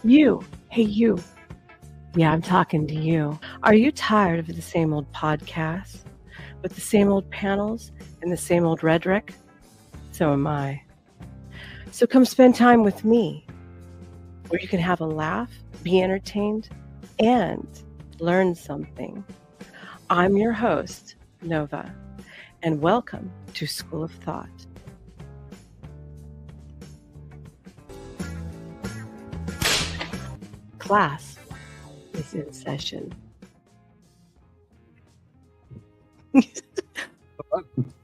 You, hey you. Yeah, I'm talking to you. Are you tired of the same old podcasts with the same old panels and the same old rhetoric? So am I. So come spend time with me, where you can have a laugh, be entertained, and learn something. I'm your host, Nova, and welcome to School of Thought. Class is in session.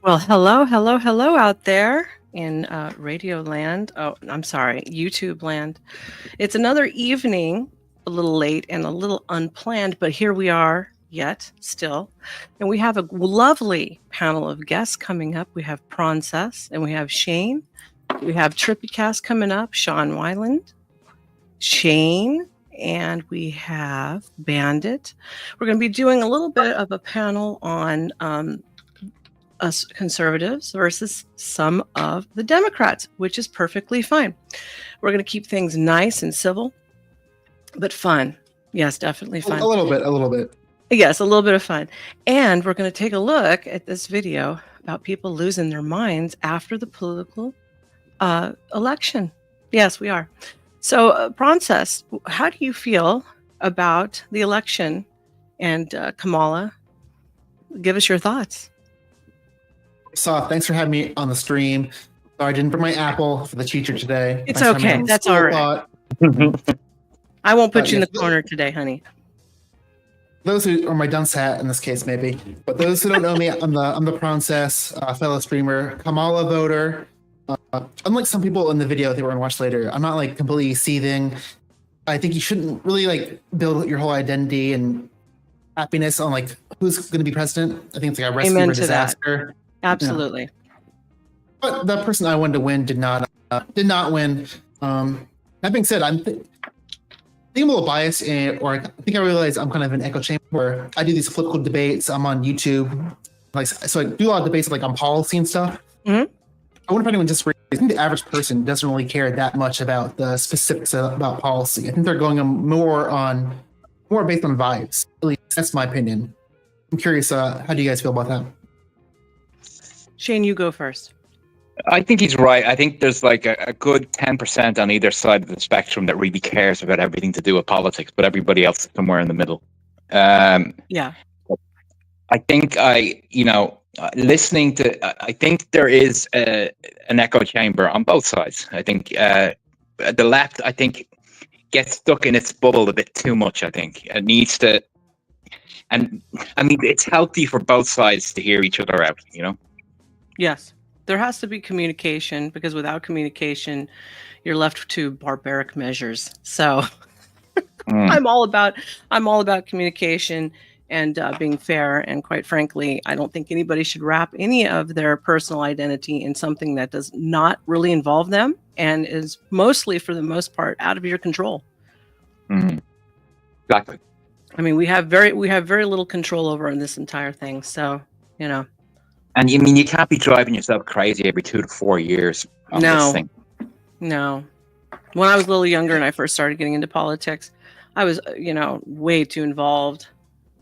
Well, hello out there in radio land. Oh, I'm sorry, YouTube land. It's another evening, a little late and a little unplanned, but here we are yet still. And we have a lovely panel of guests coming up. We have Princess and we have Shane. We have Trippycast coming up, Sean Weiland, Shane, and we have Bandit. We're going to be doing a little bit of a panel on us conservatives versus some of the Democrats, which is perfectly fine. We're going to keep things nice and civil, but fun. Yes, definitely fun. A little bit. Yes, a little bit of fun. And we're going to take a look at this video about people losing their minds after the political election. Yes, we are. So, Princess, how do you feel about the election? And Kamala, give us your thoughts. So, thanks for having me on the stream. Sorry, I didn't bring my apple for the teacher today. It's okay. That's all right. I won't put you in the corner today, honey. Those who are my dunce hat in this case, maybe. But those who don't know me, I'm the Princess, fellow streamer, Kamala voter. Unlike some people in the video that we're gonna watch later, I'm not like completely seething. I think you shouldn't really like build your whole identity and happiness on like who's going to be president. I think it's like a recipe for disaster. That. Absolutely. Yeah. But the person I wanted to win did not win. That being said, I think I'm a little biased, or I think I realize I'm kind of an echo chamber where I do these political debates. I'm on YouTube, like so I do a lot of debates like on policy and stuff. Mm-hmm. I wonder if anyone disagrees. I think the average person doesn't really care that much about the specifics about policy. I think they're going more based on vibes. At least that's my opinion. I'm curious, how do you guys feel about that? Shane, you go first. I think he's right. I think there's like a good 10% on either side of the spectrum that really cares about everything to do with politics, but everybody else is somewhere in the middle. Yeah. I think listening to, I think there is an echo chamber on both sides. I think the left, I think, gets stuck in its bubble a bit too much. I think it needs to, and I mean, it's healthy for both sides to hear each other out, you know? Yes. There has to be communication, because without communication, you're left to barbaric measures. So I'm all about communication and being fair. And quite frankly, I don't think anybody should wrap any of their personal identity in something that does not really involve them and is mostly, for the most part, out of your control. Mm-hmm. Exactly. I mean, we have very little control over this entire thing. So, you know. And I mean, you can't be driving yourself crazy every 2 to 4 years on this thing. No. When I was a little younger and I first started getting into politics, I was, way too involved.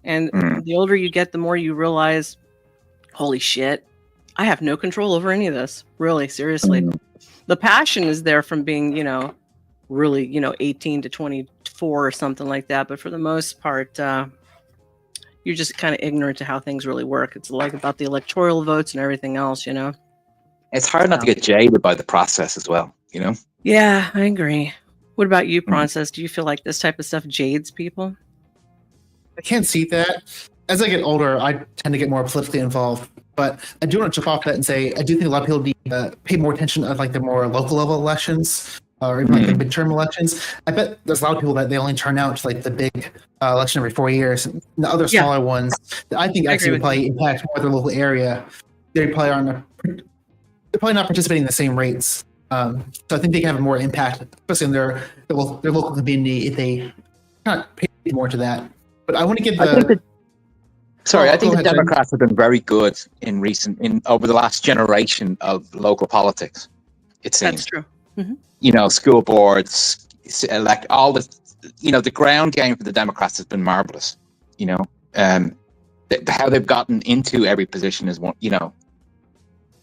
And the older you get, the more you realize, holy shit, I have no control over any of this. Really, seriously. The passion is there from being, really, 18 to 24 or something like that. But for the most part, you're just kind of ignorant to how things really work. It's like about the electoral votes and everything else, It's hard not to get jaded by the process as well, Yeah, I agree. What about you, Princess? Do you feel like this type of stuff jades people? I can't see that. As I get older, I tend to get more politically involved. But I do want to jump off that and say I do think a lot of people need to pay more attention to like the more local level elections or even like the midterm elections. I bet there's a lot of people that they only turn out to like the big election every 4 years. And the other smaller ones that I think actually would probably impact more their local area. They're probably not participating in the same rates. So I think they can have more impact, especially in their local community if they kind of pay more to that. But I want to give the I think the Democrats have been very good over the last generation of local politics. It seems. That's true. Mm-hmm. School boards, like all the, the ground game for the Democrats has been marvelous. How they've gotten into every position is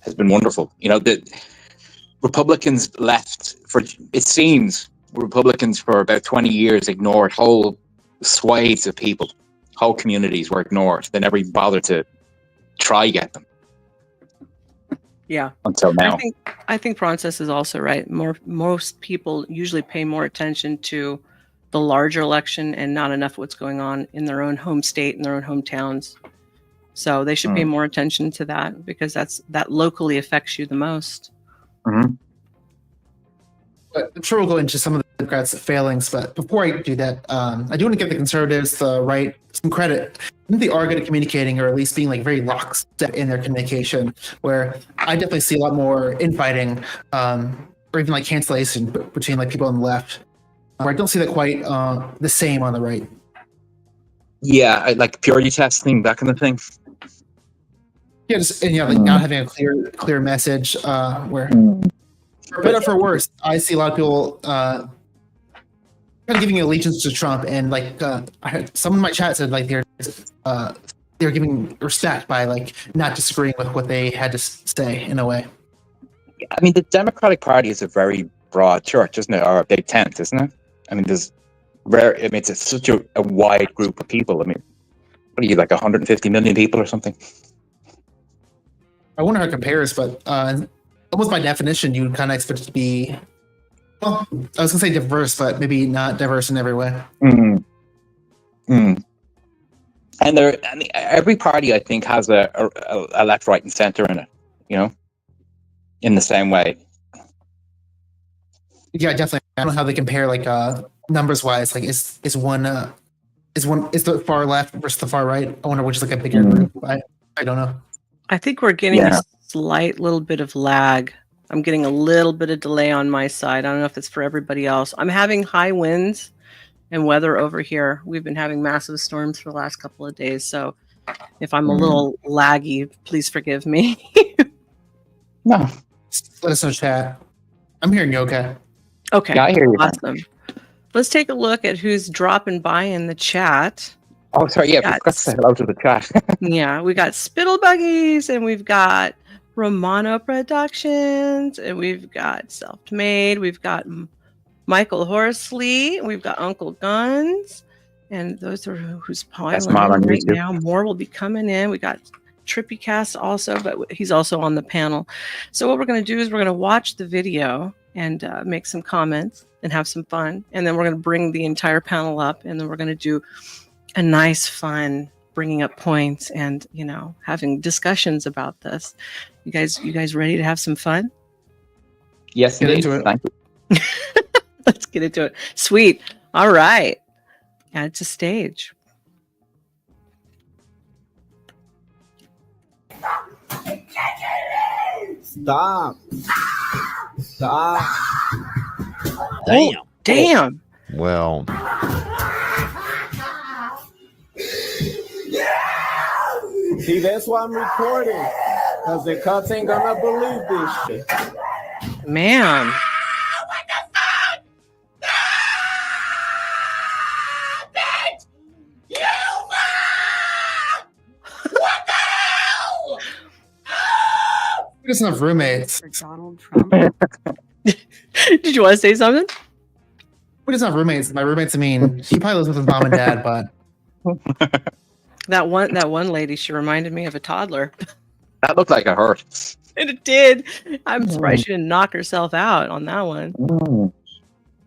has been wonderful. The Republicans Republicans for about 20 years ignored whole swathes of people, whole communities were ignored. They never even bothered to try get them. Yeah. Until now. I think Frances is also right. Most people usually pay more attention to the larger election and not enough what's going on in their own home state and their own hometowns. So they should pay more attention to that, because that locally affects you the most. Mm-hmm. But I'm sure we'll go into some of the Democrats' failings. But before I do that, I do want to give the conservatives the right some credit. I think they are good at communicating, or at least being like very lockstep in their communication. Where I definitely see a lot more infighting, or even like cancellation between like people on the left. Where I don't see that quite the same on the right. Yeah, I like purity testing, that kind of thing. Yeah, like not having a clear message. Where. For better or for worse, I see a lot of people kind of giving allegiance to Trump, and like I heard someone in my chat said like they're giving respect by like not disagreeing with what they had to say in a way. I mean, the Democratic Party is a very broad church, isn't it, or a big tent, isn't it? I mean, it's such a wide group of people. I mean, what are you, like 150 million people or something? I wonder how it compares, but almost by definition, you would kind of expect it to be, well, I was going to say diverse, but maybe not diverse in every way. And every party, I think, has a left, right, and center in it, in the same way. Yeah, definitely. I don't know how they compare, like, numbers wise. Like, is the far left versus the far right? I wonder which is like a bigger group. I don't know. I think we're getting a slight little bit of lag. I'm getting a little bit of delay on my side. I don't know if it's for everybody else. I'm having high winds and weather over here. We've been having massive storms for the last couple of days. So if I'm a little laggy, please forgive me. No. Let us know, chat. I'm hearing you okay. Okay. Yeah, I hear you. Awesome. Let's take a look at who's dropping by in the chat. Oh, sorry. Yeah, we got to say hello to the chat. Yeah, we got Spittle Buggies, and we've got Romano Productions, and we've got Self-Made. We've got Michael Horsley. We've got Uncle Guns, and those are who's piling in right now. More will be coming in. We got Trippy Cast also, but he's also on the panel. So what we're going to do is we're going to watch the video and make some comments and have some fun, and then we're going to bring the entire panel up, and then we're going to do a nice, fun, bringing up points and, having discussions about this. You guys ready to have some fun? Yes, get into it. Thank you. Let's get into it. Sweet. All right. Add to stage. Stop. Damn. Oh, damn. Well. See, that's why I'm recording. Because the cops ain't gonna believe this shit. Man. What the fuck? Bitch! You what the hell? He doesn't have roommates. For Donald Trump. Did you want to say something? He doesn't have roommates. My roommates, I mean, he probably lives with his mom and dad, but That one lady, she reminded me of a toddler. That looked like it hurt. And it did. I'm surprised she didn't knock herself out on that one.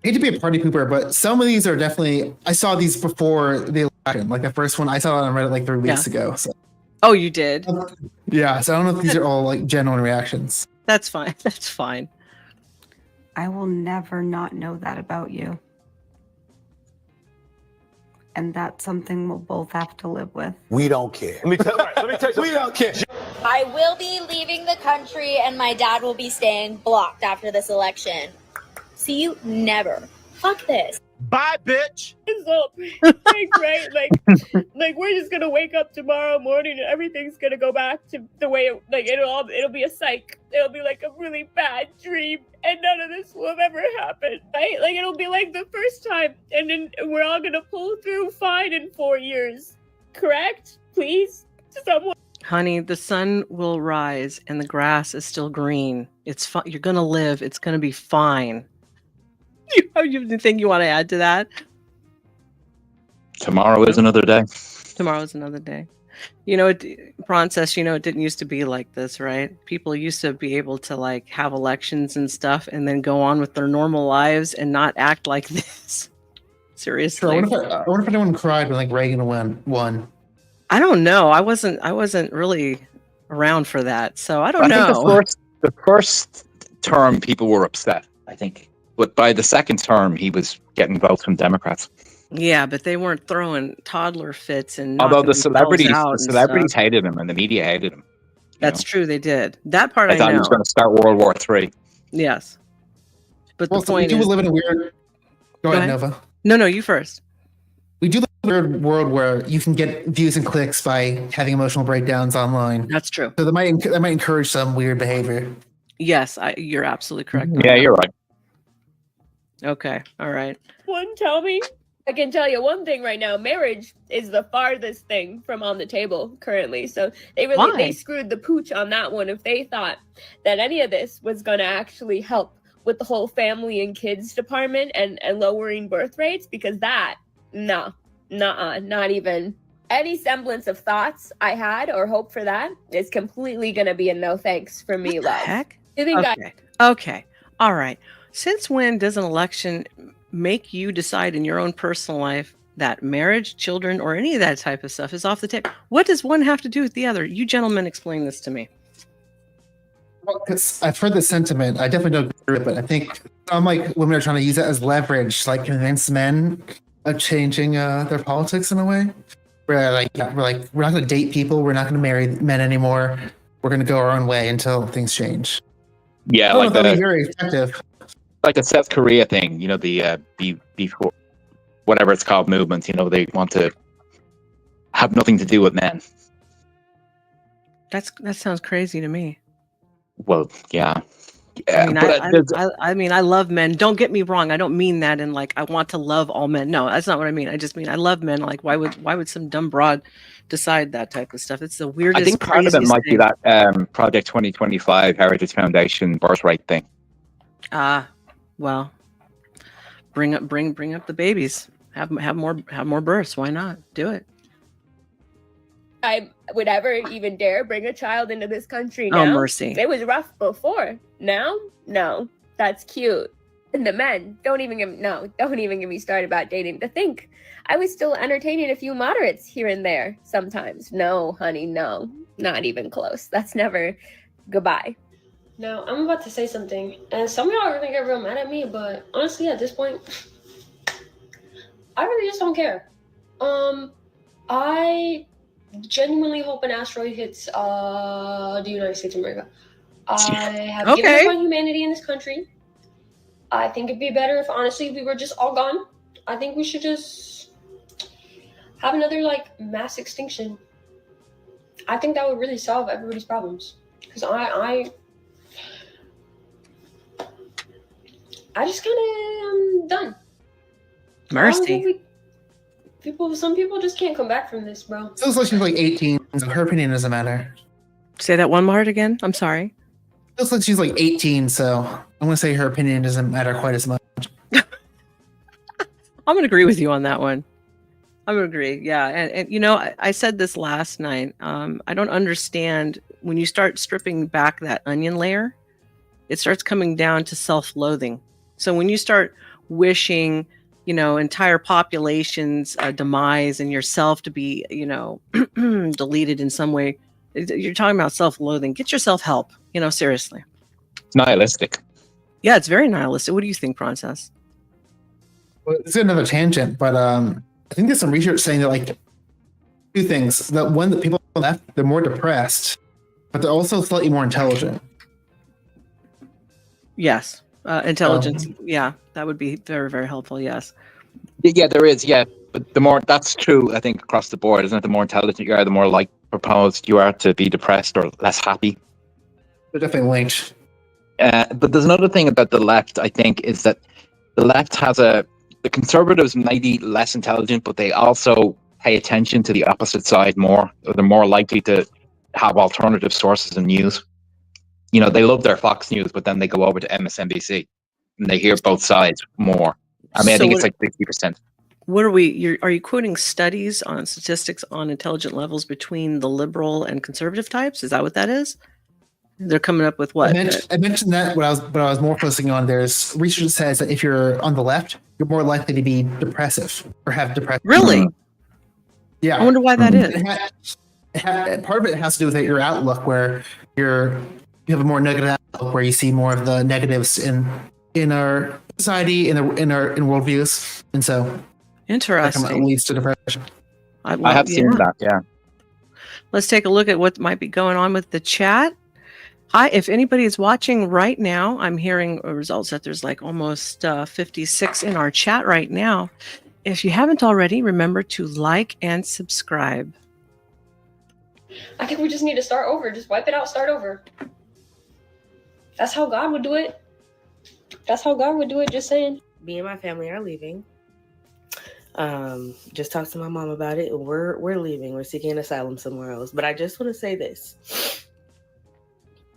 I hate to be a party pooper, but some of these are definitely, I saw these before the election. Like the first one, I saw it on Reddit like 3 weeks ago. So. Oh, you did? Yeah, so I don't know if these are all like genuine reactions. That's fine. That's fine. I will never not know that about you. And that's something we'll both have to live with. We don't care. Let me tell you, we don't care. I will be leaving the country and my dad will be staying blocked after this election. See you never. Fuck this. Bye, bitch. So, like, right, like we're just gonna wake up tomorrow morning and everything's gonna go back to the way it'll be a psych. It'll be like a really bad dream, and none of this will have ever happened, right? Like it'll be like the first time, and then we're all gonna pull through fine in 4 years. Correct? Please, someone. Honey, the sun will rise and the grass is still green. It's fine. You're gonna live. It's gonna be fine. You have anything you want to add to that? Tomorrow is another day. Tomorrow's another day. You know, Princess, you know, it didn't used to be like this, right? People used to be able to like have elections and stuff and then go on with their normal lives and not act like this. Seriously. Sure, I wonder if anyone cried when like Reagan won. I don't know. I wasn't really around for that. So I don't know. Think the first term people were upset, I think. But by the second term, he was getting votes from Democrats. Yeah, but they weren't throwing toddler fits and Although the knocking themselves celebrities, out the and celebrities stuff. hated him and the media hated him. That's true. They did. That part I thought he was know. going to start World War III. Yes. But Well, the so we point do is, live in a weird. Go ahead, Nova. No, you first. We do live in a weird world where you can get views and clicks by having emotional breakdowns online. That's true. So that might encourage some weird behavior. Yes, you're absolutely correct. Yeah, you're right. Okay. All right. One, tell me. I can tell you one thing right now. Marriage is the farthest thing from on the table currently. So they screwed the pooch on that one if they thought that any of this was going to actually help with the whole family and kids department and lowering birth rates, because not even any semblance of thoughts I had or hope for that is completely going to be a no thanks for me, love. Heck? You think Okay. All right. Since when does an election make you decide in your own personal life that marriage, children, or any of that type of stuff is off the table? What does one have to do with the other? You gentlemen explain this to me. Well, because I've heard the sentiment. I definitely don't agree with it, but I think some like women are trying to use it as leverage to like convince men of changing their politics in a way. We're not going to date people. We're not going to marry men anymore. We're going to go our own way until things change. Yeah, like that'd be very effective. Like the South Korea thing, you know, the before whatever it's called movement. You know, they want to have nothing to do with men. That sounds crazy to me. Well, yeah. I mean, I love men. Don't get me wrong. I don't mean that in like I want to love all men. No, that's not what I mean. I just mean I love men. Like, why would some dumb broad decide that type of stuff? It's the weirdest. I think part of it might be that Project 2025 Heritage Foundation birthright thing. Well, bring up the babies. Have more births. Why not? Do it. I would ever even dare bring a child into this country now. Oh, mercy. It was rough before. Now, no, that's cute. And the men, don't even get me started about dating. To think I was still entertaining a few moderates here and there sometimes. No, honey, no, not even close. That's never goodbye. Now, I'm about to say something, and some of y'all are gonna get real mad at me, but honestly, at this point, I really just don't care. I genuinely hope an asteroid hits the United States of America. I have given up on humanity in this country. I think it'd be better if, honestly, we were just all gone. I think we should just have another, like, mass extinction. I think that would really solve everybody's problems. Because I just kind of am done. Mercy. Some people just can't come back from this, bro. It looks like she's like 18, so her opinion doesn't matter. Say that one more again. I'm sorry. It looks like she's like 18, so I'm going to say her opinion doesn't matter quite as much. I'm going to agree with you on that one. I'm going to agree. Yeah. And you know, I said this last night. I don't understand when you start stripping back that onion layer, it starts coming down to self-loathing. So when you start wishing, you know, entire populations demise and yourself to be, you know, deleted in some way, you're talking about self-loathing. Get yourself help, you know, seriously. It's nihilistic. Yeah, it's very nihilistic. What do you think, Princess? Well, it's another tangent, but I think there's some research saying that like two things. That one, that people on the left, they're more depressed, but they're also slightly more intelligent. Yes. Intelligence. Yeah, that would be very, very helpful. Yes. Yeah, there is. Yeah, but the more that's true, I think across the board, isn't it? The more intelligent you are, the more like proposed you are to be depressed or less happy. They're definitely linked. But there's another thing about the left, I think, is that the left has the conservatives may be less intelligent, but they also pay attention to the opposite side more. Or they're more likely to have alternative sources of news. You know, they love their Fox News, but then they go over to MSNBC and they hear both sides more. I mean, I think it's like 60%. What are we? Are you quoting studies on statistics on intelligent levels between the liberal and conservative types? Is that what that is? They're coming up with what? I mentioned that what I was more focusing on. There's research that says that if you're on the left, you're more likely to be depressive or have depression. Really? Yeah. I wonder why that is. Part of it has to do with your outlook, where you have a more negative outlook, where you see more of the negatives in our society, in worldviews, and so interesting. That leads to depression. I have seen that. Yeah. Let's take a look at what might be going on with the chat. Hi, if anybody is watching right now, I'm hearing results that there's like almost 56 in our chat right now. If you haven't already, remember to like and subscribe. I think we just need to start over. Just wipe it out, start over. That's how God would do it. That's how God would do it, just saying. Me and my family are leaving. Just talked to my mom about it. We're leaving. We're seeking an asylum somewhere else. But I just want to say this.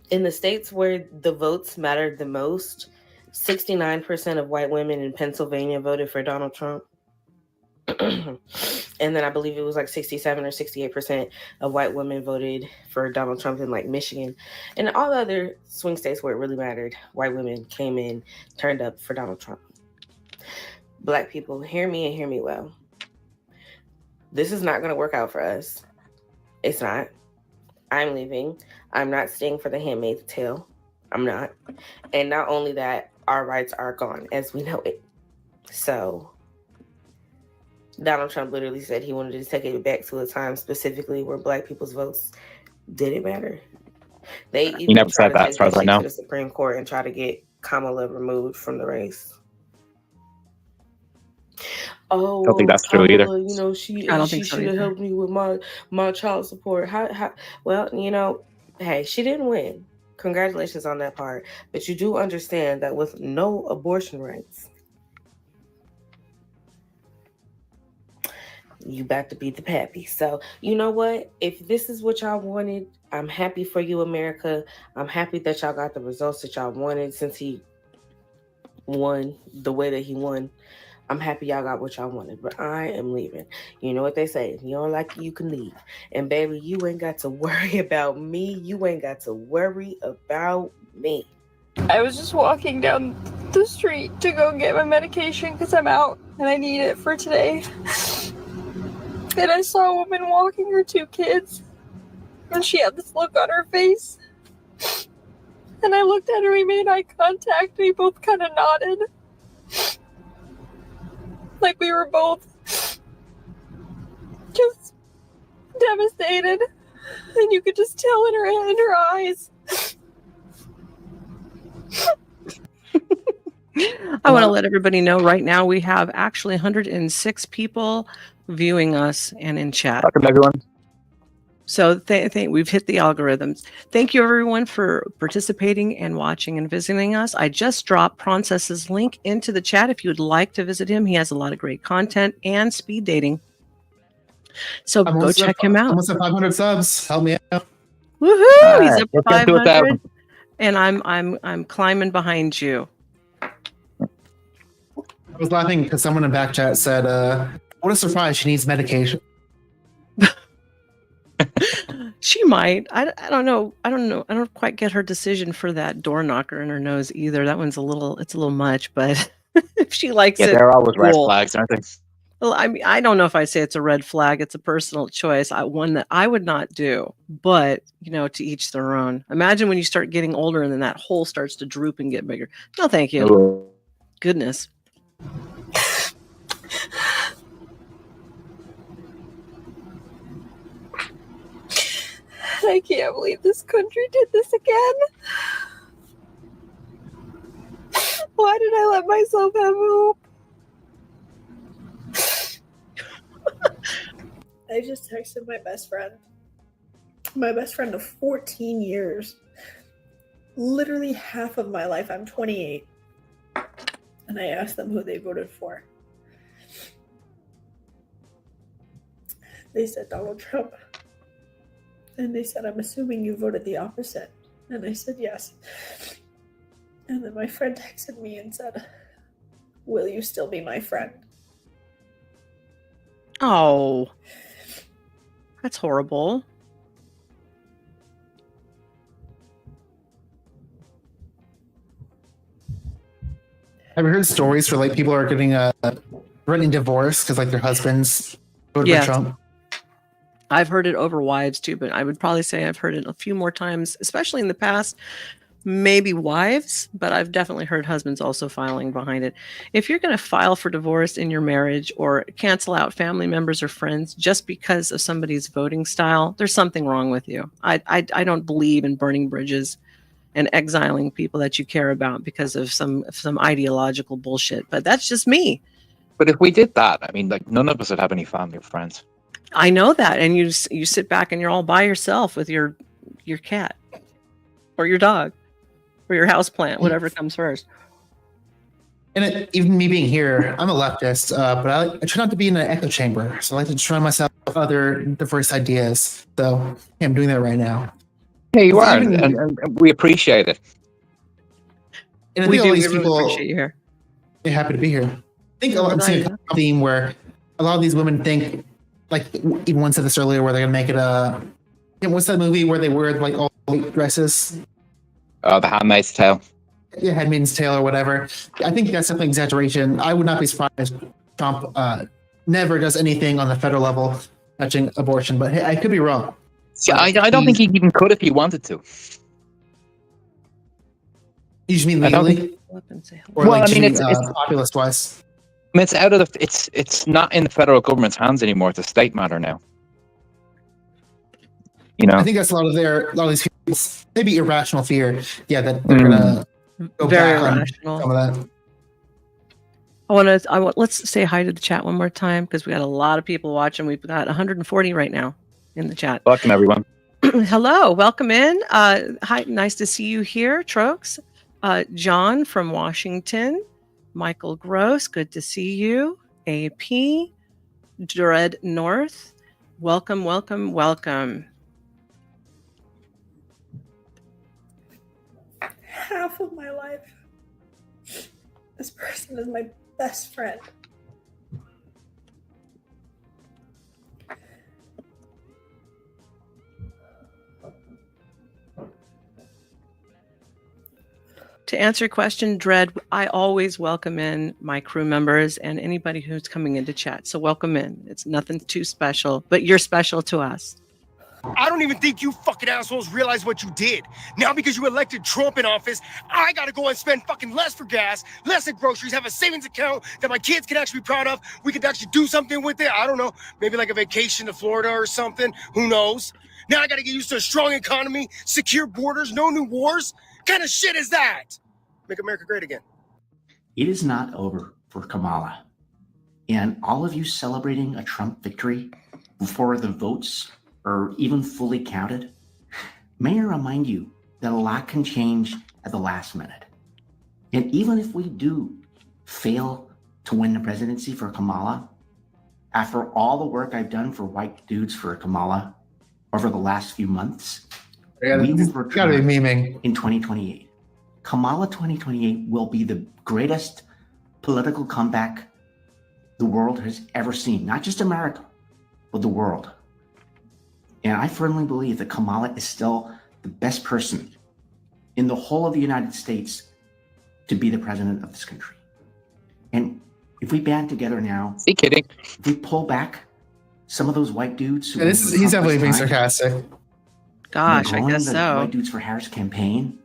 In the states where the votes mattered the most, 69% of white women in Pennsylvania voted for Donald Trump. And then I believe it was like 67 or 68% of white women voted for Donald Trump in like Michigan. And all the other swing states where it really mattered, white women came in, turned up for Donald Trump. Black people, hear me and hear me well. This is not going to work out for us. It's not. I'm leaving. I'm not staying for the Handmaid's Tale. I'm not. And not only that, our rights are gone as we know it. So Donald Trump literally said he wanted to take it back to a time specifically where Black people's votes didn't matter. They even he never said that, as far as I know. To the Supreme Court and try to get Kamala removed from the race. Oh, I don't think that's Kamala, true either. You know, she should have helped me with my child support. Well, you know, hey, she didn't win. Congratulations on that part. But you do understand that with no abortion rights, you about to beat the pappy. So, you know what? If this is what y'all wanted, I'm happy for you, America. I'm happy that y'all got the results that y'all wanted since he won the way that he won. I'm happy y'all got what y'all wanted, but I am leaving. You know what they say, if you don't like it, you can leave. And baby, you ain't got to worry about me. You ain't got to worry about me. I was just walking down the street to go get my medication because I'm out and I need it for today. And I saw a woman walking her 2 kids, and she had this look on her face. And I looked at her, we made eye contact, we both kind of nodded. Like we were both just devastated. And you could just tell in her eyes. I want to let everybody know right now we have actually 106 people viewing us and in chat. Welcome, everyone. So we've hit the algorithms. Thank you, everyone, for participating and watching and visiting us. I just dropped Process's link into the chat if you would like to visit him. He has a lot of great content and speed dating. So go check him out. Almost at 500 subs. Help me out. Woohoo! He's up to 500, and I'm climbing behind you. I was laughing because someone in back chat said, "What a surprise! She needs medication." She might. I don't know. I don't quite get her decision for that door knocker in her nose either. That one's it's a little much, but if she likes it. Yeah, they're always red flags, aren't they? Well, I mean, I don't know if I say it's a red flag. It's a personal choice. One that I would not do, but to each their own. Imagine when you start getting older and then that hole starts to droop and get bigger. No, thank you. Ooh. Goodness. I can't believe this country did this again. Why did I let myself have hope? I just texted my best friend. My best friend of 14 years. Literally half of my life. I'm 28. And I asked them who they voted for. They said Donald Trump. And they said, I'm assuming you voted the opposite. And I said, yes. And then my friend texted me and said, will you still be my friend? Oh, that's horrible. Have you heard stories where like people are getting threatening divorce because like their husbands voted for Trump? I've heard it over wives too, but I would probably say I've heard it a few more times, especially in the past. Maybe wives, but I've definitely heard husbands also filing behind it. If you're going to file for divorce in your marriage or cancel out family members or friends just because of somebody's voting style, there's something wrong with you. I don't believe in burning bridges and exiling people that you care about because of some ideological bullshit. But that's just me. But if we did that, I mean, like none of us would have any family or friends. I know that, and you sit back and you're all by yourself with your cat or your dog. Or your house plant, whatever comes first. And even me being here, I'm a leftist, but I try not to be in an echo chamber. So I like to surround myself with other diverse ideas. So yeah, I'm doing that right now. Yeah, you are, and we appreciate it. And I We think do. all these We really people, appreciate you here. they're happy to be here. I think I'm seeing a theme where a lot of these women think, like even one said this earlier, where they're gonna make it a. What's that movie where they wear like all white dresses? Oh, The Handmaid's Tale. Yeah, Handmaid's Tale or whatever. I think that's definitely exaggeration. I would not be surprised if Trump never does anything on the federal level touching abortion, but hey, I could be wrong. Yeah, I don't think he even could if he wanted to. You just mean legally? Or Well, like, I mean, it's populist wise. I mean, it's out of the. It's not in the federal government's hands anymore. It's a state matter now. You know, I think that's a lot of these people's maybe irrational fear. Yeah, that they're gonna go Very back on irrational. some of that. Let's say hi to the chat one more time because we got a lot of people watching. We've got 140 right now in the chat. Welcome everyone. Hello, welcome in. Hi, nice to see you here, Trox. John from Washington, Michael Gross, good to see you. AP, Dread North, welcome, welcome, welcome. Half of my life. This person is my best friend. To answer your question, Dread, I always welcome in my crew members and anybody who's coming into chat. So welcome in. It's nothing too special, but you're special to us. I don't even think you fucking assholes realize what you did. Now because you elected Trump in office, I gotta go and spend fucking less for gas, less at groceries, have a savings account that my kids can actually be proud of. We could actually do something with it. I don't know, maybe like a vacation to Florida or something. Who knows? Now I gotta get used to a strong economy, secure borders, no new wars. What kind of shit is that? Make America great again. It is not over for Kamala. And all of you celebrating a Trump victory before the votes are even fully counted, may I remind you that a lot can change at the last minute. And even if we do fail to win the presidency for Kamala, after all the work I've done for white dudes for Kamala over the last few months, we will return in 2028. Kamala 2028 will be the greatest political comeback the world has ever seen, not just America, but the world. And I firmly believe that Kamala is still the best person in the whole of the United States to be the president of this country. And if we band together now, if we pull back some of those white dudes, Yeah, he's definitely being sarcastic. Gosh, I guess so. White dudes for Harris campaign,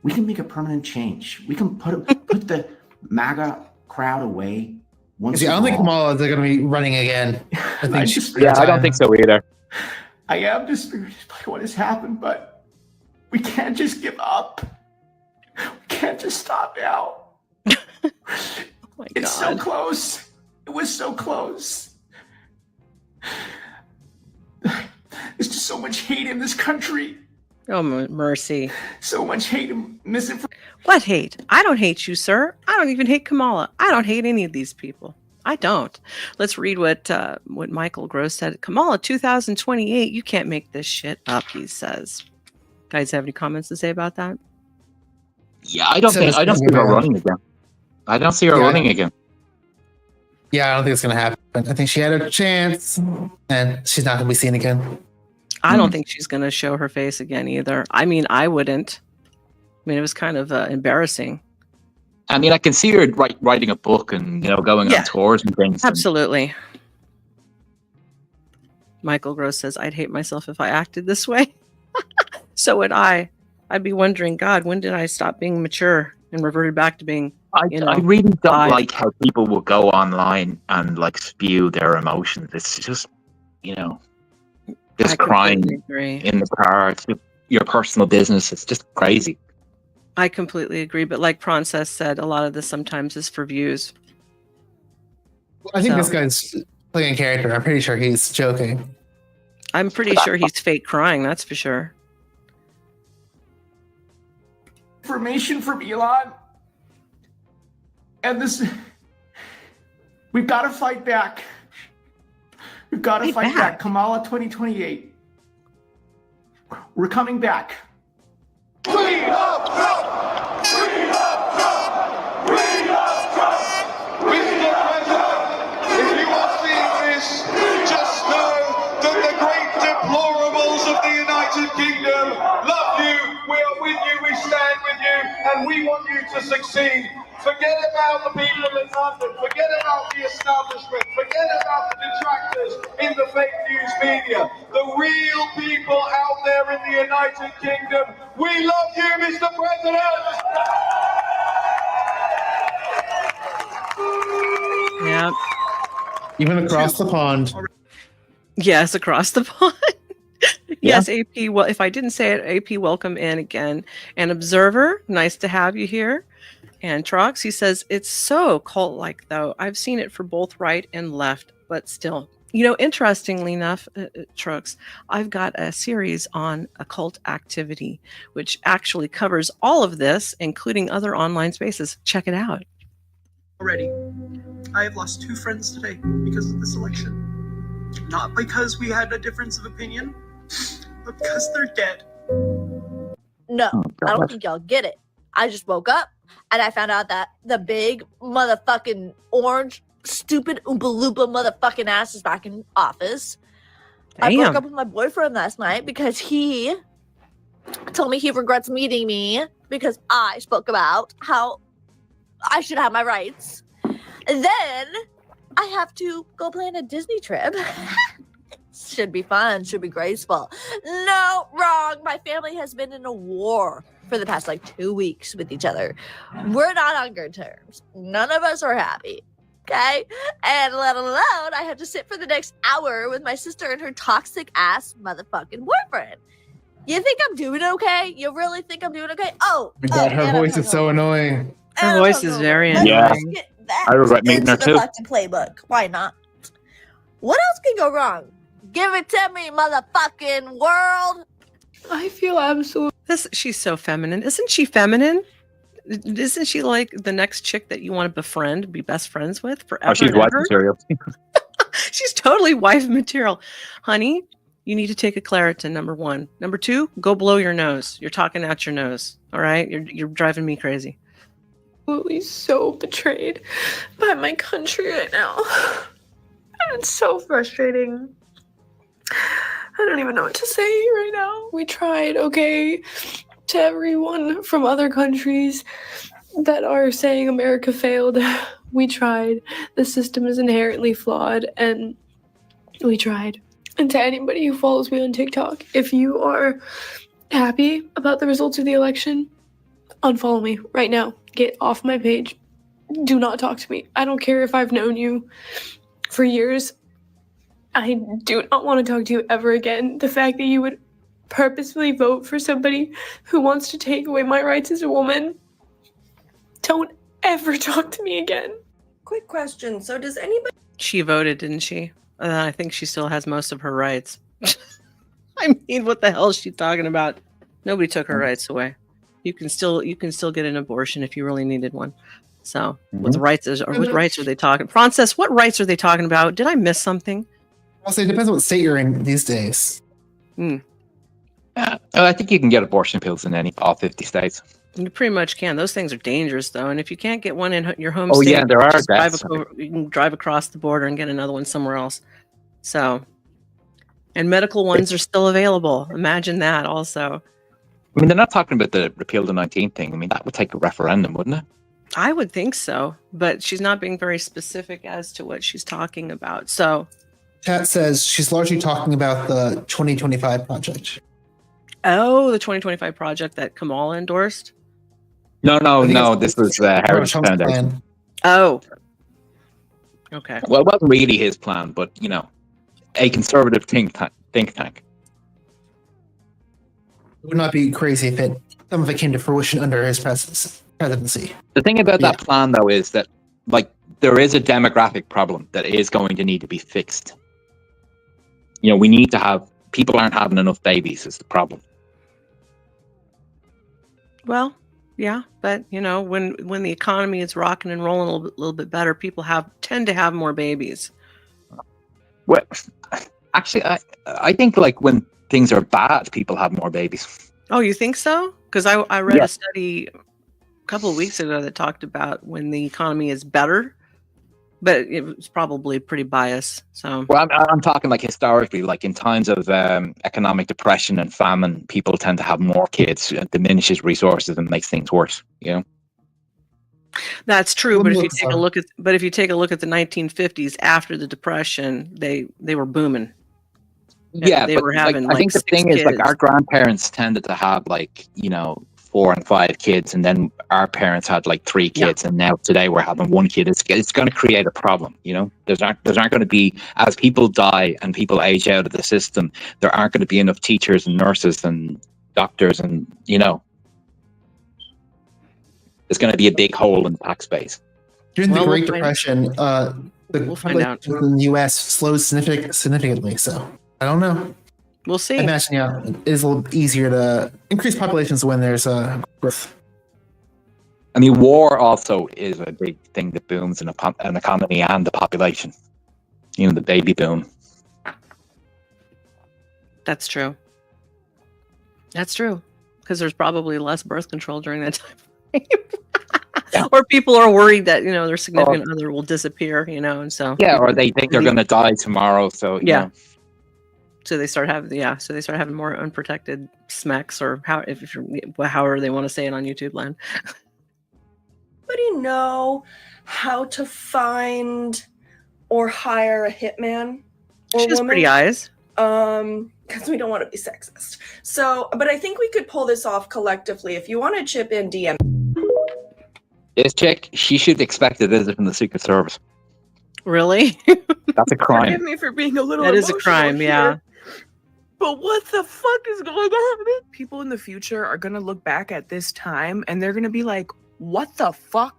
we can make a permanent change. We can put the MAGA crowd away. I don't think Kamala is going to be running again. I think I don't think so either. I am dispirited by what has happened, but we can't just give up. We can't just stop now. It's God. so close. It was so close. so much hate in this country. Oh, mercy. So much hate and misinformation. What hate? I don't hate you, sir. I don't even hate Kamala. I don't hate any of these people. I don't. Let's read what Michael Gross said. Kamala 2028, you can't make this shit up, he says. Guys have any comments to say about that? Yeah, I don't see her running again. I don't see her running again. Yeah, I don't think it's going to happen. I think she had a chance, and she's not going to be seen again. I don't think she's going to show her face again either. I mean, I wouldn't. I mean, it was kind of embarrassing. I mean, I can see her writing a book and going on tours and things. Absolutely. Michael Gross says, "I'd hate myself if I acted this way." So would I. I'd be wondering, God, when did I stop being mature and reverted back to being? I really don't like how people will go online and spew their emotions. It's just, just crying in the car. It's your personal business. It's just crazy. I completely agree. But like Princess said, a lot of this sometimes is for views. I think this guy's playing a character. I'm pretty sure he's joking. I'm pretty sure he's fake crying. That's for sure. Information from Elon. And this, we've got to fight back. We've got to fight back. Kamala 2028. We're coming back. We love Trump! We love Trump! We love Trump! Mr. President, if you are seeing this, just know that the great deplorables of the United Kingdom love you, we are with you, we stand with you, and we want you to succeed. Forget about the people in London, forget about the establishment, forget about the detractors in the fake news media. The real people out there in the United Kingdom, we love you, Mr. President! Yeah. Even across the pond. Yes, across the pond. Yes, AP. Well, if I didn't say it, AP, welcome in again. And Observer, nice to have you here. And Trox, he says, it's so cult-like, though. I've seen it for both right and left, but still. Interestingly enough, Trox, I've got a series on occult activity, which actually covers all of this, including other online spaces. Check it out. Already, I have lost 2 friends today because of this election. Not because we had a difference of opinion, but because they're dead. No, I don't think y'all get it. I just woke up and I found out that the big motherfucking orange, stupid Oompa Loompa motherfucking ass is back in office. Damn. I broke up with my boyfriend last night because he told me he regrets meeting me because I spoke about how I should have my rights. And then I have to go plan a Disney trip. Should be fun, should be graceful. No, wrong. My family has been in a war for the past 2 weeks with each other. We're not on good terms. None of us are happy. Okay? And let alone I have to sit for the next hour with my sister and her toxic ass motherfucking boyfriend. You think I'm doing okay? You really think I'm doing okay? Oh, God, her voice is so annoying. Her voice is very annoying. Yeah. I regret meeting her too. Fucking playbook. Why not? What else can go wrong? Give it to me, motherfucking world. I feel absolutely. She's so feminine. Isn't she feminine? Isn't she like the next chick that you want to befriend, be best friends with forever? Oh, she's wife material. She's totally wife material. Honey, you need to take a Claritin, number 1. Number 2, go blow your nose. You're talking out your nose. All right? You're driving me crazy. Absolutely so betrayed by my country right now. And it's so frustrating. I don't even know what to say right now. We tried, okay, to everyone from other countries that are saying America failed. We tried. The system is inherently flawed, and we tried. And to anybody who follows me on TikTok, if you are happy about the results of the election, unfollow me right now. Get off my page. Do not talk to me. I don't care if I've known you for years. I do not want to talk to you ever again. The fact that you would purposefully vote for somebody who wants to take away my rights as a woman, don't ever talk to me again. Quick question. So does anybody... She voted, didn't she? I think she still has most of her rights. I mean, what the hell is she talking about? Nobody took her rights away. You can still get an abortion if you really needed one. So, what rights are they talking? Frances, what rights are they talking about? Did I miss something? I'll say it depends what state you're in these days. I think you can get abortion pills in all 50 states. You pretty much can. Those things are dangerous, though. And if you can't get one in your home Oh, state, yeah, there are just deaths. you can drive across the border and get another one somewhere else. So, and medical ones are still available. Imagine that also. I mean, they're not talking about the repeal the 19th thing. I mean, that would take a referendum, wouldn't it? I would think so, but she's not being very specific as to what she's talking about. So, Chat says she's largely talking about the 2025 project. Oh, the 2025 project that Kamala endorsed? No. This was Heritage Foundation. Plan. Oh. Okay. Well, it wasn't really his plan, but, a conservative think tank. It would not be crazy if some of it came to fruition under his presidency. The thing about that plan, though, is that, there is a demographic problem that is going to need to be fixed. We need to have... People aren't having enough babies is the problem. Well, yeah, but, when the economy is rocking and rolling a little bit better, people tend to have more babies. Well, actually, I think, when things are bad, people have more babies. Oh, you think so? Because I read a study a couple of weeks ago that talked about when the economy is better, but it was probably pretty biased. So, well, I'm talking historically, in times of economic depression and famine, people tend to have more kids. It diminishes resources and makes things worse. That's true. But if you take a look at the 1950s after the depression, they were booming. Yeah, they but were having. I think the thing is, our grandparents tended to have 4 and 5 kids, and then our parents had 3 kids, and now today we're having 1 kid. It's going to create a problem. There's not going to be, as people die and people age out of the system, there aren't going to be enough teachers and nurses and doctors, and there's going to be a big hole in the tax base. During the Great Depression, the population in the U.S. slowed significantly. So I don't know. We'll see. I imagine, it is a little easier to increase populations when there's growth. I mean, war also is a big thing that booms an economy and the population. The baby boom. That's true. That's true. Because there's probably less birth control during that time. Or people are worried that, their significant other will disappear, and so. Yeah, or they think they're going to die tomorrow. So, So they start having more unprotected smecks, or however they want to say it on YouTube land. Anybody know how to find or hire a hitman or She has woman? pretty eyes. Because we don't want to be sexist. So, but I think we could pull this off collectively. If you want to chip in, DM. This chick, she should expect a visit from the Secret Service. Really? That's a crime. Forgive me for being a little That is a emotional crime, here, yeah. But what the fuck is going on? People in the future are gonna look back at this time and they're gonna be like, what the fuck?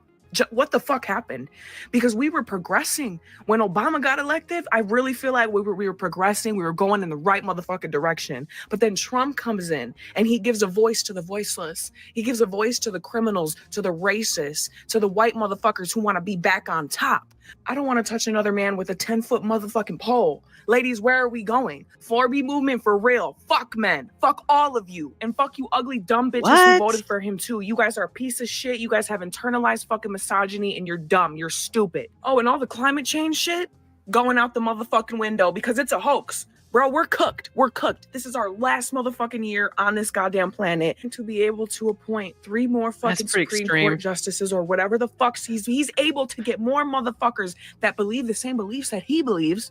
What the fuck happened? Because we were progressing. When Obama got elected, I really feel like we were progressing. We were going in the right motherfucking direction. But then Trump comes in and he gives a voice to the voiceless. He gives a voice to the criminals, to the racists, to the white motherfuckers who want to be back on top. I don't want to touch another man with a 10-foot motherfucking pole. Ladies, where are we going? 4B movement for real. Fuck men. Fuck all of you. And fuck you ugly dumb bitches who voted for him too. You guys are a piece of shit. You guys have internalized fucking misogyny and you're dumb. You're stupid. Oh, and all the climate change shit going out the motherfucking window because it's a hoax. Bro, we're cooked. We're cooked. This is our last motherfucking year on this goddamn planet. And to be able to appoint 3 more fucking Supreme Court justices or whatever the fuck he's able to get more motherfuckers that believe the same beliefs that he believes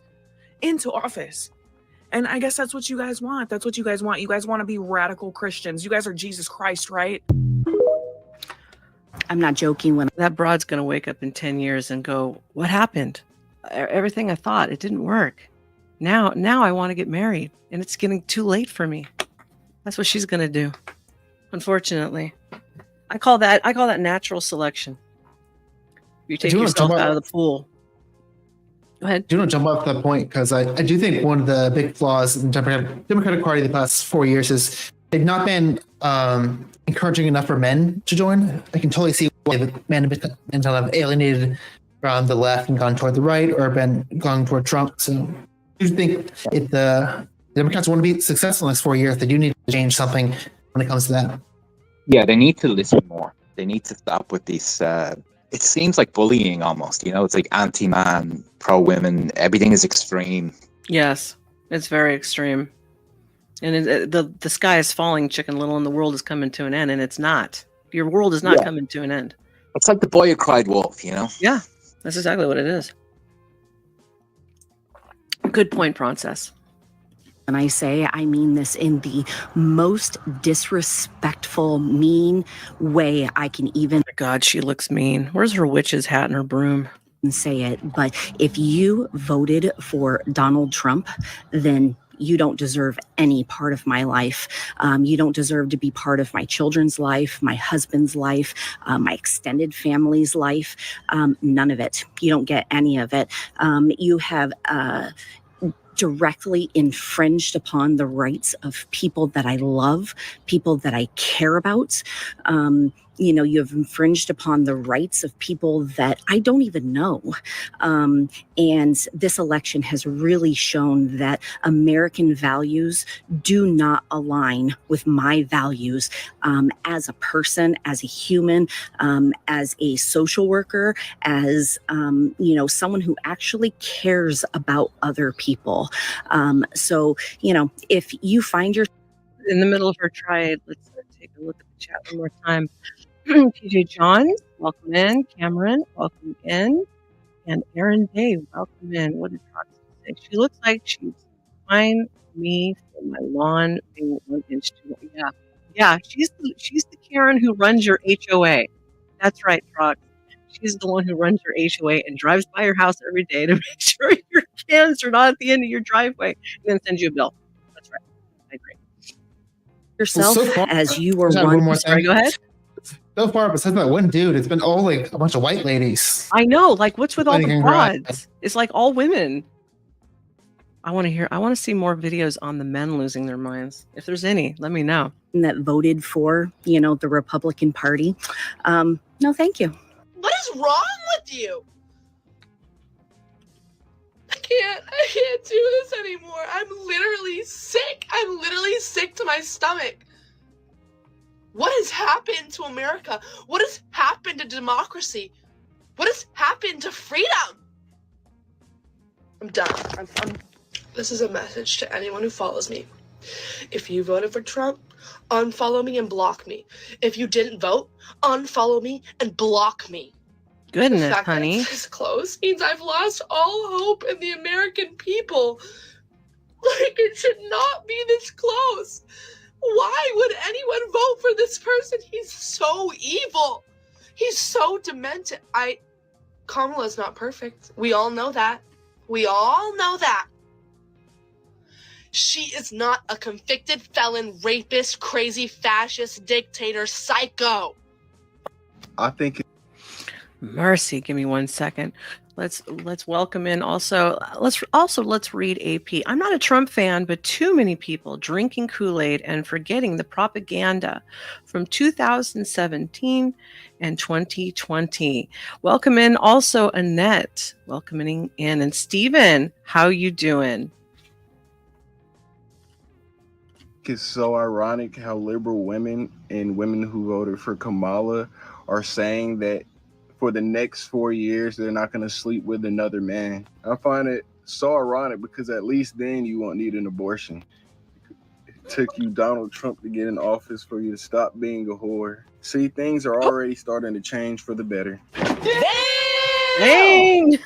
into office. And I guess that's what you guys want. That's what you guys want. You guys want to be radical Christians. You guys are Jesus Christ, right? I'm not joking when that broad's going to wake up in 10 years and go, what happened? Everything I thought, it didn't work. Now I want to get married and it's getting too late for me. That's what she's going to do. Unfortunately. I call that natural selection. You take yourself out of the pool. Go ahead. I do want to jump off that point because I do think one of the big flaws in the Democratic Party the past 4 years is they've not been encouraging enough for men to join. I can totally see why the men have been kind of alienated from the left and gone toward the right or gone toward Trump. So I do think if the Democrats want to be successful in the next 4 years, they do need to change something when it comes to that. Yeah, they need to listen more. They need to stop with these. It seems like bullying almost. It's like anti-man, pro-women. Everything is extreme. Yes, it's very extreme. And the sky is falling, Chicken Little, and the world is coming to an end, and it's not. Your world is not coming to an end. It's like the boy who cried wolf, Yeah, that's exactly what it is. Good point, Princess. And I say, I mean this in the most disrespectful, mean way I can even. God, she looks mean. Where's her witch's hat and her broom? Say it, but if you voted for Donald Trump, then you don't deserve any part of my life. You don't deserve to be part of my children's life, my husband's life, my extended family's life. None of it. You don't get any of it. You have directly infringed upon the rights of people that I love, people that I care about. You have infringed upon the rights of people that I don't even know. And this election has really shown that American values do not align with my values as a person, as a human, as a social worker, as, someone who actually cares about other people. So, if you find yourself in the middle of her triad, let's take a look at the chat one more time. PJ John, welcome in. Cameron, welcome in. And Aaron Day, welcome in. What did Roxy say? She looks like she's fine me for my lawn being 1 inch too long. Yeah. She's the Karen who runs your HOA. That's right, Rox. She's the one who runs your HOA and drives by your house every day to make sure your cans are not at the end of your driveway and then sends you a bill. That's right. I agree. Yourself as you were one more Sorry, go ahead. So far, besides that one dude, it's been all like a bunch of white ladies. I know. Like, what's with all the broads? It's like all women. I want to see more videos on the men losing their minds. If there's any, let me know. That voted for, the Republican Party. No, thank you. What is wrong with you? I can't do this anymore. I'm literally sick. I'm literally sick to my stomach. What has happened to America? What has happened to democracy? What has happened to freedom? I'm done. This is a message to anyone who follows me. If you voted for Trump, unfollow me and block me. If you didn't vote, unfollow me and block me. Goodness, the fact honey. That this close means I've lost all hope in the American people. Like, it should not be this close. Why would anyone vote for this person? He's so evil. He's so demented. Kamala's not perfect. We all know that. We all know that. She is not a convicted felon, rapist, crazy fascist, dictator, psycho. I think Mercy, give me 1 second. Let's welcome in also. Let's read AP. I'm not a Trump fan, but too many people drinking Kool-Aid and forgetting the propaganda from 2017 and 2020. Welcome in also Annette. Welcoming in, and Steven, how you doing? it's so ironic how liberal women and women who voted for Kamala are saying that for the next 4 years, they're not going to sleep with another man. I find it so ironic because at least then you won't need an abortion. It took you Donald Trump to get in office for you to stop being a whore. See, things are already starting to change for the better. Dang!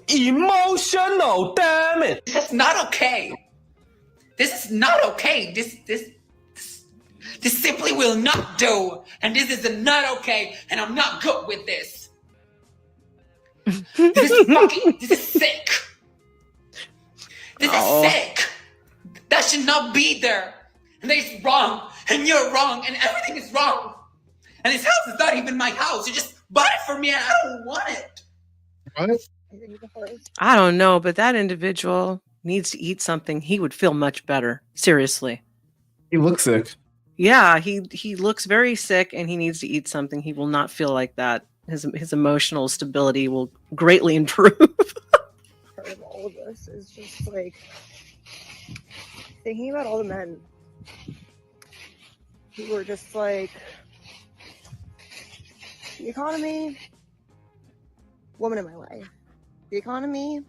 Emotional, damn it! That's not okay. This is not okay. This simply will not do. And this is not okay. And I'm not good with this. This is sick. This is sick. That should not be there. And it's wrong. And you're wrong. And everything is wrong. And this house is not even my house. You just bought it for me and I don't want it. What? I don't know, but that individual needs to eat something. He would feel much better. Seriously. He looks sick. Yeah, he looks very sick, and he needs to eat something. He will not feel like that. His emotional stability will greatly improve. Part of all of this is just like thinking about all the men who were just like, the economy, woman in my life. The economy,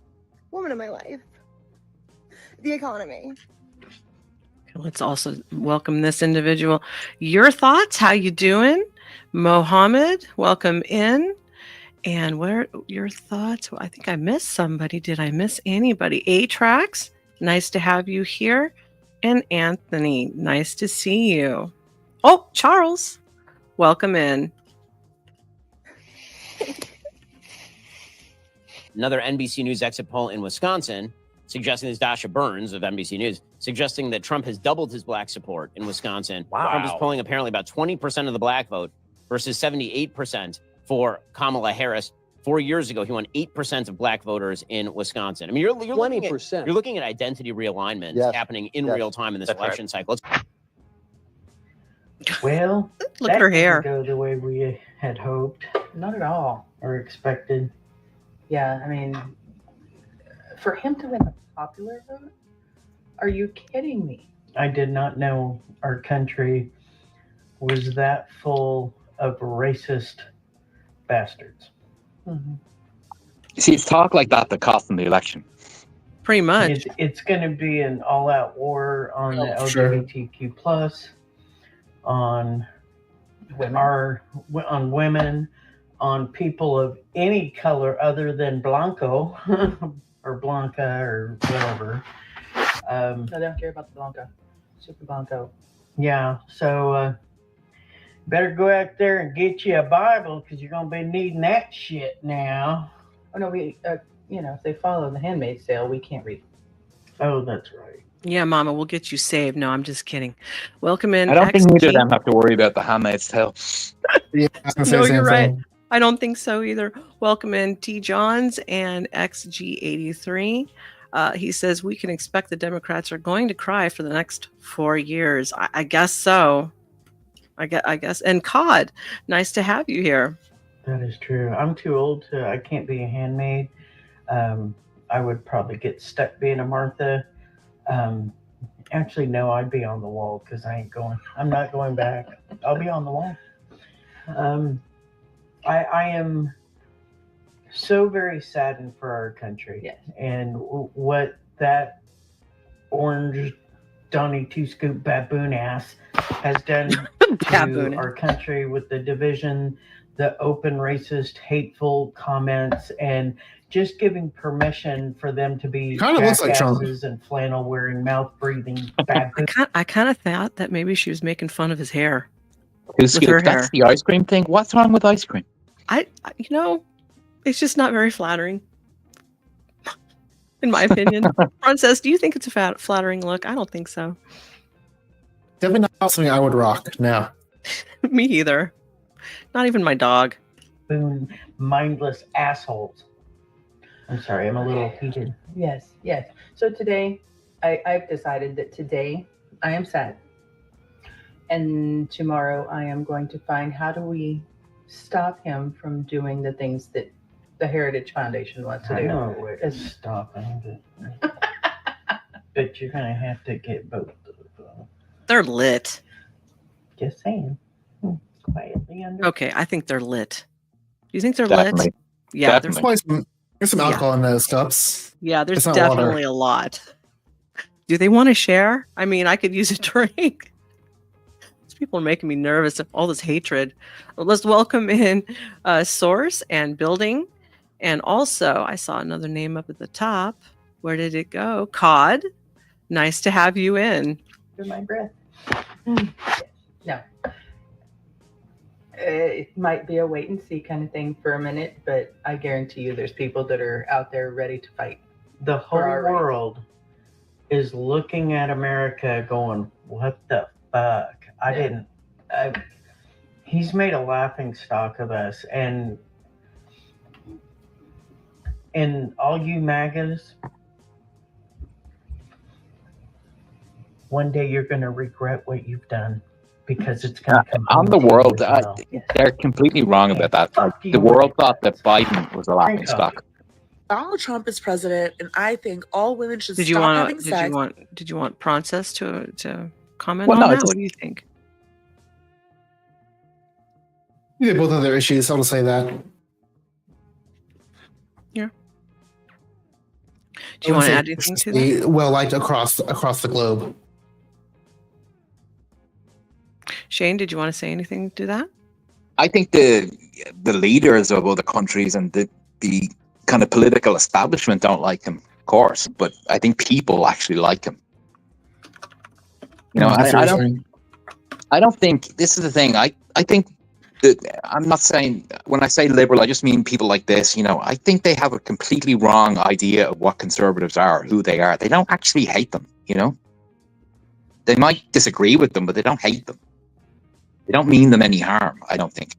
woman in my life. The economy. Let's also welcome this individual. Your thoughts? How you doing? Mohammed, welcome in. And what are your thoughts? Well, I think I missed somebody. Did I miss anybody? A-Trax, nice to have you here. And Anthony, nice to see you. Oh, Charles, welcome in. Another NBC News exit poll in Wisconsin suggesting, this is Dasha Burns of NBC News, suggesting that Trump has doubled his black support in Wisconsin. Wow. Trump is polling apparently about 20% of the black vote versus 78% for Kamala Harris. 4 years ago, he won 8% of black voters in Wisconsin. I mean, you're looking at, you're looking at identity realignment happening in real time in this election cycle. Well, look at her hair. Didn't go the way we had hoped. Not at all, or expected. Yeah, I mean, for him to win the popular vote? Are you kidding me? I did not know our country was that full of racist bastards. See, it's talk like that that cost them the election. Pretty much. It's going to be an all-out war on the LGBTQ plus, on women, on people of any color other than Blanco or Blanca or whatever. No, they don't care about the Blanca. Super Blanco. Yeah, so better go out there and get you a Bible because you're going to be needing that shit now. Oh, no, we, you know, if they follow the Handmaid's Tale, we can't read. Oh, that's right. Yeah, Mama, we'll get you saved. No, I'm just kidding. Welcome in. I don't think neither of XG. them have to worry about the Handmaid's Tale. Yeah, No, you're right. I don't think so either. Welcome in T. Johns and XG83. He says we can expect the Democrats are going to cry for the next 4 years. I guess so. I guess. And Cod, nice to have you here. That is true. I'm too old to, I can't be a handmaid. I would probably get stuck being a Martha. Actually, no, I'd be on the wall because I'm not going back. I'll be on the wall. I am so very saddened for our country. Yes. And what that orange Donnie two-scoop baboon ass has done to our country with the division, the open racist, hateful comments, and just giving permission for them to be Kind of looks like Trump. jackasses and flannel-wearing, mouth-breathing baboons. I kind of thought that maybe she was making fun of his hair. That's the ice cream thing. What's wrong with ice cream? You know, it's just not very flattering, in my opinion. Ron says, do you think it's a flattering look? I don't think so. Definitely not something I would rock. No. Me either. Not even my dog. Boom, mindless assholes. I'm sorry, I'm a little heated. Yes, yes. So today, I've decided that today I am sad. And tomorrow I am going to find how do we stop him from doing the things that the Heritage Foundation wants to do. I know a way to stop him. But you're going to have to get both of them. They're lit. Just saying. Quietly under. Okay, I think they're lit. Do you think they're Definitely. lit? Yeah, There's some alcohol in those cups. Yeah, there's It's not definitely water. a lot. Do they want to share? I mean, I could use a drink. These people are making me nervous of all this hatred. Well, let's welcome in Source and Building. And also, I saw another name up at the top. Where did it go? Cod. Nice to have you in. Under my breath. No. It might be a wait and see kind of thing for a minute, but I guarantee you there's people that are out there ready to fight. The whole our rights. world is looking at America going, what the fuck? He's made a laughing stock of us. And And all you MAGAs, one day you're going to regret what you've done because it's going to come On home the to you world, as well. they're completely wrong about that. Like, the you, world thought that Biden was a laughing stock. Donald Trump is president, and I think all women should Did you stop want having to? sex. Did you want Princess to comment Well, on no, that? just- What do you think? They both have their issues. I'll just say that. Yeah. Do you want to add anything to that? Well liked across the globe. Shane, did you want to say anything to that? I think the leaders of other countries and the kind of political establishment don't like him, of course, but I think people actually like him. You know, I don't think this is the thing. I think that I'm not saying, when I say liberal, I just mean people like this. You know, I think they have a completely wrong idea of what conservatives are, who they are. They don't actually hate them. You know, they might disagree with them, but they don't hate them. They don't mean them any harm, I don't think.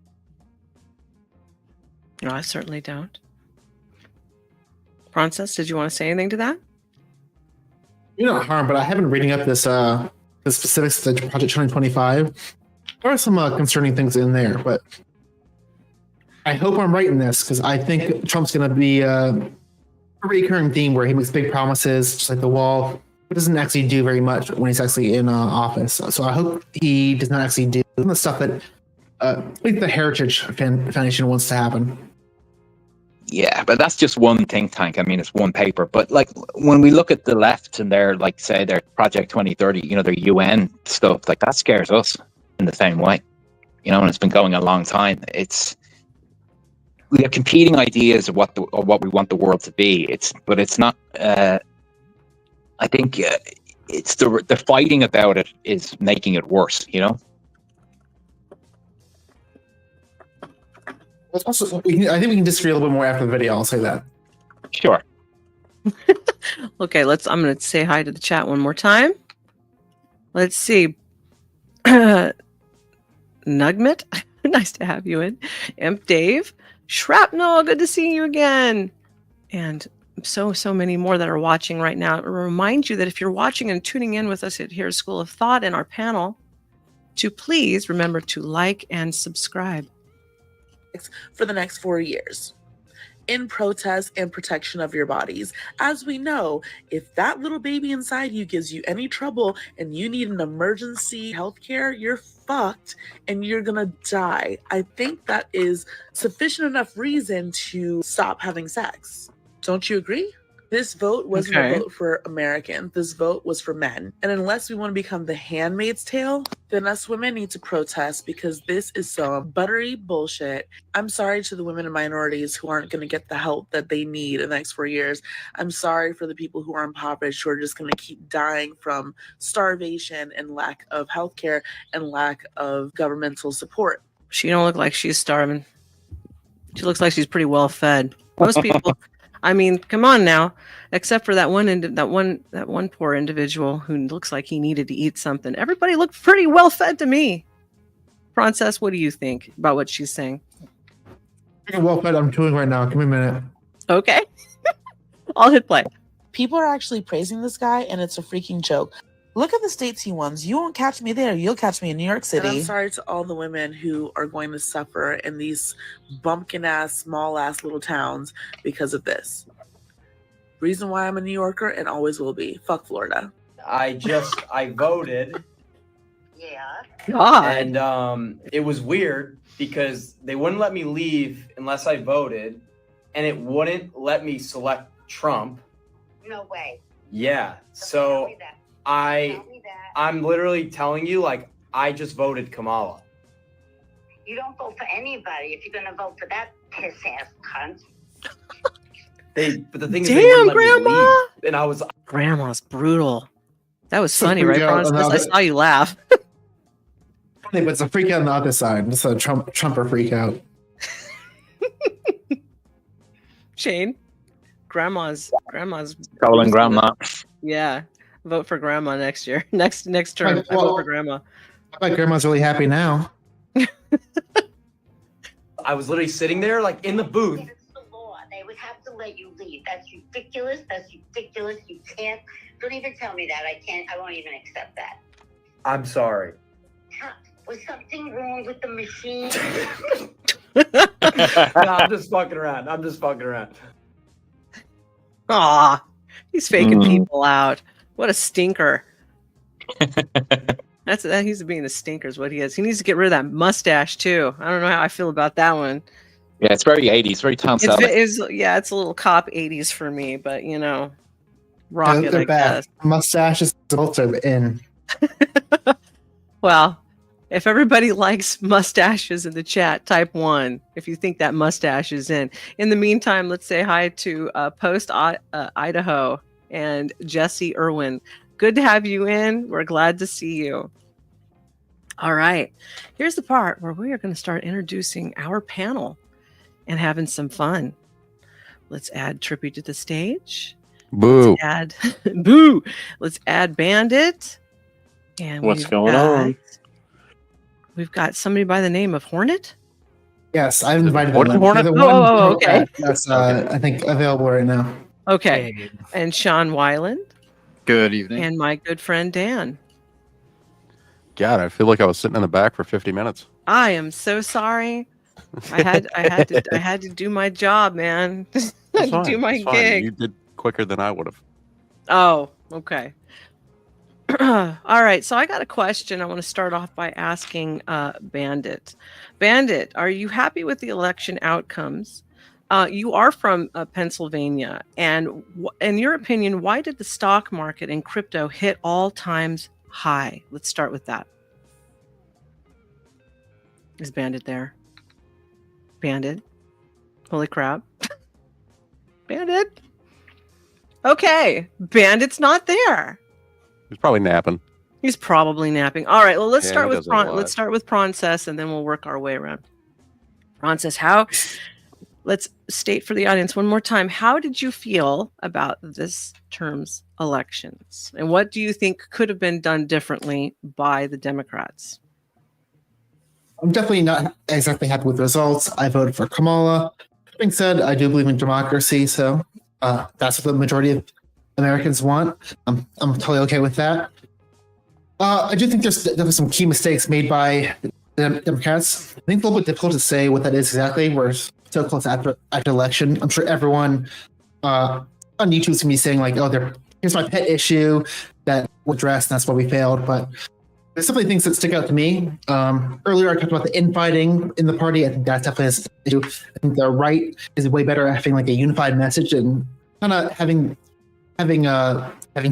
No, I certainly don't. Princess, did you want to say anything to that? You're not harm, but I have been reading up this the specifics of the Project 2025. There are some concerning things in there, but I hope I'm right in this because I think Trump's going to be a recurring theme where he makes big promises, just like the wall, but doesn't actually do very much when he's actually in office. So I hope he does not actually do some of the stuff that like the Heritage Foundation wants to happen. Yeah, but that's just one think tank. I mean, it's one paper. But like when we look at the left and their, like, say, their Project 2030, you know, their UN stuff, like that scares us in the same way. You know, and it's been going a long time. We have competing ideas of what we want the world to be. But it's not. I think it's the fighting about it is making it worse. You know. Also, I think we can disagree a little bit more after the video. I'll say that. Sure. Okay, I'm going to say hi to the chat one more time. Let's see. Nugmet, nice to have you in. Imp Dave, Shrapnel, good to see you again. And so many more that are watching right now. I remind you that if you're watching and tuning in with us at here School of Thought in our panel, to please remember to like and subscribe. For the next 4 years in protest and protection of your bodies. As we know, if that little baby inside you gives you any trouble and you need an emergency healthcare, you're fucked and you're gonna die. I think that is sufficient enough reason to stop having sex. Don't you agree? This vote wasn't a vote for Americans. This vote was for men. And unless we want to become the Handmaid's Tale, then us women need to protest because this is some buttery bullshit. I'm sorry to the women and minorities who aren't going to get the help that they need in the next 4 years. I'm sorry for the people who are impoverished who are just going to keep dying from starvation and lack of healthcare and lack of governmental support. She don't look like she's starving. She looks like she's pretty well fed. Most people... I mean, come on now. Except for that one poor individual who looks like he needed to eat something. Everybody looked pretty well fed to me. Princess, what do you think about what she's saying? Well fed. I'm chewing right now. Give me a minute. Okay. I'll hit play. People are actually praising this guy, and it's a freaking joke. Look at the states he won. You won't catch me there. You'll catch me in New York City. And I'm sorry to all the women who are going to suffer in these bumpkin-ass, small-ass little towns because of this. Reason why I'm a New Yorker and always will be. Fuck Florida. I voted. Yeah. God. And it was weird because they wouldn't let me leave unless I voted, and it wouldn't let me select Trump. No way. Yeah. So I'm literally telling you, like, I just voted Kamala. You don't vote for anybody if you're going to vote for that piss-ass cunt. But the thing is, damn, they wouldn't let Grandma! me leave. And I was... Grandma's brutal. That was So funny, freak right, out Princess? on I the- saw you laugh. Funny, but it's a freak out on the other side. It's a Trumper freak out. Shane, grandma's Calling grandma. Yeah, vote for grandma next year. Next term, Right, I vote well- for grandma. I bet Grandma's really happy now. I was literally sitting there, like, in the booth. It's the law. They would have to let you leave. That's ridiculous. That's ridiculous. You can't. Don't even tell me that. I can't. I won't even accept that. I'm sorry. Was something wrong with the machine? No, I'm just fucking around. Aw, he's faking people out. What a stinker. He's being a stinker is what he is. He needs to get rid of that mustache too. I don't know how I feel about that one. Yeah, it's very 80s, very Tom Selleck. It's a little cop 80s for me, but rock it, I guess. Mustaches also in. Well, if everybody likes mustaches in the chat, type 1 if you think that mustache is in. In the meantime, let's say hi to Post Idaho and Jesse Irwin. Good to have you in. We're glad to see you. All right. Here's the part where we are going to start introducing our panel and having some fun. Let's add Trippy to the stage. Boo. Boo. Let's add Bandit. And what's going on? We've got somebody by the name of Hornet. Yes, I've invited Hornet? them. Okay. That's I think available right now. Okay. And Sean Weiland. Good evening. And my good friend Dan. God, I feel like I was sitting in the back for 50 minutes. I am so sorry. I had to do my job, man. Do my gig. You did quicker than I would have. Oh, okay. All right. So I got a question. I want to start off by asking Bandit. Bandit, are you happy with the election outcomes? You are from Pennsylvania, and in your opinion, why did the stock market and crypto hit all-times high? Let's start with that. Is Bandit there? Bandit? Holy crap. Bandit? Okay, Bandit's not there. He's probably napping. He's probably napping. All right, well, let's Yeah, start he with doesn't lie. let's start with Prancess, and then we'll work our way around. Prancess, how? Let's state for the audience one more time. How did you feel about this term's elections, and what do you think could have been done differently by the Democrats? I'm definitely not exactly happy with the results. I voted for Kamala. That being said, I do believe in democracy, so that's what the majority of Americans want. I'm totally okay with that. I do think there's definitely some key mistakes made by the Democrats. I think it's a little bit difficult to say what that is exactly. We're so close after election. I'm sure everyone on YouTube is gonna be saying like, "Oh, here's my pet issue that was addressed, and that's why we failed." But there's definitely things that stick out to me. Earlier, I talked about the infighting in the party. I think that's definitely an issue. I think the right is way better at having like a unified message and kind of having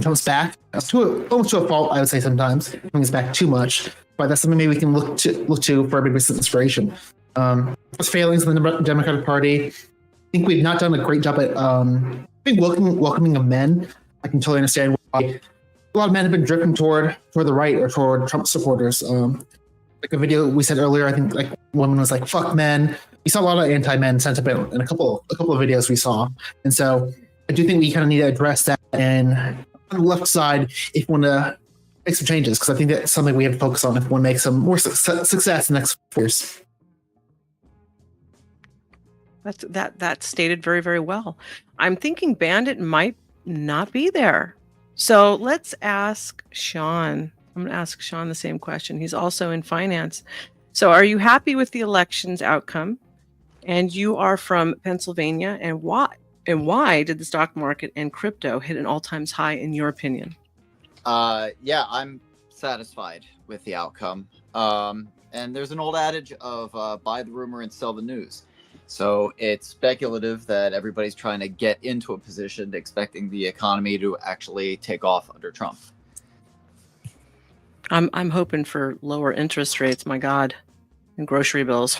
Trump's back almost to a fault. I would say sometimes having his back too much, but that's something maybe we can look to for a big inspiration. There's failings in the Democratic Party. I think we've not done a great job at welcoming of men. I can totally understand why a lot of men have been driven toward the right or toward Trump supporters. Like a video we said earlier, I think like woman was like, "Fuck men." We saw a lot of anti-men sentiment in a couple of videos we saw, and so I do think we kind of need to address that. And on the left side, if you want to make some changes, because I think that's something we have to focus on if we want to make some more success in the next 4 years. That's stated very, very well. I'm thinking Bandit might not be there. So let's ask Sean. I'm going to ask Sean the same question. He's also in finance. So are you happy with the election's outcome? And you are from Pennsylvania. And why? And why did the stock market and crypto hit an all-time high in your opinion? Yeah, I'm satisfied with the outcome. And there's an old adage of buy the rumor and sell the news. So it's speculative that everybody's trying to get into a position expecting the economy to actually take off under Trump. I'm hoping for lower interest rates, my God, and grocery bills.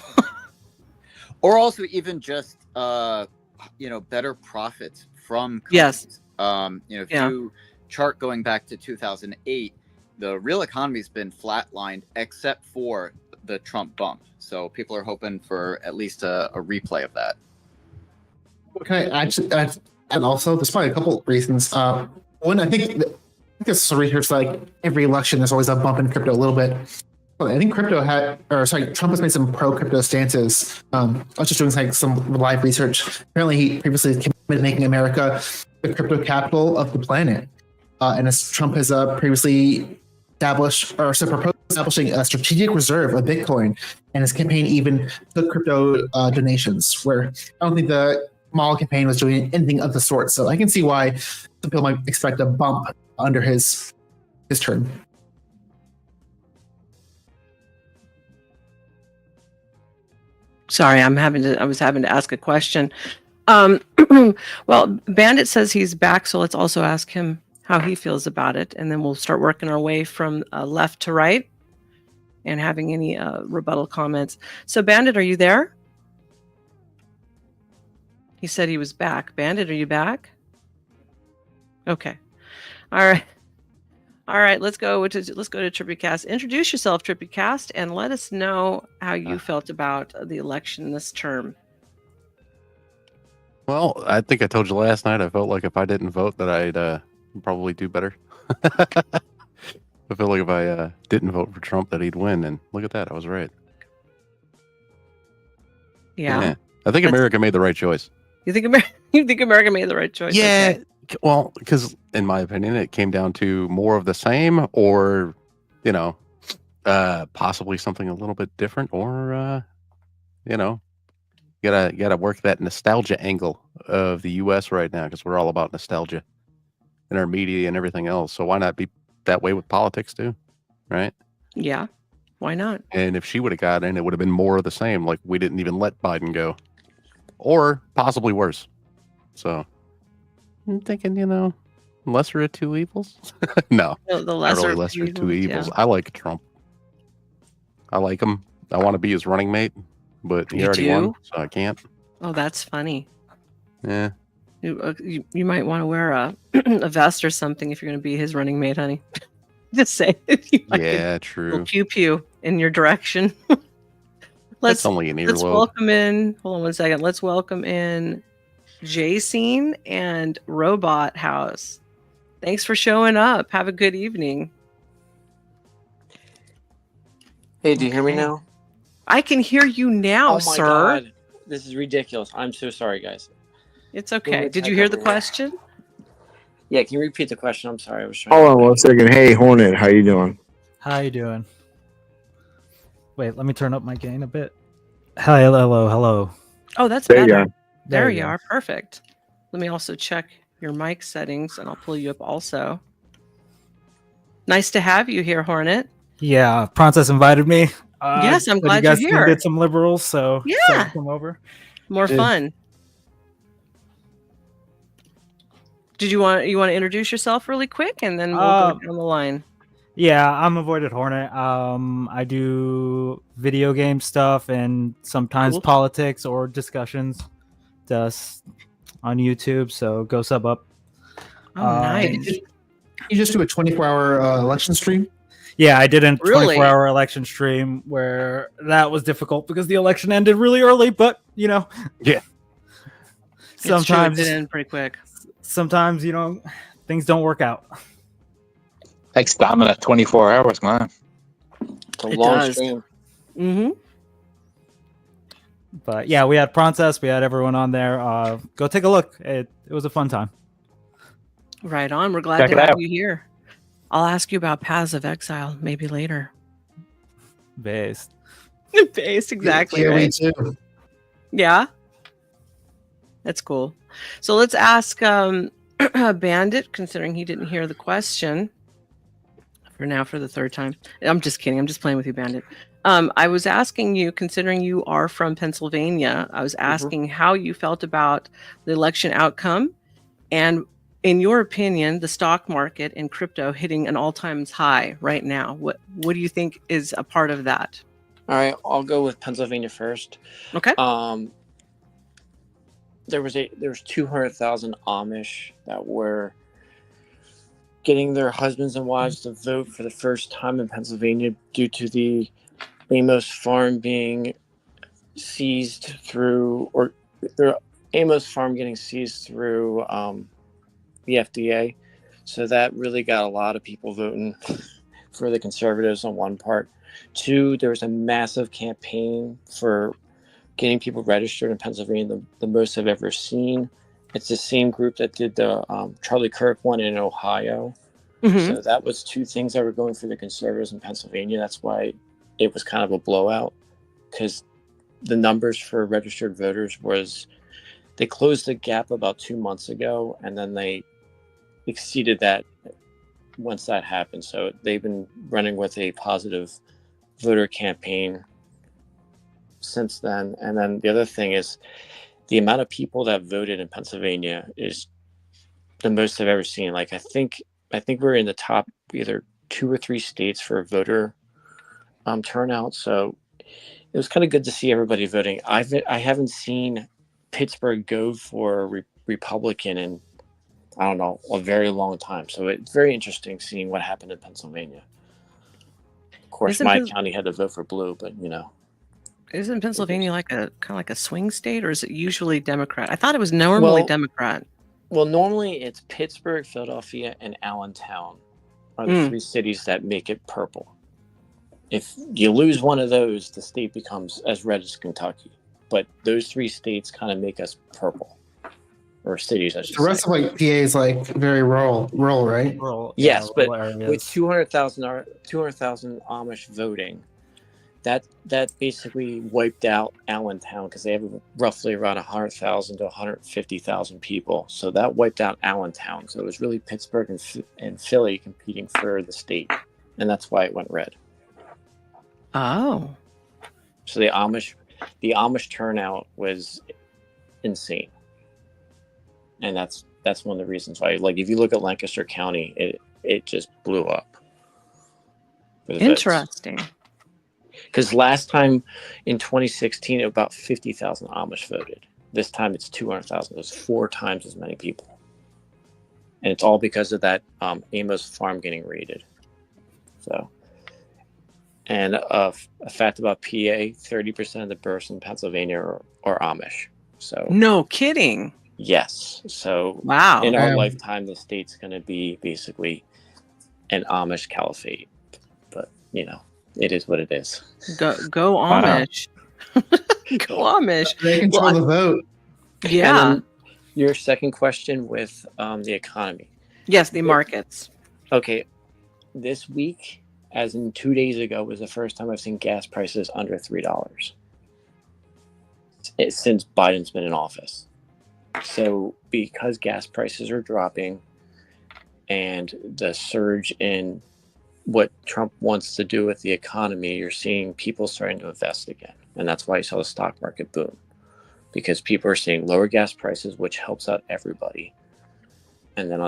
Or also even just better profits from companies. Yes. If you chart going back to 2008, the real economy's been flatlined except for the Trump bump. So people are hoping for at least a replay of that. Can I add and also there's probably a couple of reasons. One, I think this research like every election there's always a bump in crypto a little bit. Well, I think Trump has made some pro-crypto stances. I was just doing some live research. Apparently, he previously committed making America the crypto capital of the planet. And as Trump has previously proposed establishing a strategic reserve of Bitcoin, and his campaign even took crypto donations, where I don't think the Kamala campaign was doing anything of the sort. So I can see why some people might expect a bump under his term. Sorry, I was having to ask a question. Well, Bandit says he's back, so let's also ask him how he feels about it, and then we'll start working our way from left to right and having any rebuttal comments. So, Bandit, are you there? He said he was back. Bandit, are you back? Okay. All right. Let's go to TrippyCast. Introduce yourself, TrippyCast, and let us know how you felt about the election this term. Well, I think I told you last night. I felt like if I didn't vote, that I'd probably do better. I feel like if I didn't vote for Trump, that he'd win. And look at that, I was right. Yeah. I think America made the right choice. You think America made the right choice? Yeah. Okay. Well, because in my opinion, it came down to more of the same, or possibly something a little bit different, or gotta work that nostalgia angle of the U.S. right now, because we're all about nostalgia in our media and everything else. So why not be that way with politics too, right? Yeah, why not? And if she would have got in, it would have been more of the same. Like, we didn't even let Biden go, or possibly worse. So I'm thinking, lesser of two evils. No, the lesser, not really lesser of two evils. Yeah. I like Trump. I like him. I want to be his running mate, but he already won, so I can't. Oh, that's funny. Yeah. You might want to wear a vest or something if you're going to be his running mate, honey. Just say. Yeah, true. Pew pew in your direction. That's only an Let's earlobe. welcome in. Hold on one second. Let's welcome in J-Scene and Robot House. Thanks for showing up. Have a good evening. Hey, do you hear me now? I can hear you now, Oh my sir. God. This is ridiculous. I'm so sorry, guys. It's okay. Did you hear the question? Yeah, can you repeat the question? I'm sorry. I was trying Hold on one second. Hey, Hornet, how you doing? How you doing? Wait, let me turn up my gain a bit. Hi, hello. Oh, that's There you better. go. There you go. are. Perfect. Let me also check your mic settings, and I'll pull you up also. Nice to have you here, Hornet. Yeah, Princess invited me. Yes, I'm said glad you guys you're here. Did some liberals, so Yeah. decided to come over. More Did. fun. Did you want to introduce yourself really quick, and then we'll go down the line? Yeah, I'm Avoided Hornet. I do video game stuff and sometimes Cool. politics or discussions just on YouTube. So go sub up. Oh, nice. You just do a 24-hour election stream? Yeah, I did a Really? 24-hour election stream where that was difficult because the election ended really early. But Yeah. sometimes It's true, it did end pretty quick. sometimes things don't work out. Takes stamina, 24 hours, man. It's a It long does. stream. Mm-hmm. But yeah, we had Princess, we had everyone on there. Go take a look. It was a fun time. Right on. We're glad Check to it have out. you here. I'll ask you about Paths of Exile maybe later. Based. Based, exactly. Yeah, right? me too. Yeah. That's cool. So let's ask Bandit, considering he didn't hear the question for the third time. I'm just kidding. I'm just playing with you, Bandit. I was asking you, considering you are from Pennsylvania, I was asking how you felt about the election outcome, and in your opinion, the stock market and crypto hitting an all-time high right now. What do you think is a part of that? All right, I'll go with Pennsylvania first. Okay. There was 200,000 Amish that were getting their husbands and wives to vote for the first time in Pennsylvania due to the Amos farm being seized through, or their Amos farm getting seized through the FDA. So that really got a lot of people voting for the conservatives on one part. Two, there was a massive campaign for getting people registered in Pennsylvania, the most I've ever seen. It's the same group that did the Charlie Kirk one in Ohio. So that was two things that were going for the conservatives in Pennsylvania. That's why it was kind of a blowout, because the numbers for registered voters they closed the gap about 2 months ago, and then they exceeded that once that happened. So they've been running with a positive voter campaign since then. And then the other thing is the amount of people that voted in Pennsylvania is the most I've ever seen. Like I think we're in the top either 2 or 3 states for voter turnout. So it was kind of good to see everybody voting. I haven't seen Pittsburgh go for a Republican in, I don't know, a very long time. So it's very interesting seeing what happened in Pennsylvania. Of course, my county had to vote for blue, but Isn't Pennsylvania like a kind of like a swing state, or is it usually Democrat? I thought it was normally Democrat. Well, normally it's Pittsburgh, Philadelphia, and Allentown are the 3 cities that make it purple. If you lose one of those, the state becomes as red as Kentucky. But those 3 states kind of make us purple, or cities, I should say. The rest of like PA is like very rural, right? Yes, but with 200,000 Amish voting, that basically wiped out Allentown, because they have roughly around 100,000 to 150,000 people. So that wiped out Allentown. So it was really Pittsburgh and Philly competing for the state, and that's why it went red. Oh. So the Amish turnout was insane, and that's one of the reasons why. Like if you look at Lancaster County, it just blew up. Interesting. Because last time in 2016, about 50,000 Amish voted. This time it's 200,000. It's 4 times as many people, and it's all because of that Amos farm getting raided. So. And a fact about PA, 30% of the births in Pennsylvania are Amish. So no kidding. Yes. So wow. In our lifetime, the state's going to be basically an Amish caliphate. But, it is what it is. Go Amish. Go Amish. They control the vote. Yeah. And then your second question with the economy. Yes, the markets. Okay. This week, as in 2 days ago, was the first time I've seen gas prices under $3 since Biden's been in office. So because gas prices are dropping and the surge in what Trump wants to do with the economy, you're seeing people starting to invest again. And that's why you saw the stock market boom, because people are seeing lower gas prices, which helps out everybody. And then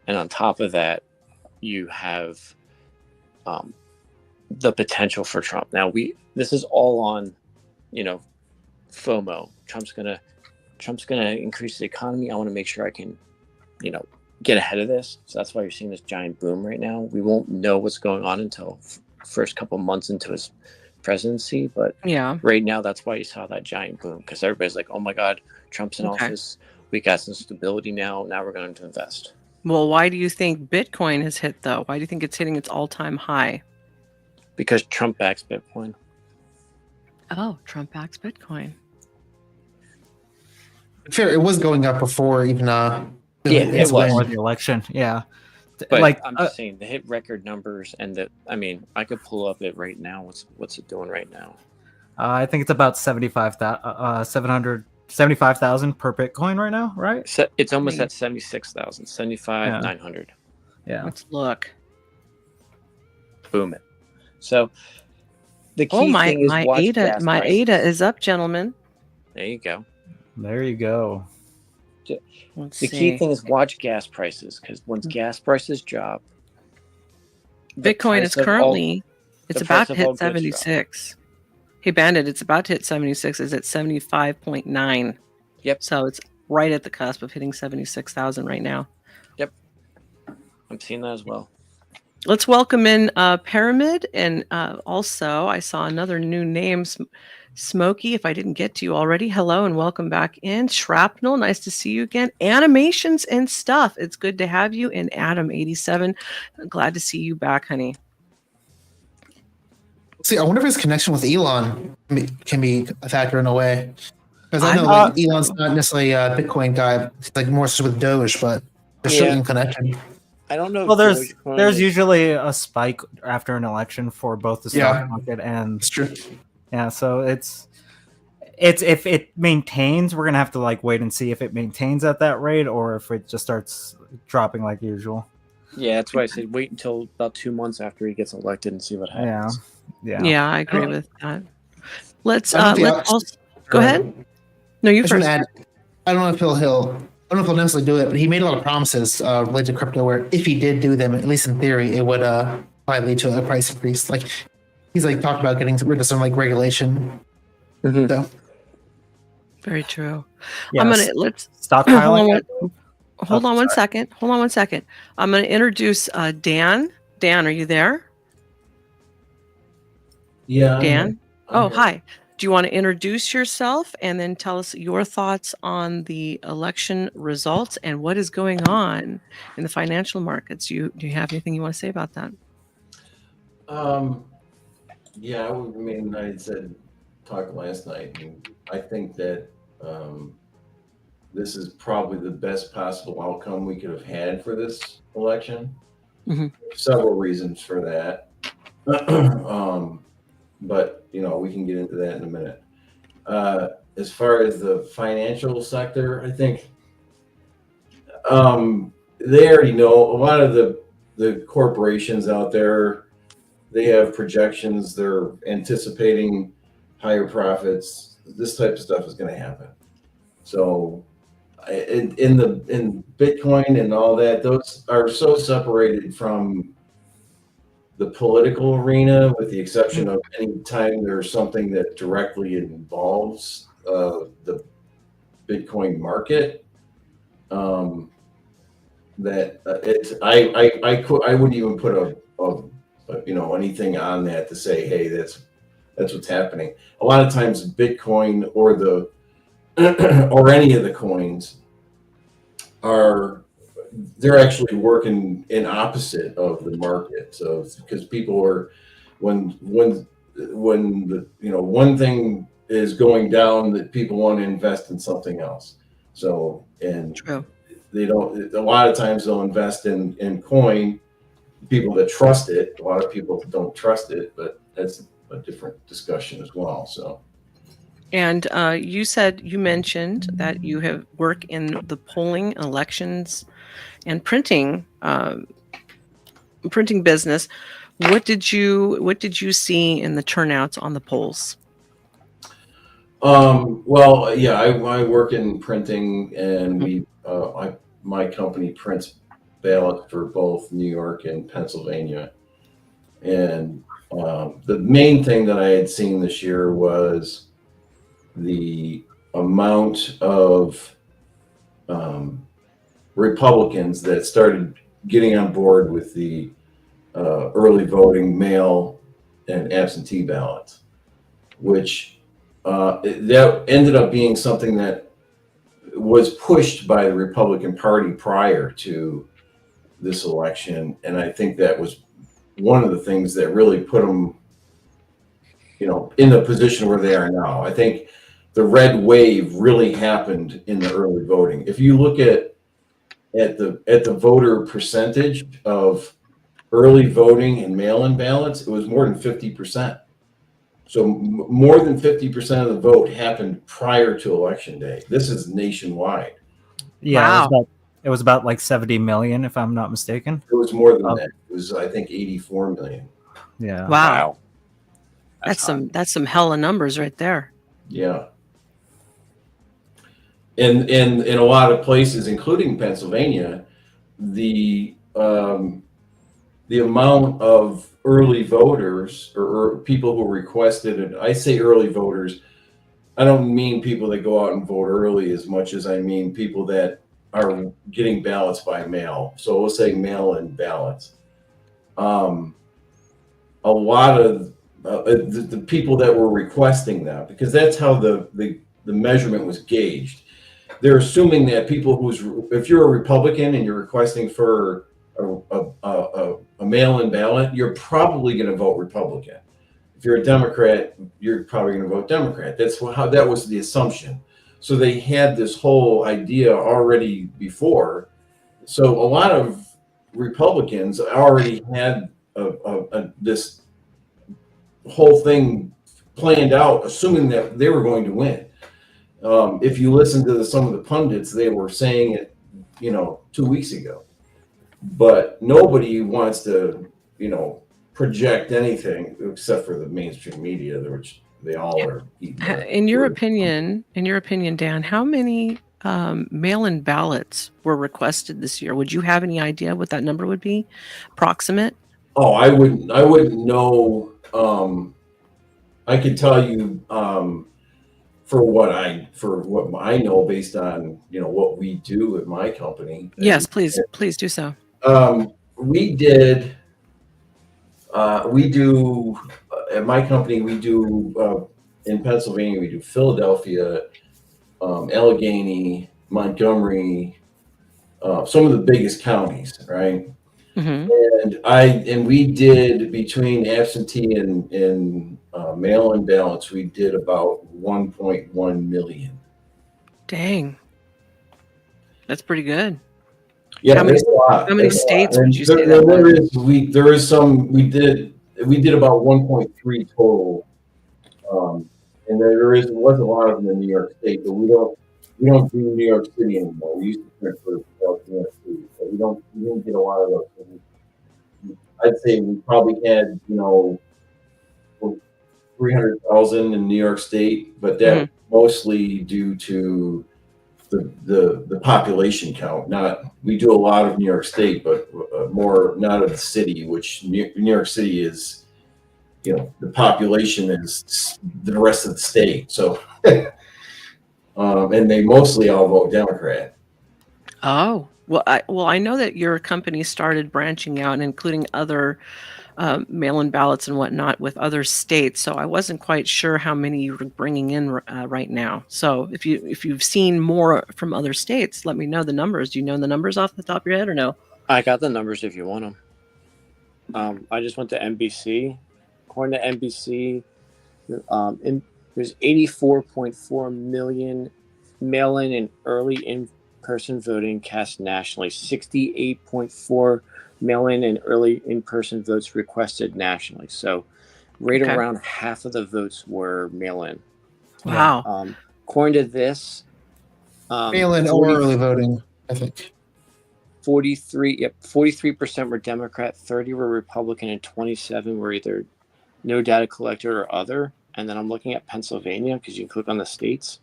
on top of that, you have the potential for Trump. Now this is all on, FOMO. Trump's gonna increase the economy. I want to make sure I can, get ahead of this. So that's why you're seeing this giant boom right now. We won't know what's going on until first couple months into his presidency, but right now that's why you saw that giant boom, because everybody's like, oh my God, Trump's in office. We got some stability now. Now we're going to invest. Well, why do you think Bitcoin has hit, though? Why do you think it's hitting its all-time high? Because Trump backs Bitcoin. Oh, Trump backs Bitcoin. Sure, it was going up before even it was before the election. Yeah, but like I'm just saying, they hit record numbers, and I could pull up it right now. What's it doing right now? I think it's about 75,000 per Bitcoin right now, right? So it's almost at 76,000, 75,900. Yeah. Let's look. Boom it. So the key thing is my ADA is up, gentlemen. There you go. There you go. The key thing is watch gas prices, because once gas prices drop, Bitcoin is currently it's about to hit 76. Hey, Bandit, it's about to hit 76. Is at 75.9. Yep. So it's right at the cusp of hitting 76,000 right now. Yep. I'm seeing that as well. Let's welcome in Pyramid, and also I saw another new name, Smokey. If I didn't get to you already, hello and welcome back in. Shrapnel, nice to see you again. Animations and stuff. It's good to have you. And Adam87, glad to see you back, honey. See, I wonder if his connection with Elon can be a factor in a way. Because I I'm know like Elon's not necessarily a Bitcoin guy. He's like more so with Doge, but there's Yeah. certain connection. I don't know. Well, if there's Dogecoin there's is- usually a spike after an election for both the stock Yeah. market and It's true. yeah. So it's if it maintains, we're gonna have to like wait and see if it maintains at that rate or if it just starts dropping like usual. Yeah, that's why I said wait until about 2 months after he gets elected and see what happens. Yeah, I agree with that. Let's I don't think let's also go ahead. No, you I just wanna first. add, I don't know if I don't know if he'll necessarily do it, but he made a lot of promises related to crypto where if he did do them, at least in theory, it would probably lead to a price increase. Like he's like talked about getting rid of some like regulation. So Very true. Yeah, I'm gonna let's stockpiling. Hold on one second. Hold on one second. I'm gonna introduce Dan. Dan, are you there? Yeah. I'm Dan. here. Oh, hi. Do you want to introduce yourself and then tell us your thoughts on the election results and what is going on in the financial markets? Do you have anything you want to say about that? Yeah, I mean, I had said talked last night, and I think that this is probably the best possible outcome we could have had for this election. Several reasons for that. But you know, we can get into that in a minute. As far as the financial sector, I think they already know a lot of the corporations out there. They have projections. They're anticipating higher profits. This type of stuff is going to happen. So, in Bitcoin and all that, those are so separated from the political arena, with the exception of any time there's something that directly involves the Bitcoin market. That it's I wouldn't even put a anything on that to say, hey, that's what's happening. A lot of times Bitcoin or the or any of the coins they're actually working in opposite of the market. So because people are when the one thing is going down, that people want to invest in something else. So they don't, a lot of times they'll invest in coin, people that trust it. A lot of people don't trust it, but that's a different discussion as well. So And you mentioned that you have work in the polling, elections, and printing business. What did you see in the turnouts on the polls? Well, yeah, I work in printing, and my company prints ballots for both New York and Pennsylvania. And the main thing that I had seen this year was the amount of Republicans that started getting on board with the early voting, mail, and absentee ballots, which that ended up being something that was pushed by the Republican Party prior to this election. And I think that was one of the things that really put them, in the position where they are now. I think the red wave really happened in the early voting. If you look at the voter percentage of early voting and mail-in ballots, it was more than 50%. So more than 50% of the vote happened prior to election day. This is nationwide. Yeah, it was about like 70 million, if I'm not mistaken. It was more than that. It was, I think, 84 million. Yeah. Wow. That's some hella numbers right there. Yeah. In a lot of places, including Pennsylvania, the amount of early voters or people who requested it, I say early voters, I don't mean people that go out and vote early as much as I mean people that are getting ballots by mail. So we'll say mail-in ballots. A lot of the people that were requesting that, because that's how the measurement was gauged. They're assuming that people if you're a Republican and you're requesting for a mail-in ballot, you're probably going to vote Republican. if you're a Democrat, you're probably going to vote Democrat. That's how that was the assumption. So they had this whole idea already before. So a lot of Republicans already had this whole thing planned out, assuming that they were going to win. If you listen to some of the pundits, they were saying it, 2 weeks ago. But nobody wants to, project anything except for the mainstream media, which they all are eating. In your opinion, Dan, how many mail-in ballots were requested this year? Would you have any idea what that number would be? Approximate? Oh, I wouldn't know. I could tell you for what I know based on what we do at my company. Yes, please do so. We do at my company. We do in Pennsylvania. We do Philadelphia, Allegheny, Montgomery, some of the biggest counties, right? Mm-hmm. And we did between absentee and mail-in ballots, we did about 1.1 million. Dang, that's pretty good. Yeah, how many states would you say that was? There is some. We did about 1.3 total, and there was a lot of them in New York State, but we don't do New York City anymore. We used to print for New York City, so we didn't get a lot of those. I'd say we probably had 300,000 in New York State, but that was mostly due to the population count. We do a lot of New York State, but more not of the city, which New York City is, the population is the rest of the state. So, and they mostly all vote Democrat. Oh, well, I know that your company started branching out and including other mail-in ballots and whatnot with other states. So I wasn't quite sure how many you were bringing in right now. So if you've seen more from other states, let me know the numbers. Do you know the numbers off the top of your head or no? I got the numbers if you want them. I just went to NBC. According to NBC, there's 84.4 million mail-in and early in-person voting cast nationally. 68.4 mail-in and early in-person votes requested nationally. So around half of the votes were mail-in. Wow. According to this, mail-in or early voting, I think. 43% were Democrat, 30 were Republican, and 27 were either no data collected or other. And then I'm looking at Pennsylvania because you can click on the states.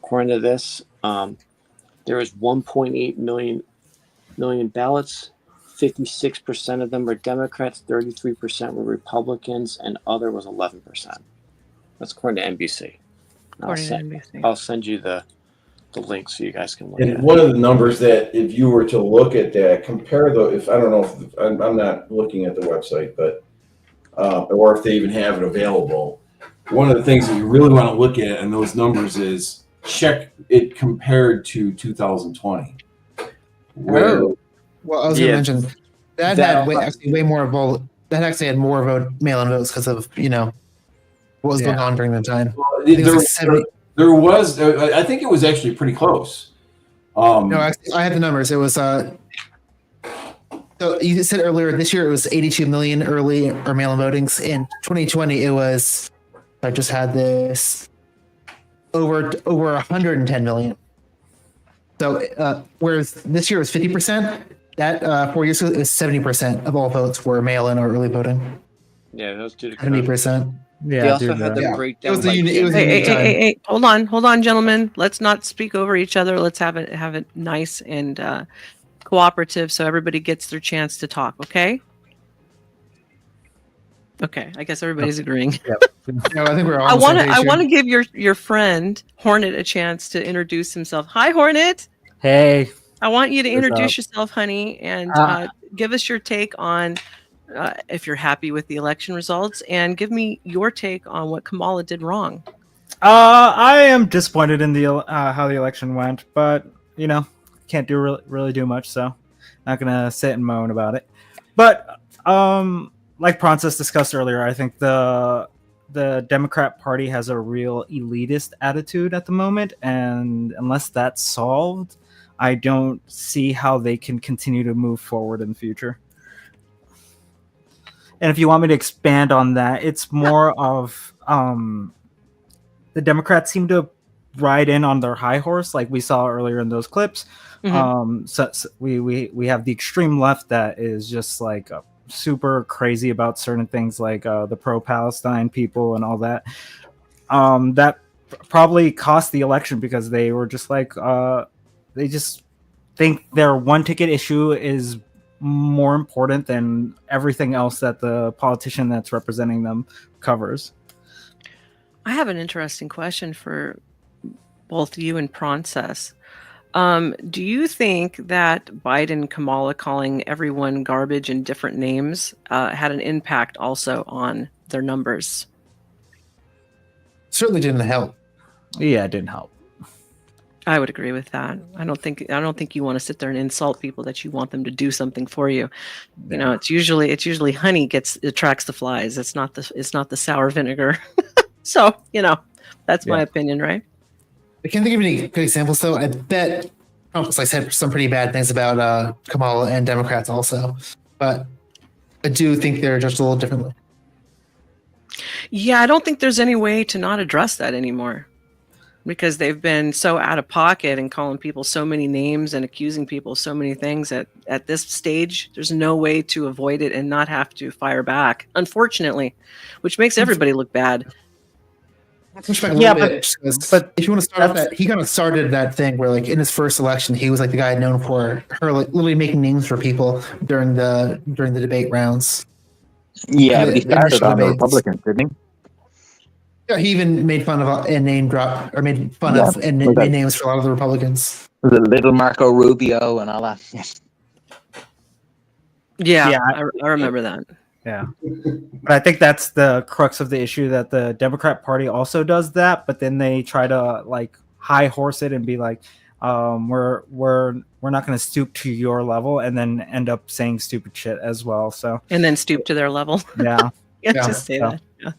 According to this, there was 1.8 million ballots. 56% of them were Democrats, 33% were Republicans, and other was 11%. That's according to NBC. I'll send you the link so you guys can look at it. And one of the numbers that, if you were to look at that, compare I don't know if I'm not looking at the website, but or if they even have it available. One of the things that you really want to look at in those numbers is check it compared to 2020. Well, I was going to mention that had way more vote. That actually had more mail-in votes because of what was going on during that time. There was, I think it was actually pretty close. No, I had the numbers. It was so you said earlier this year it was 82 million early or mail-in votings. In 2020, it was, I just had this, over 110 million. So whereas this year was 50%, that 4 years ago it was 70% of all votes were mail-in or early voting. Yeah, those two. 70%. Yeah, they also had the breakdown. Hey, hold on, gentlemen. Let's not speak over each other. Let's have it nice and cooperative, so everybody gets their chance to talk. Okay. Okay. I guess everybody's agreeing. No, I think we're all. I want to give your friend Hornet a chance to introduce himself. Hi, Hornet. Hey. I want you to introduce yourself, honey, and give us your take on if you're happy with the election results, and give me your take on what Kamala did wrong. I am disappointed in the how the election went, but can't do really do much, so not gonna sit and moan about it. But like Princess discussed earlier, I think the the Democrat Party has a real elitist attitude at the moment, and unless that's solved, I don't see how they can continue to move forward in the future. And if you want me to expand on that, it's more of the Democrats seem to ride in on their high horse, like we saw earlier in those clips. So we have the extreme left that is just like super crazy about certain things, like the pro-Palestine people and all that. That probably cost the election because they were just like they just think their one ticket issue is more important than everything else that the politician that's representing them covers. I have an interesting question for both you and Princess. Do you think that Biden, Kamala calling everyone garbage and different names had an impact also on their numbers? Certainly didn't help. Yeah, it didn't help. I would agree with that. I don't think you want to sit there and insult people that you want them to do something for you. You know, it's usually honey attracts the flies. It's not the sour vinegar. So, that's my opinion, right? I can't think of any good examples, though. I bet Trump said some pretty bad things about Kamala and Democrats also. But I do think they're judged a little differently. Yeah, I don't think there's any way to not address that anymore because they've been so out of pocket and calling people so many names and accusing people of so many things at this stage. There's no way to avoid it and not have to fire back, unfortunately, which makes everybody look bad. Push back a little bit, but if you want to start off that, he kind of started that thing where, like, in his first election, he was like the guy known for literally making names for people during the debate rounds. Yeah, but he started on the Republicans, didn't he? Yeah, he even made fun of and name drop or made fun of and made names for a lot of the Republicans. The little Marco Rubio and all that. Yeah, I remember that. Yeah, but I think that's the crux of the issue, that the Democrat Party also does that, but then they try to like high horse it and be like, we're not going to stoop to your level, and then end up saying stupid shit as well. So and then stoop to their level. Yeah, just say that. Yeah.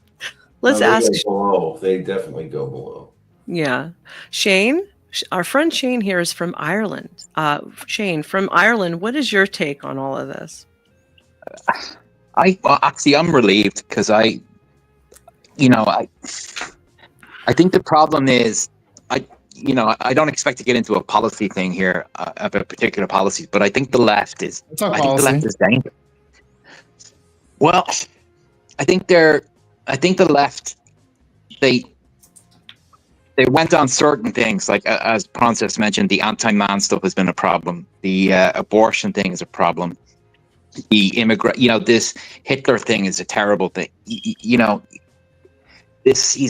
Let's ask. Below. They definitely go below. Yeah, Shane. Our friend Shane here is from Ireland. Shane, from Ireland, what is your take on all of this? I'm relieved because I think the problem is I don't expect to get into a policy thing here about particular policies, but I think the left is dangerous. Well, I think the left they went on certain things, like as Princess mentioned, the anti-man stuff has been a problem. The abortion thing is a problem. The this Hitler thing is a terrible thing. He's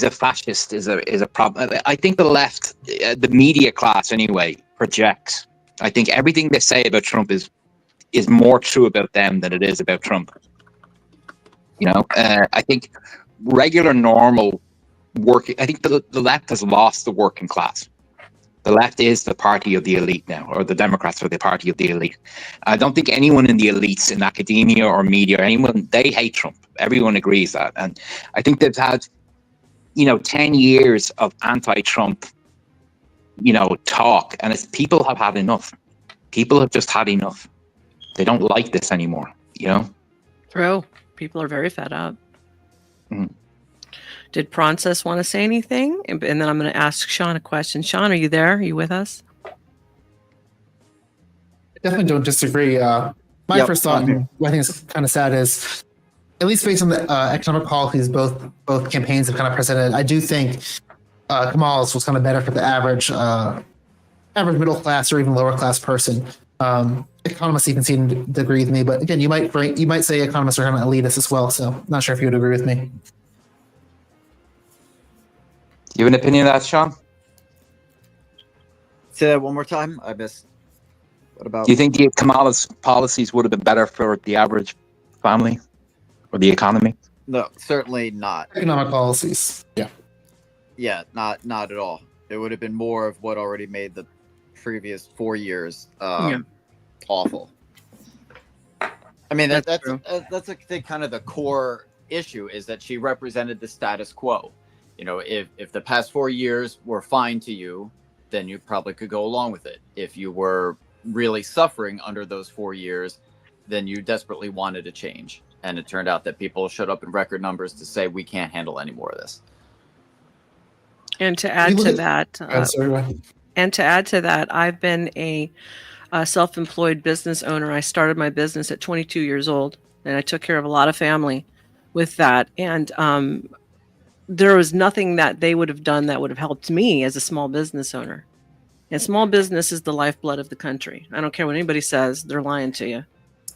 a fascist is a problem. I think the left, the media class anyway, projects. I think everything they say about Trump is more true about them than it is about Trump. I think regular, normal working. I think the left has lost the working class. The left is the party of the elite now, or the Democrats are the party of the elite. I don't think anyone in the elites in academia or media, they hate Trump. Everyone agrees that. And I think they've had, 10 years of anti-Trump, talk. And people have had enough. People have just had enough. They don't like this anymore, True. People are very fed up. Mm-hmm. Did Princess want to say anything? And then I'm going to ask Sean a question. Sean, are you there? Are you with us? I definitely don't disagree. My first thought, and what I think is kind of sad, is at least based on the economic policies both campaigns have kind of presented, I do think Kamala's was kind of better for the average middle class or even lower class person. Economists even seem to agree with me, but again, you might say economists are kind of elitist as well. So I'm not sure if you would agree with me. You have an opinion of that, Sean? Say that one more time. I missed. What about? Do you think Kamala's policies would have been better for the average family or the economy? No, certainly not. Economic policies. Yeah. Yeah, not at all. It would have been more of what already made the previous 4 years awful. I mean, that's I think kind of the core issue is that she represented the status quo. You know, if the past 4 years were fine to you, then you probably could go along with it. If you were really suffering under those 4 years, then you desperately wanted a change. And it turned out that people showed up in record numbers to say, we can't handle any more of this. And to add to that, I've been a self-employed business owner. I started my business at 22 years old, and I took care of a lot of family with that. And there was nothing that they would have done that would have helped me as a small business owner. And small business is the lifeblood of the country. I don't care what anybody says; they're lying to you.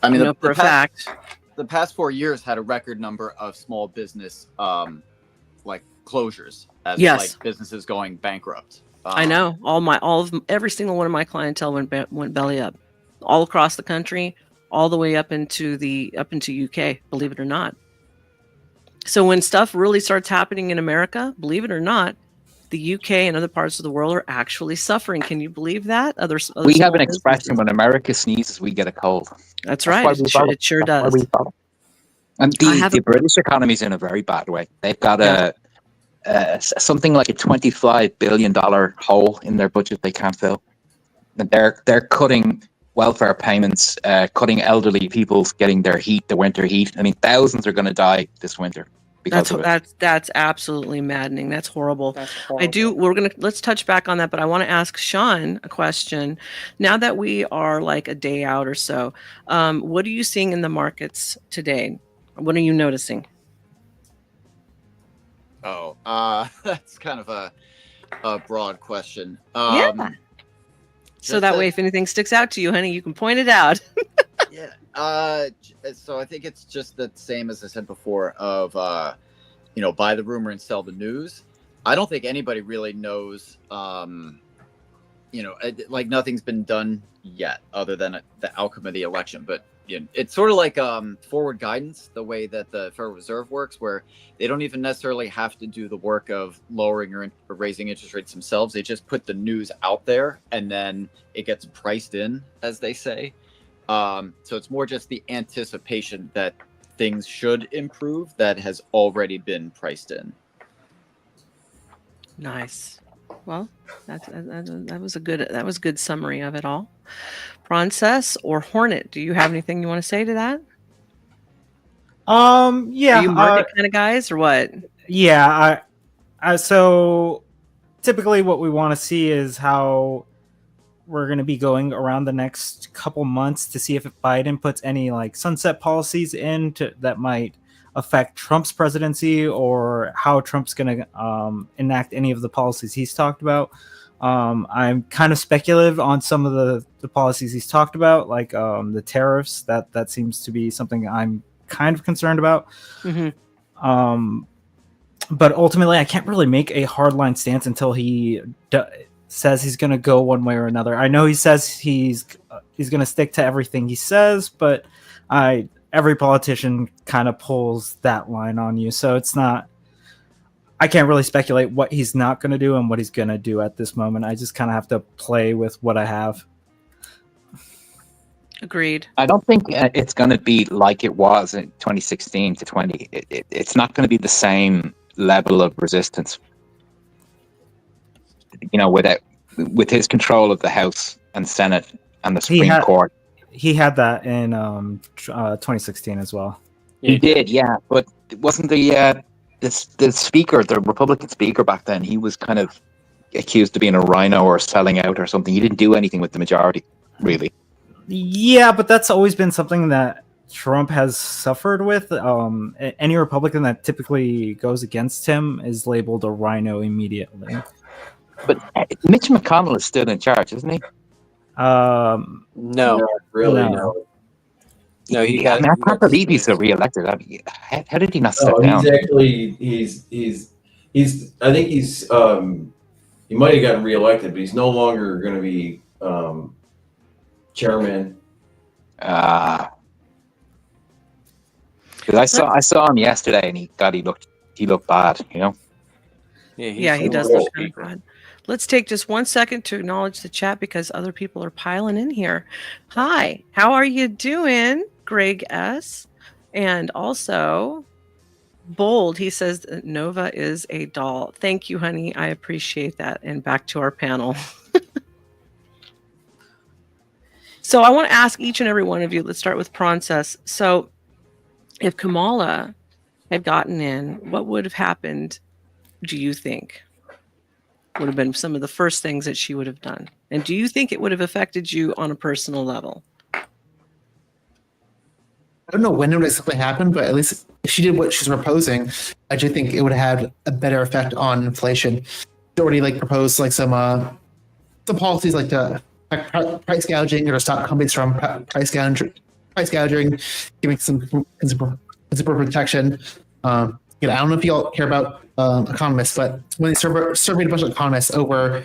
I mean, for a fact. The past 4 years had a record number of small business like closures, as Yes. like businesses going bankrupt. I know every single one of my clientele went belly up, all across the country, all the way up into UK. Believe it or not. So when stuff really starts happening in America, believe it or not, the UK and other parts of the world are actually suffering. Can you believe that? Other We have small an expression: when America sneezes, we get a cold. That's right. It sure does. And the British economy is in a very bad way. They've got something like a $25 billion hole in their budget they can't fill. And they're cutting welfare payments, cutting elderly people getting their heat, the winter heat. I mean, thousands are going to die this winter because of it. That's absolutely maddening. That's horrible. Let's touch back on that, but I want to ask Sean a question. Now that we are like a day out or so, what are you seeing in the markets today? What are you noticing? That's kind of a broad question. Yeah. So that way, if anything sticks out to you, honey, you can point it out. So I think it's just the same as I said before of, buy the rumor and sell the news. I don't think anybody really knows, like nothing's been done yet other than the outcome of the election. But it's sort of like forward guidance, the way that the Federal Reserve works, where they don't even necessarily have to do the work of lowering or raising interest rates themselves. They just put the news out there and then it gets priced in, as they say. So it's more just the anticipation that things should improve that has already been priced in. Nice. Well, that was a good summary of it all. Princess or Hornet, do you have anything you want to say to that? Yeah. Are you market kind of guys or what? Yeah. So typically what we want to see is how we're going to be going around the next couple months to see if Biden puts any like sunset policies in that might affect Trump's presidency, or how Trump's going to enact any of the policies he's talked about. I'm kind of speculative on some of the policies he's talked about, like the tariffs. That seems to be something I'm kind of concerned about. Mm-hmm. But ultimately, I can't really make a hardline stance until he says he's going to go one way or another. I know he says he's going to stick to everything he says, but every politician kind of pulls that line on you. So it's not, I can't really speculate what he's not going to do and what he's going to do at this moment. I just kind of have to play with what I have. Agreed. I don't think it's going to be like it was in 2016 to 20. It's not going to be the same level of resistance. With his control of the House and Senate and the Supreme Court. He had that in 2016 as well. He did, yeah. But it wasn't the speaker, the Republican speaker back then, he was kind of accused of being a rhino or selling out or something. He didn't do anything with the majority, really. Yeah, but that's always been something that Trump has suffered with. Any Republican that typically goes against him is labeled a rhino immediately. But Mitch McConnell is still in charge, isn't he? No, really, no. I can't believe he's re-elected. How did he not step down? He's actually he's. I think he's. He might have gotten re-elected, but he's no longer going to be chairman. Because I saw him yesterday, and he looked bad. Yeah, he does look kind of bad. Let's take just 1 second to acknowledge the chat because other people are piling in here. Hi, how are you doing, Greg S? And also, Bold, he says Nova is a doll. Thank you, honey. I appreciate that. And back to our panel. So I want to ask each and every one of you, let's start with Princess. So if Kamala had gotten in, what would have happened, do you think? Would have been some of the first things that she would have done. And do you think it would have affected you on a personal level? I don't know when it would exactly happen, but at least if she did what she's proposing, I do think it would have had a better effect on inflation. She already proposed some policies like the price gouging or to stop companies from price gouging, giving some consumer protection. I don't know if you all care about economists, but when they surveyed a bunch of economists, over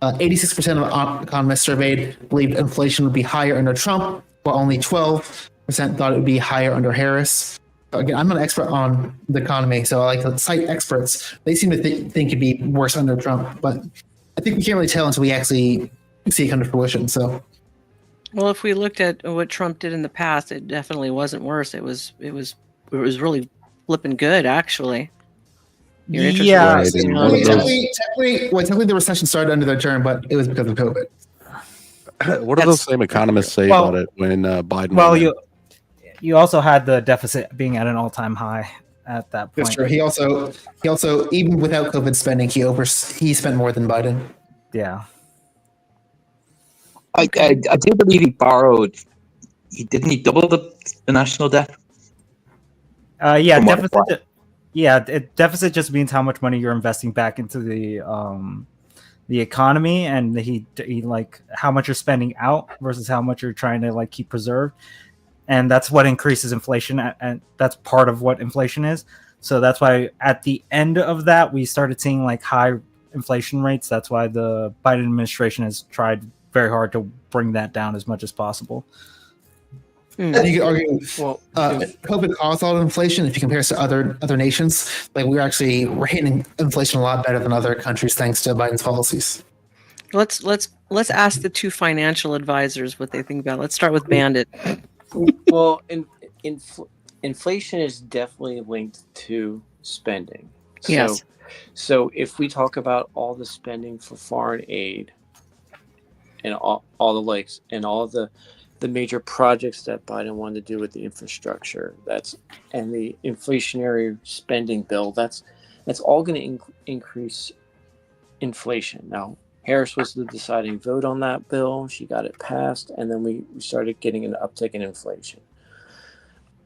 86% of economists surveyed believed inflation would be higher under Trump, while only 12% thought it would be higher under Harris. Again, I'm not an expert on the economy, so I like to cite experts. They seem to think it'd be worse under Trump, but I think we can't really tell until we actually see it come to fruition. So, well, if we looked at what Trump did in the past, it definitely wasn't worse. It was really flipping good, actually. You're interested Yeah, technically, the recession started under their term, but it was because of COVID. What do those same economists say about it when Biden? Well, you also had the deficit being at an all-time high at that point. That's true. He also even without COVID spending, he spent more than Biden. Yeah. I do believe he borrowed. Didn't he double the national debt? Yeah, deficit. Deficit just means how much money you're investing back into the economy, and he how much you're spending out versus how much you're trying to keep preserved, and that's what increases inflation, and that's part of what inflation is. So that's why at the end of that we started seeing high inflation rates. That's why the Biden administration has tried very hard to bring that down as much as possible. You could argue, COVID caused all the inflation. If you compare us to other nations, we're hitting inflation a lot better than other countries thanks to Biden's policies. Let's ask the two financial advisors what they think about it. Let's start with Bandit. Well, inflation is definitely linked to spending. Yes. So if we talk about all the spending for foreign aid and all the and all the major projects that Biden wanted to do with the infrastructure, and the inflationary spending bill, that's all going to increase inflation. Now, Harris was the deciding vote on that bill. She got it passed, and then we started getting an uptick in inflation.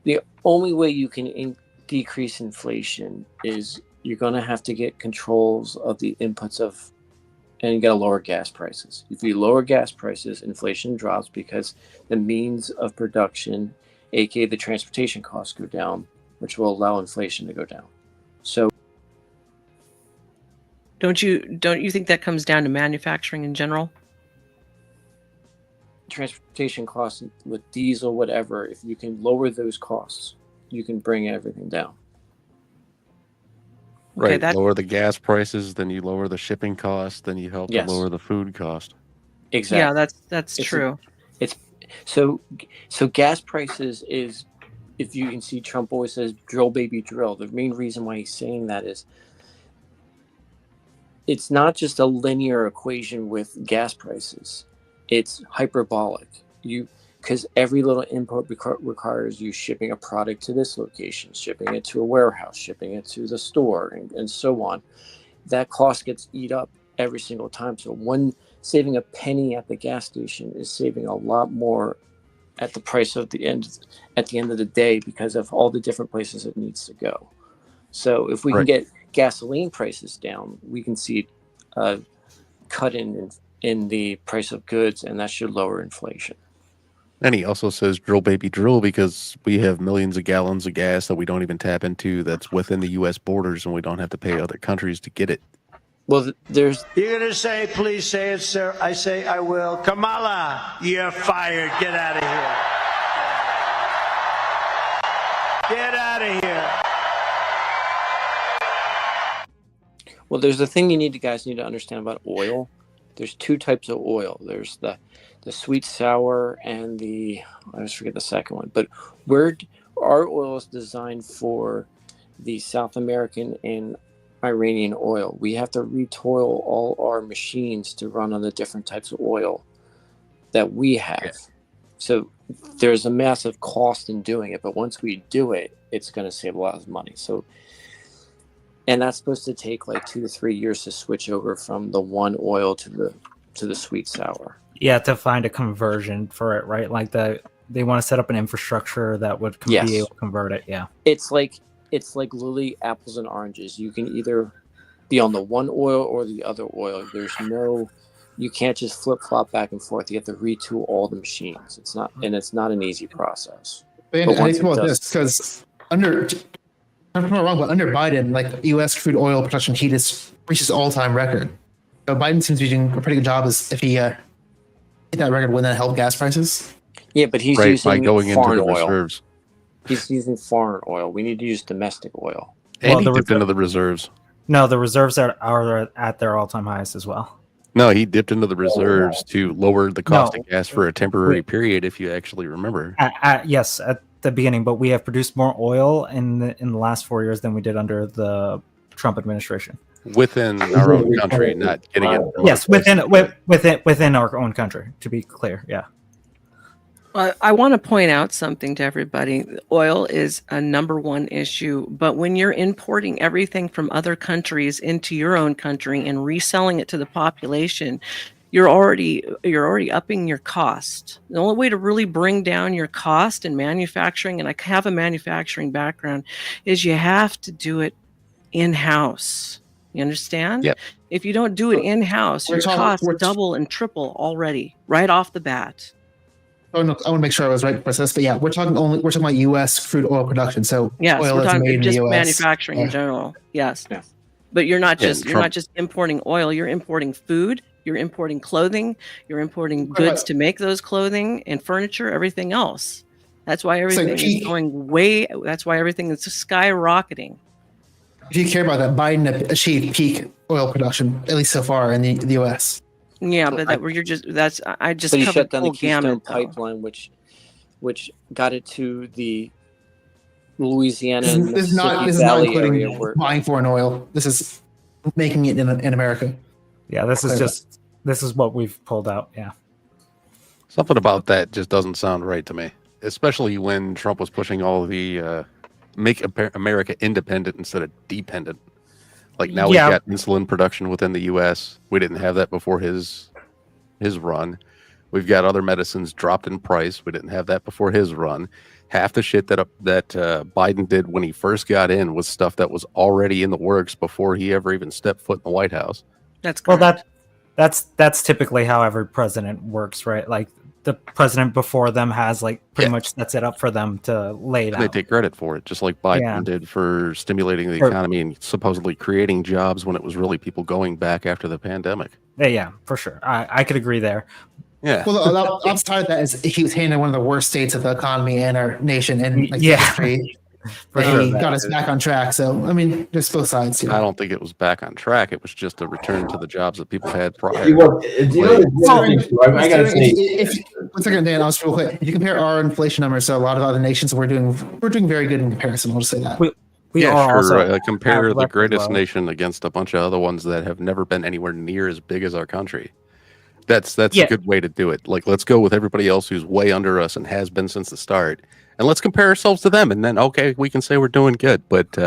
The only way you can decrease inflation is you're going to have to get controls of the inputs and you got to lower gas prices. If you lower gas prices, inflation drops because the means of production, aka the transportation costs, go down, which will allow inflation to go down. So, don't you think that comes down to manufacturing in general? Transportation costs with diesel, whatever, if you can lower those costs, you can bring everything down. Right, lower the gas prices, then you lower the shipping costs, then you help to lower the food cost. Exactly. Yeah, that's true. So gas prices is, if you can see, Trump always says drill baby drill. The main reason why he's saying that is it's not just a linear equation with gas prices. It's hyperbolic. Because every little input requires you shipping a product to this location, shipping it to a warehouse, shipping it to the store, and so on. That cost gets eat up every single time. So saving a penny at the gas station is saving a lot more at the price of the end of the day because of all the different places it needs to go. So if we can get gasoline prices down, we can see a cut in the price of goods, and that should lower inflation. And he also says drill baby drill because we have millions of gallons of gas that we don't even tap into that's within the U.S. borders, and we don't have to pay other countries to get it. Well, there's... You're going to say, please say it, sir. I say I will. Kamala, you're fired. Get out of here. Get out of here. Well, there's a thing you guys need to understand about oil. There's two types of oil. There's the sweet sour and I always forget the second one. But our oil is designed for the South American and Iranian oil. We have to retoil all our machines to run on the different types of oil that we have. So there's a massive cost in doing it, but once we do it, it's going to save a lot of money. So, and that's supposed to take like 2 to 3 years to switch over from the one oil to the sweet sour. Yeah, to find a conversion for it, right? Like they want to set up an infrastructure that would be able to convert it. Yeah, it's like literally apples and oranges. You can either be on the one oil or the other oil. You can't just flip flop back and forth. You have to retool all the machines. It's not an easy process. And I think about this because I'm not wrong, but under Biden, like U.S. crude oil production reaches all-time record. So Biden seems to be doing a pretty good job as if he hit that record, wouldn't that help gas prices? Yeah, but he's using by going foreign into the oil. reserves. He's using foreign oil. We need to use domestic oil. And he dipped into the reserves. No, the reserves are at their all-time highest as well. No, he dipped into the reserves to lower the cost of gas for a temporary period, if you actually remember. Yes, at the beginning, but we have produced more oil in the last 4 years than we did under the Trump administration. Within our own country, not getting it. Yes, within our own country, to be clear. Yeah. I want to point out something to everybody. Oil is a number one issue, but when you're importing everything from other countries into your own country and reselling it to the population, you're already upping your cost. The only way to really bring down your cost in manufacturing, and I have a manufacturing background, is you have to do it in-house. You understand? Yep. If you don't do it in-house, your costs double and triple already, right off the bat. Oh no, I want to make sure I was right for this, but yeah, we're talking about U.S. crude oil production. So yes, oil we're is talking made in just the US. manufacturing in general. Yes. But you're not just importing oil. You're importing food. You're importing clothing. You're importing goods to make those clothing and furniture. Everything else. That's why everything is going way. That's why everything is skyrocketing. If you care about that, Biden achieved peak oil production, at least so far in the U.S. Yeah, but I just But he covered shut down the full Keystone gamut, pipeline, which got it to the Louisiana This and is Mississippi not Valley including area where buying foreign oil. This is making it in America. Yeah, this is what we've pulled out. Yeah. Something about that just doesn't sound right to me, especially when Trump was pushing all the make America independent instead of dependent. Like now we've got insulin production within the U.S. We didn't have that before his run. We've got other medicines dropped in price. We didn't have that before his run. Half the shit that Biden did when he first got in was stuff that was already in the works before he ever even stepped foot in the White House. That's correct. Well, that's typically how every president works, right? Like the president before them has pretty much sets it up for them to lay it out. They take credit for it, just like Biden did for stimulating the economy and supposedly creating jobs when it was really people going back after the pandemic. Yeah, for sure. I could agree there. Yeah. Well, the upside of that is he was handling one of the worst states of the economy in our nation in history. He got us back on track. So, I mean, there's both sides here. I don't think it was back on track. It was just a return to the jobs that people had prior. I gotta say, one second, Dan, I'll just real quick. If you compare our inflation numbers to a lot of other nations, we're doing very good in comparison. I'll just say that. We are also compare the greatest nation against a bunch of other ones that have never been anywhere near as big as our country. That's a good way to do it. Like, let's go with everybody else who's way under us and has been since the start, and let's compare ourselves to them, and then we can say we're doing good. But we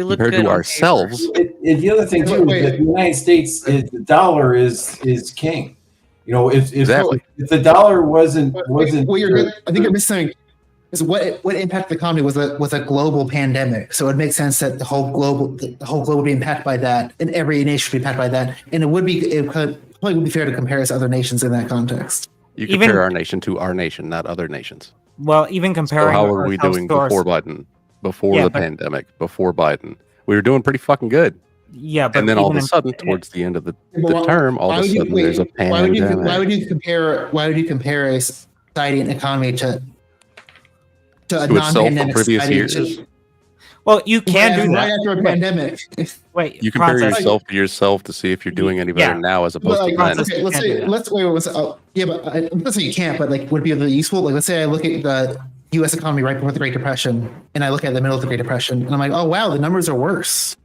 look compared good to on ourselves. And the other thing too is that the United States, the dollar is king. You know, if the dollar wasn't, well, I think you're missing. Is what impacted the economy was a global pandemic. So it makes sense that the whole globe would be impacted by that, and every nation would be impacted by that. And it probably would be fair to compare us to other nations in that context. You compare our nation to our nation, not other nations. Well, even comparing. So how were we doing before Biden? Before the pandemic? Before Biden? We were doing pretty fucking good. Yeah, but and then all of a sudden, towards the end of the term, all of a sudden there's a pandemic. Why would you compare a society and economy to a non-pandemic society? Well, you can do that right after a pandemic. Wait, you compare yourself to yourself to see if you're doing any better now as opposed to then. Okay, let's say you can't. But would it be useful? Like, let's say I look at the U.S. economy right before the Great Depression, and I look at the middle of the Great Depression, and I'm like, oh wow, the numbers are worse.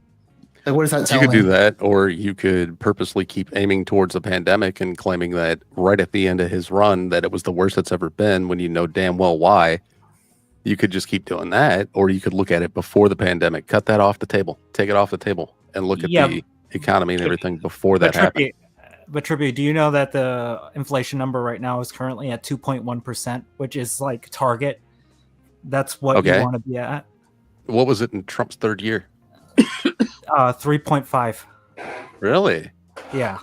Like, what does that tell You could do me? that, or you could purposely keep aiming towards the pandemic and claiming that right at the end of his run that it was the worst it's ever been when you know damn well why. You could just keep doing that, or you could look at it before the pandemic, cut that off the table, take it off the table, and look at Yeah, the economy and everything before that happened. But Trippy, do you know that the inflation number right now is currently at 2.1%, which is like target? That's what you Okay. want to be at. What was it in Trump's third year? 3.5. Really? Yeah.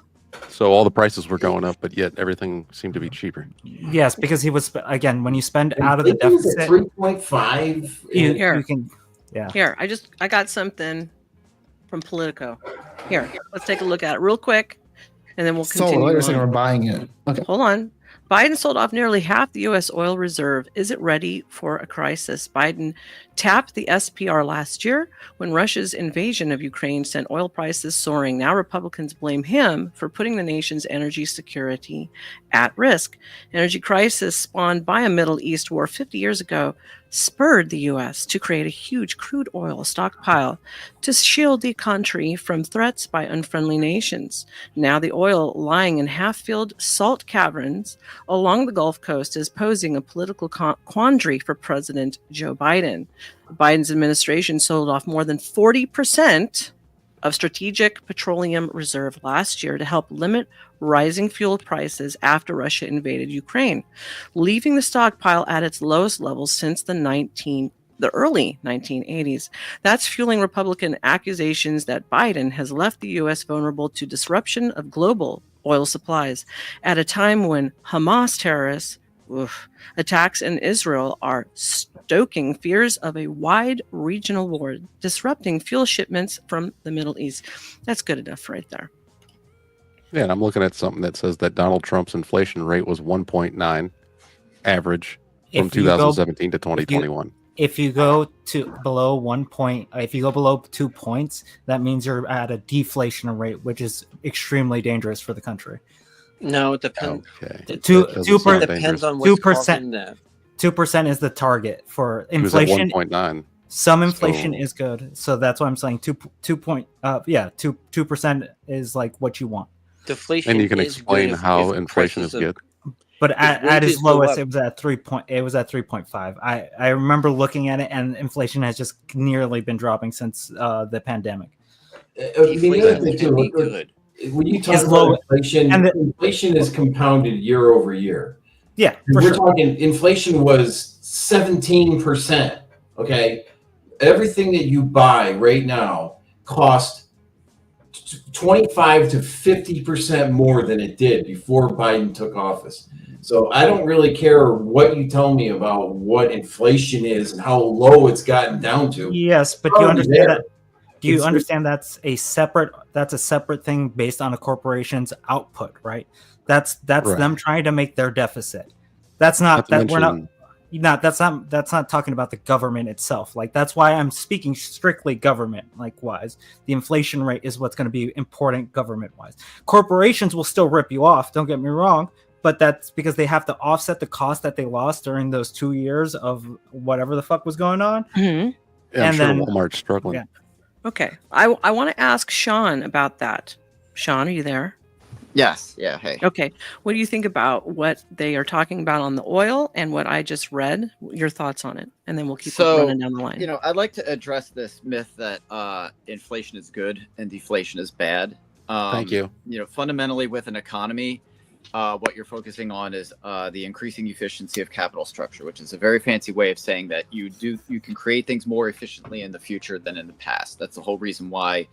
So all the prices were going up, but yet everything seemed to be cheaper. Yes, because he was, again, when you spend out of the Inflation was deficit, at 3.5. you can, yeah. Here, I got something from Politico. Here, let's take a look at it real quick, and then we'll continue. Wait a second, on. we're buying it. Okay. Hold on. Biden sold off nearly half the U.S. oil reserve. Is it ready for a crisis? Biden tapped the SPR last year when Russia's invasion of Ukraine sent oil prices soaring. Now Republicans blame him for putting the nation's energy security at risk. Energy crisis spawned by a Middle East war 50 years ago spurred the U.S. to create a huge crude oil stockpile to shield the country from threats by unfriendly nations. Now the oil lying in half-filled salt caverns along the Gulf Coast is posing a political quandary for President Joe Biden. Biden's administration sold off more than 40% of strategic petroleum reserve last year to help limit rising fuel prices after Russia invaded Ukraine, leaving the stockpile at its lowest levels since the early 1980s. That's fueling Republican accusations that Biden has left the U.S. vulnerable to disruption of global oil supplies at a time when Hamas terrorists attacks in Israel are stoking fears of a wide regional war, disrupting fuel shipments from the Middle East. That's good enough right there. Yeah, and I'm looking at something that says that Donald Trump's inflation rate was 1.9 average from 2017 to 2021. If you go to below 1 point, if you go below 2 points, that means you're at a deflation rate, which is extremely dangerous for the country. No, it depends. Okay. It depends on what's 2%. that. 2% is the target for It was at inflation. 1.9. Some inflation So- is good, so that's why I'm saying 2% is like what you want. Deflation. And you can is explain good if how inflation prices is good. But at its wages go lowest, up. it was at 3.5. I remember looking at it, and inflation has just nearly been dropping since the pandemic. The other thing too, when you talk about inflation, inflation is compounded year over year. Yeah, we're talking inflation was 17%. Okay, everything that you buy right now costs 25 to 50% more than it did before Biden took office. So I don't really care what you tell me about what inflation is and how low it's gotten down to. Yes, but do you understand that? Do you understand that's a separate thing based on a corporation's output, right? That's Right. them trying to make their deficit. That's not Not to that we're not. mention- That's not talking about the government itself. Like that's why I'm speaking strictly government wise. The inflation rate is what's going to be important government wise. Corporations will still rip you off. Don't get me wrong, but that's because they have to offset the cost that they lost during those 2 years of whatever the fuck was going on. Mm-hmm. Yeah, I'm And sure then- Walmart's struggling. Yeah. Okay. I want to ask Sean about that. Sean, are you there? Yes. Yeah. Hey. Okay. What do you think about what they are talking about on the oil and what I just read? Your thoughts on it, and then we'll keep running down the line. I'd like to address this myth that inflation is good and deflation is bad. Thank you. Fundamentally with an economy, what you're focusing on is the increasing efficiency of capital structure, which is a very fancy way of saying that you can create things more efficiently in the future than in the past. That's the whole reason why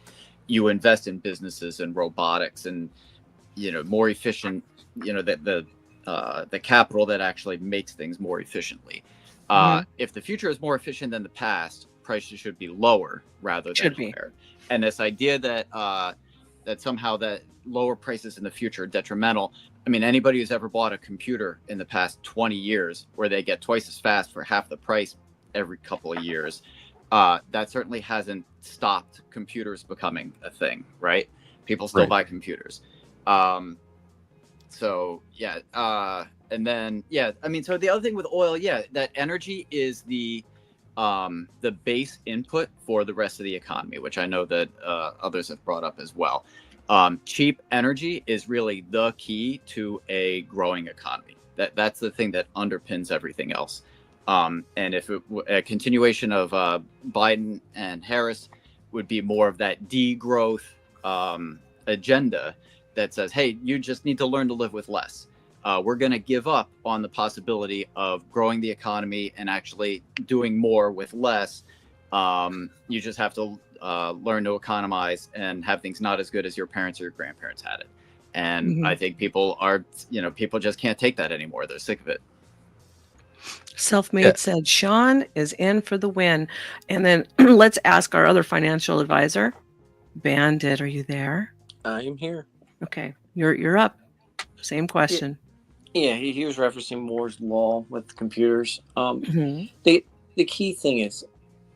you invest in businesses and robotics and more efficient, the capital that actually makes things more efficiently. If the future is more efficient than the past, prices should be lower rather than higher. And this idea that that somehow that lower prices in the future are detrimental. I mean, anybody who's ever bought a computer in the past 20 years where they get twice as fast for half the price every couple of years, that certainly hasn't stopped computers becoming a thing, right? People still buy computers. So So yeah, and then yeah, I mean, so the other thing with oil, yeah, that energy is the base input for the rest of the economy, which I know that others have brought up as well. Cheap energy is really the key to a growing economy. That's the thing that underpins everything else. And if a continuation of Biden and Harris would be more of that degrowth agenda that says, hey, you just need to learn to live with less. We're going to give up on the possibility of growing the economy and actually doing more with less. You just have to learn to economize and have things not as good as your parents or your grandparents had it. And I think people just can't take that anymore. They're sick of it. Self-made said, Sean is in for the win. And then let's ask our other financial advisor. Bandit, are you there? I am here. Okay, you're up. Same question. Yeah, he was referencing Moore's law with computers. The key thing is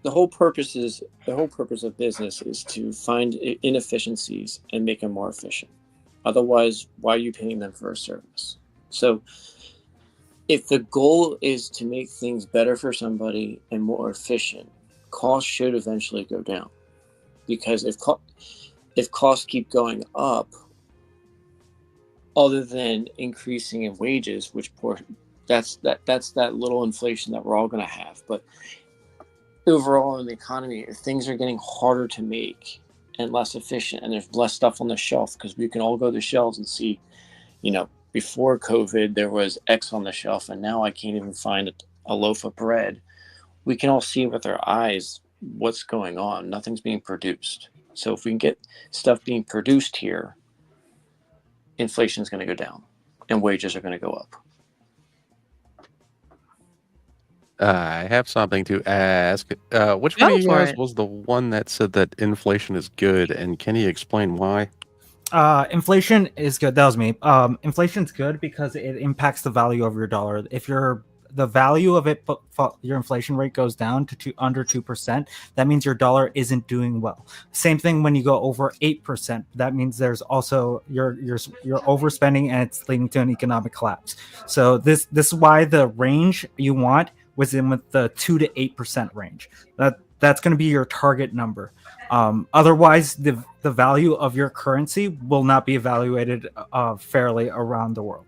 the whole purpose of business is to find inefficiencies and make them more efficient. Otherwise, why are you paying them for a service? So if the goal is to make things better for somebody and more efficient, costs should eventually go down. Because if costs keep going up, other than increasing in wages, that's that little inflation that we're all going to have. But overall in the economy, if things are getting harder to make and less efficient, and there's less stuff on the shelf, because we can all go to the shelves and see, before COVID, there was X on the shelf, and now I can't even find a loaf of bread. We can all see with our eyes what's going on. Nothing's being produced. So if we can get stuff being produced here, inflation is going to go down and wages are going to go up. I have something to ask. Which one of you guys was the one that said that inflation is good, and can you explain why? Inflation is good. That was me. Inflation's good because it impacts the value of your dollar. If the value of it, your inflation rate goes down to under 2%, that means your dollar isn't doing well. Same thing when you go over 8%. That means there's also you're overspending and it's leading to an economic collapse. So this is why the range you want was in with the 2 to 8% range. That's going to be your target number. Otherwise, the value of your currency will not be evaluated fairly around the world.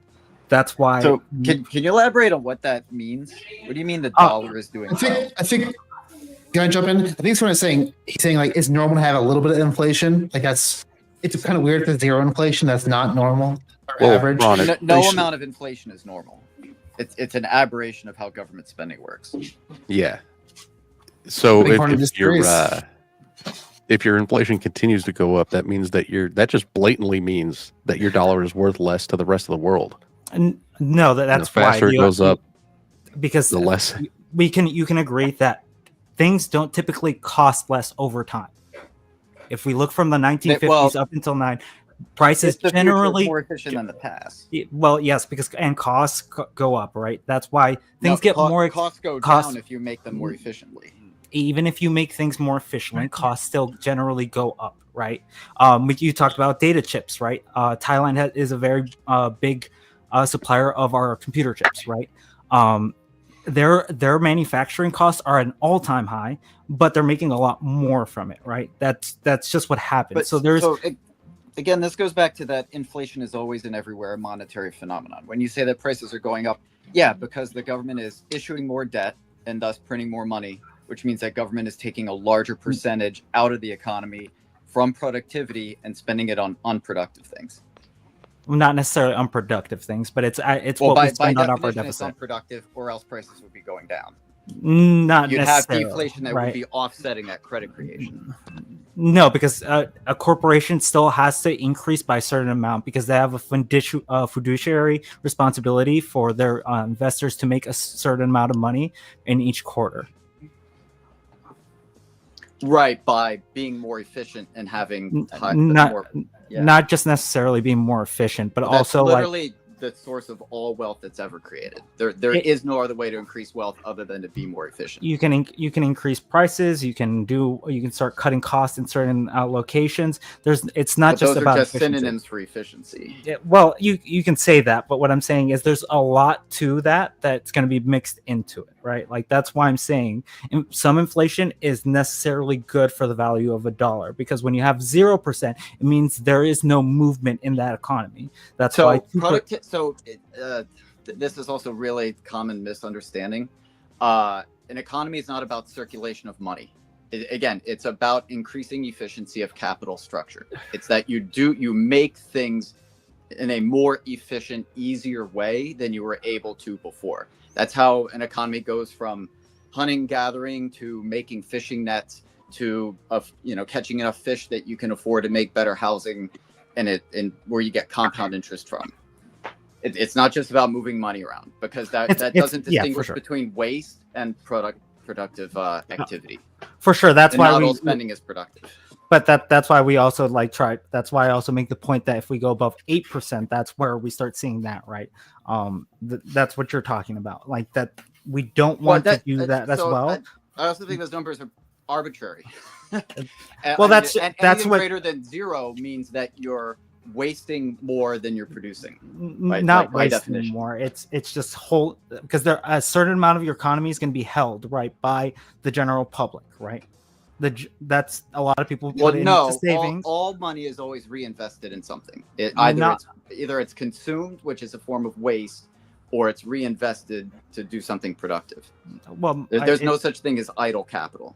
That's why. So can you elaborate on what that means? What do you mean the dollar is doing? I think. Can I jump in? I think it's what he's saying like it's normal to have a little bit of inflation. Like it's kind of weird for zero inflation. That's not normal or average. No amount of inflation is normal. It's an aberration of how government spending works. Yeah. So if your inflation continues to go up, that means that just blatantly means that your dollar is worth less to the rest of the world. No, that's the faster why it goes up, because the less you can agree that things don't typically cost less over time. If we look from the 1950s up until prices generally more efficient than the past. Well, yes, because costs go up, right? That's why things get more. Costs go down if you make them more efficiently. Even if you make things more efficiently, costs still generally go up, right? You talked about data chips, right? Thailand is a very big supplier of our computer chips, right? Their manufacturing costs are at an all-time high, but they're making a lot more from it, right? That's just what happens. Again, this goes back to that inflation is always and everywhere a monetary phenomenon. When you say that prices are going up, yeah, because the government is issuing more debt and thus printing more money, which means that government is taking a larger percentage out of the economy from productivity and spending it on unproductive things. Not necessarily unproductive things, but it's what we spend on our deficit. It's unproductive, or else prices would be going down. You'd have deflation that would be offsetting that credit creation. No, because a corporation still has to increase by a certain amount because they have a fiduciary responsibility for their investors to make a certain amount of money in each quarter. Right, by being more efficient and having not just necessarily being more efficient, but also the source of all wealth that's ever created. There is no other way to increase wealth other than to be more efficient. You can increase prices. You can start cutting costs in certain locations. It's not just those about are just efficiency. synonyms for efficiency. Yeah, well, you can say that, but what I'm saying is there's a lot to that's going to be mixed into it, right? Like that's why I'm saying some inflation is necessarily good for the value of a dollar, because when you have 0%, it means there is no movement in that economy. That's why this is also really common misunderstanding. An economy is not about circulation of money. Again, it's about increasing efficiency of capital structure. It's that you make things in a more efficient, easier way than you were able to before. That's how an economy goes from hunting, gathering, to making fishing nets, to catching enough fish that you can afford to make better housing, and where you get compound interest from. It's not just about moving money around, because that doesn't distinguish between waste and productive activity. For sure, that's why not all spending is productive. But that's why we also that's why I also make the point that if we go above 8%, that's where we start seeing that, right? That's what you're talking about, like that we don't want to do that as well. I also think those numbers are arbitrary. Well, that's anything what greater than 0 means that you're wasting more than you're producing. Not wasting more. It's just because a certain amount of your economy is going to be held right by the general public, right? That's a lot of people put into savings. All money is always reinvested in something. Either it's consumed, which is a form of waste, or it's reinvested to do something productive. Well, there's no such thing as idle capital.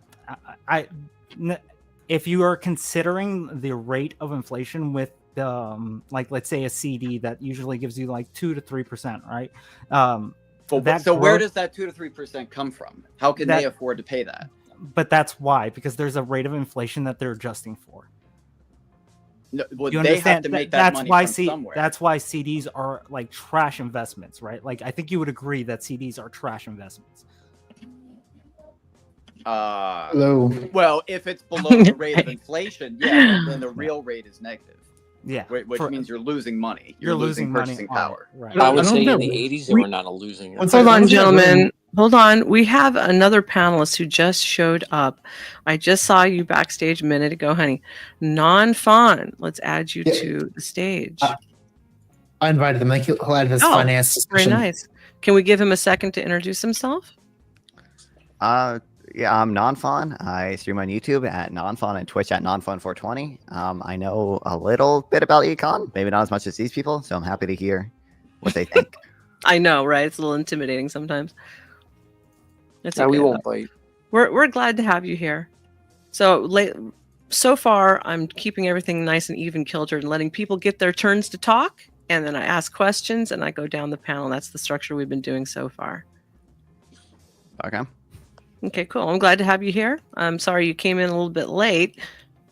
If you are considering the rate of inflation with like let's say a CD that usually gives you like 2 to 3%, right? Where does that 2 to 3% come from? How can they afford to pay that? But that's why, because there's a rate of inflation that they're adjusting for. No, well, you they understand? have to make that money from somewhere. That's why CDs are like trash investments, right? Like I think you would agree that CDs are trash investments. Hello. Well, if it's below the rate of inflation, then the real rate is negative. Yeah, which means you're losing money. You're losing purchasing power. Right. I would say in the 80s they were not losing it. Hold on, gentlemen. Hold on. We have another panelist who just showed up. I just saw you backstage a minute ago, honey. Non-Fawn. Let's add you to the stage. I invited him. He'll add his finance discussion. Very nice. Can we give him a second to introduce himself? Yeah, I'm Non-Fawn. I stream on YouTube at Non-Fawn and Twitch at Non-Fawn420. I know a little bit about econ, maybe not as much as these people, so I'm happy to hear what they think. I know, right? It's a little intimidating sometimes. It's okay, we won't bite. We're glad to have you here. So far, I'm keeping everything nice and even kiltered and letting people get their turns to talk, and then I ask questions and I go down the panel. That's the structure we've been doing so far. Okay. Okay, cool. I'm glad to have you here. I'm sorry you came in a little bit late,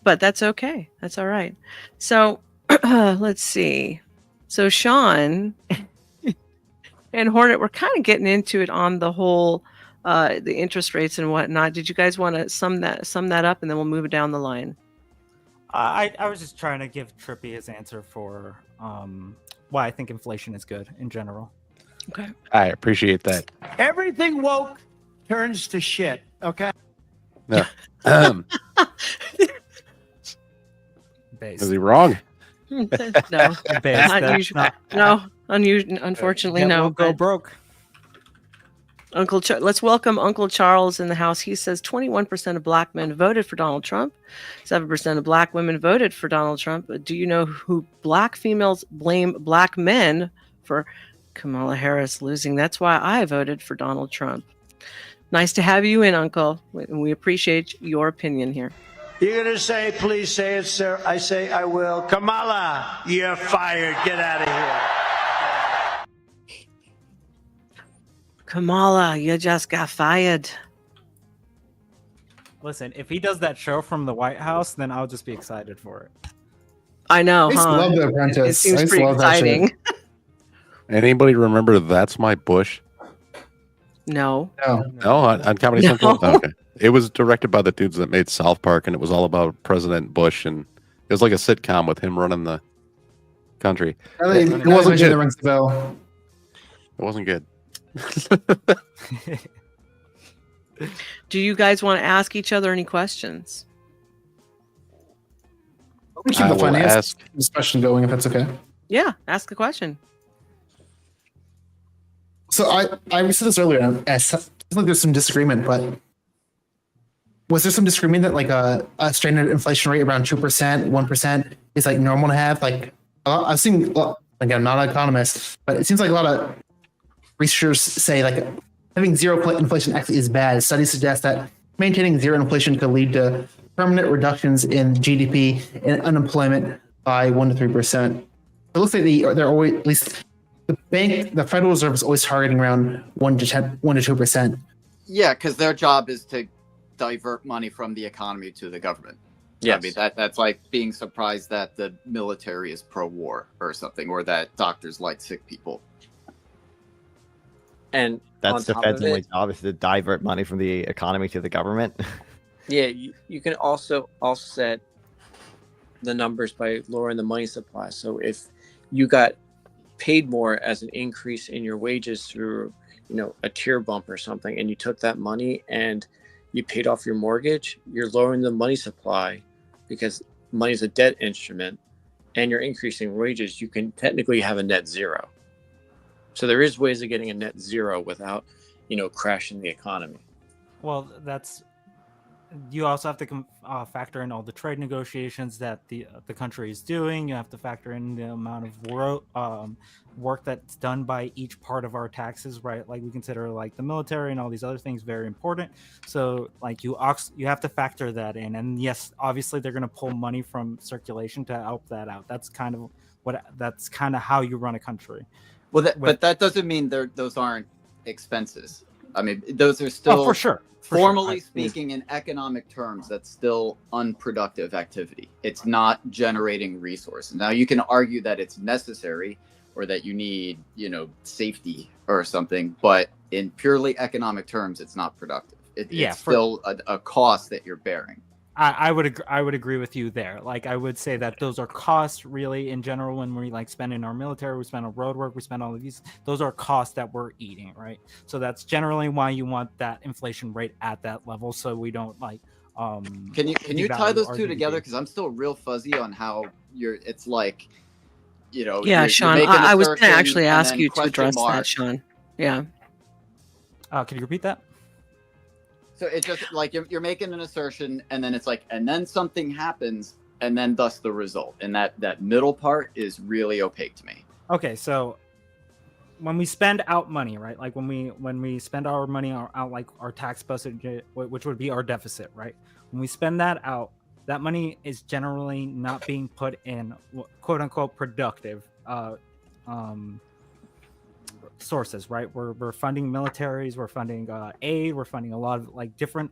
but that's okay. That's all right. So let's see. So Sean and Hornet, we're kind of getting into it on the whole, the interest rates and whatnot. Did you guys want to sum that up, and then we'll move it down the line? I was just trying to give Trippy his answer for why I think inflation is good in general. Okay. I appreciate that. Everything woke turns to shit. Okay. No. Is he wrong? No, not usual. Unfortunately, no. We'll go broke. Let's welcome Uncle Charles in the house. He says 21% of black men voted for Donald Trump. 7% of black women voted for Donald Trump. Do you know who black females blame black men for Kamala Harris losing? That's why I voted for Donald Trump. Nice to have you in, Uncle. We appreciate your opinion here. You're going to say, please say it, sir. I say I will. Kamala, you're fired. Get out of here. Kamala, you just got fired. Listen, if he does that show from the White House, then I'll just be excited for it. I know, I love The Apprentice. It seems pretty exciting. Anybody remember That's My Bush? No. No, on Comedy Central? Okay. It was directed by the dudes that made South Park, and it was all about President Bush, and it was like a sitcom with him running the country. It wasn't good. That rings the bell. It wasn't good. Do you guys want to ask each other any questions? We keep the finance discussion going, if that's okay. Yeah, ask a question. So I said this earlier. It seems like there's some disagreement, but was there some disagreement that like a standard inflation rate around 2%, 1% is like normal to have? Like I've seen, again, I'm not an economist, but it seems like a lot of researchers say like having zero inflation actually is bad. Studies suggest that maintaining zero inflation could lead to permanent reductions in GDP and unemployment by 1 to 3%. It looks like they're always, at least the Federal Reserve is always targeting around 1 to 2%. Yeah, because their job is to divert money from the economy to the government. Yes. I mean, that's like being surprised that the military is pro-war or something, or that doctors like sick people. And that's the Fed's only job, is to divert money from the economy to the government. Yeah, you can also offset the numbers by lowering the money supply. So if you got paid more as an increase in your wages through, a tier bump or something, and you took that money and you paid off your mortgage, you're lowering the money supply because money is a debt instrument, and you're increasing wages. You can technically have a net zero. So there is ways of getting a net zero without, crashing the economy. Well, you also have to factor in all the trade negotiations that the country is doing. You have to factor in the amount of work that's done by each part of our taxes, right? Like we consider like the military and all these other things very important. So like you have to factor that in. And yes, obviously they're going to pull money from circulation to help that out. That's kind of how you run a country. Well, but that doesn't mean those aren't expenses. I mean, those are still for sure. Formally speaking, in economic terms, that's still unproductive activity. It's not generating resources. Now, you can argue that it's necessary or that you need, safety or something, but in purely economic terms, it's not productive. It's still a cost that you're bearing. I would agree with you there. Like I would say that those are costs really in general. When we like spend in our military, we spend on road work, we spend all of these. Those are costs that we're eating, right? So that's generally why you want that inflation rate at that level, so we don't like. Can you tie those two together? Because I'm still real fuzzy on how it's like, Yeah, Sean. I was going to actually ask you to address that, Sean. Yeah. Can you repeat that? So it's just like you're making an assertion, and then it's like, and then something happens, and then thus the result. And that middle part is really opaque to me. Okay, so when we spend out money, right? Like when we spend our money out, like our tax budget, which would be our deficit, right? When we spend that out, that money is generally not being put in quote unquote productive sources, right? We're funding militaries, we're funding aid, we're funding a lot of like different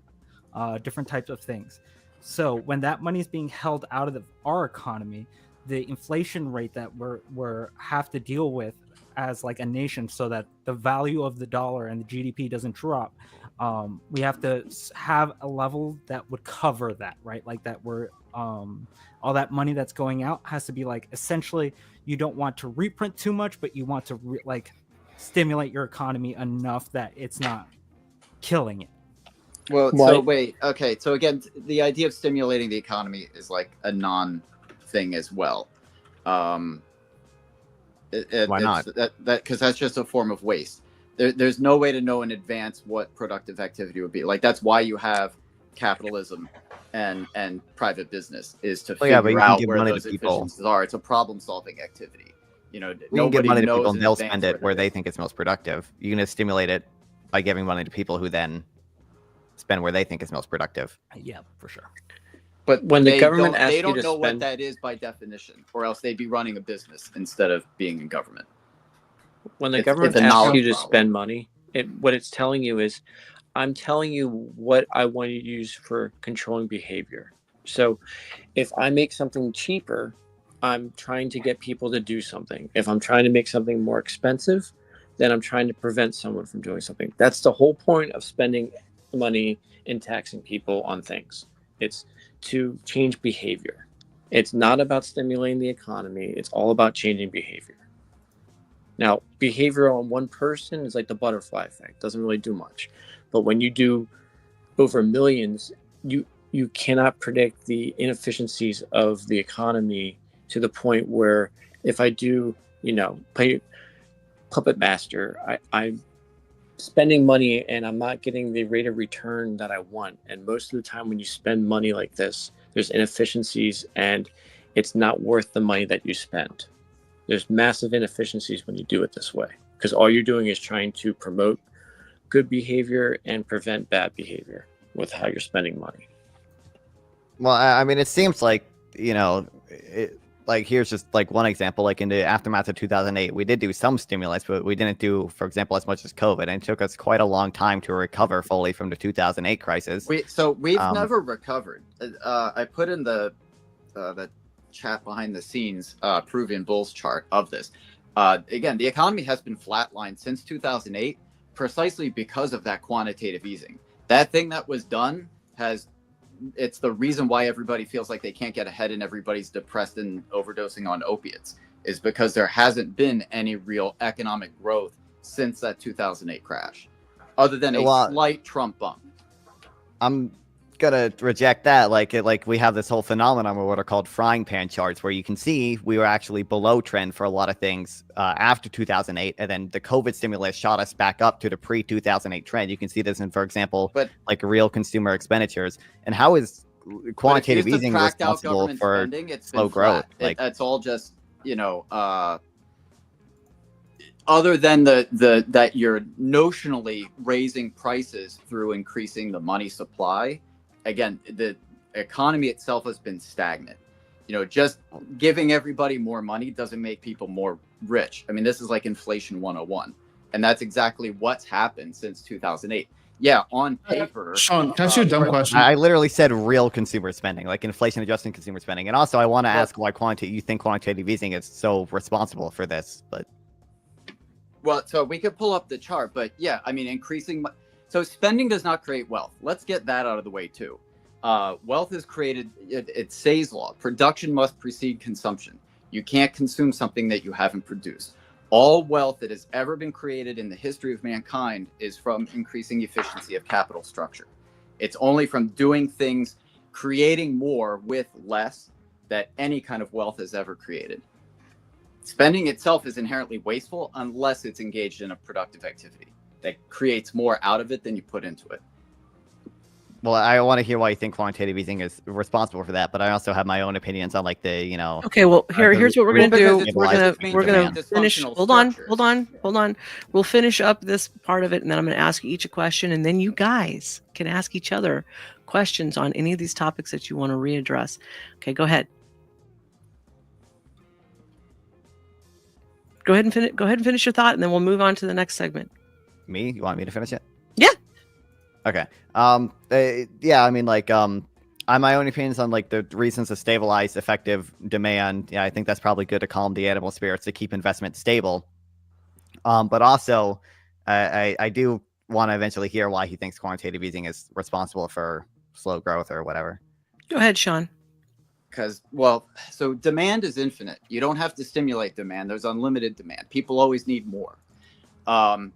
types of things. So when that money is being held out of our economy, the inflation rate that we're have to deal with as like a nation, so that the value of the dollar and the GDP doesn't drop, we have to have a level that would cover that, right? Like that we're all that money that's going out has to be like, essentially, you don't want to reprint too much, but you want to stimulate your economy enough that it's not killing it. Well, so wait, okay. So again, the idea of stimulating the economy is like a non-thing as well. Why not? Because that's just a form of waste. There's no way to know in advance what productive activity would be. Like that's why you have capitalism and private business, is to figure out where those efficiencies are. It's a problem-solving activity. You can give money to people and they'll spend it where they think it's most productive. You can stimulate it by giving money to people who then spend where they think is most productive. Yeah, for sure. But when the government asks they don't you to know spend... what that is by definition, or else they'd be running a business instead of being in government. When the government asks you to spend money, what it's telling you is, I'm telling you what I want you to use for controlling behavior. So if I make something cheaper, I'm trying to get people to do something. If I'm trying to make something more expensive, then I'm trying to prevent someone from doing something. That's the whole point of spending money and taxing people on things. It's to change behavior. It's not about stimulating the economy. It's all about changing behavior. Now, behavior on one person is like the butterfly effect. Doesn't really do much. But when you do over millions, you cannot predict the inefficiencies of the economy to the point where if I do, play puppet master, I'm spending money and I'm not getting the rate of return that I want. And most of the time when you spend money like this, there's inefficiencies and it's not worth the money that you spend. There's massive inefficiencies when you do it this way because all you're doing is trying to promote good behavior and prevent bad behavior with how you're spending money. Well, I mean, it seems like, like here's just like one example, like in the aftermath of 2008, we did do some stimulus, but we didn't do, for example, as much as COVID. And it took us quite a long time to recover fully from the 2008 crisis. We've never recovered. I put in the chat behind the scenes Peruvian bulls chart of this. Again, the economy has been flatlined since 2008 precisely because of that quantitative easing. That thing that was done it's the reason why everybody feels like they can't get ahead and everybody's depressed and overdosing on opiates is because there hasn't been any real economic growth since that 2008 crash, other than a slight Trump bump. I'm gonna reject that. Like we have this whole phenomenon of what are called frying pan charts, where you can see we were actually below trend for a lot of things after 2008, and then the COVID stimulus shot us back up to the pre-2008 trend. You can see this in, for example, like real consumer expenditures. And how is quantitative easing responsible for slow growth? It's all just other than that you're notionally raising prices through increasing the money supply. Again, the economy itself has been stagnant. Just giving everybody more money doesn't make people more rich. I mean, this is like inflation 101. And that's exactly what's happened since 2008. Yeah, on paper. Sean, can I ask you a dumb question? I literally said real consumer spending, like inflation adjusting consumer spending. And also I want to ask why you think quantitative easing is so responsible for this. But well, so we could pull up the chart, but yeah, I mean, so spending does not create wealth. Let's get that out of the way too. Wealth is created, it's Say's law. Production must precede consumption. You can't consume something that you haven't produced. All wealth that has ever been created in the history of mankind is from increasing efficiency of capital structure. It's only from doing things, creating more with less, that any kind of wealth is ever created. Spending itself is inherently wasteful unless it's engaged in a productive activity that creates more out of it than you put into it. Well, I want to hear why you think quantitative easing is responsible for that, but I also have my own opinions on like the, Okay, well, here's what we're going to do. We're going to finish. Hold on. We'll finish up this part of it, and then I'm going to ask you each a question, and then you guys can ask each other questions on any of these topics that you want to readdress. Okay, go ahead. Go ahead and finish your thought, and then we'll move on to the next segment. Me? You want me to finish it? Yeah. Okay. Yeah, I mean, like, I my own opinions on like the reasons to stabilize effective demand. Yeah, I think that's probably good to calm the animal spirits to keep investment stable. But also, I do want to eventually hear why he thinks quantitative easing is responsible for slow growth or whatever. Go ahead, Sean. Because, so demand is infinite. You don't have to stimulate demand. There's unlimited demand. People always need more.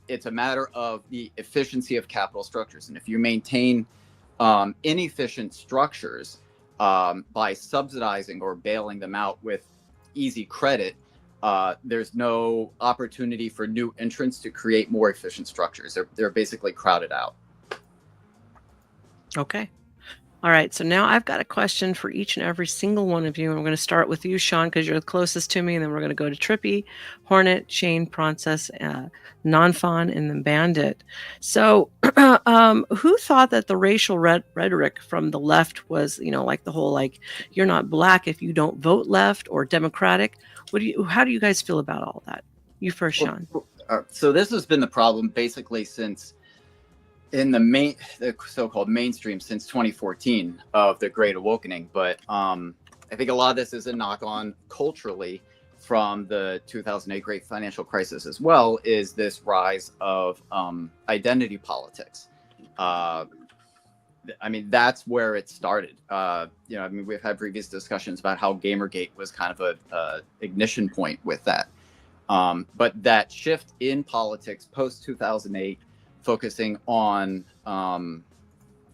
It's a matter of the efficiency of capital structures. And if you maintain inefficient structures by subsidizing or bailing them out with easy credit, there's no opportunity for new entrants to create more efficient structures. They're basically crowded out. Okay. All right. So now I've got a question for each and every single one of you. And we're going to start with you, Sean, because you're the closest to me. And then we're going to go to Trippy, Hornet, Shane, Princess, Non-Fawn, and then Bandit. So who thought that the racial rhetoric from the left was, like the whole, like, you're not black if you don't vote left or Democratic? How do you guys feel about all that? You first, Sean. So this has been the problem basically since in the so-called mainstream since 2014 of the Great Awakening. But I think a lot of this is a knock-on culturally from the 2008 Great Financial Crisis as well, is this rise of identity politics. I mean, that's where it started. You know, I mean, we've had previous discussions about how Gamergate was kind of a ignition point with that. But that shift in politics post 2008, focusing on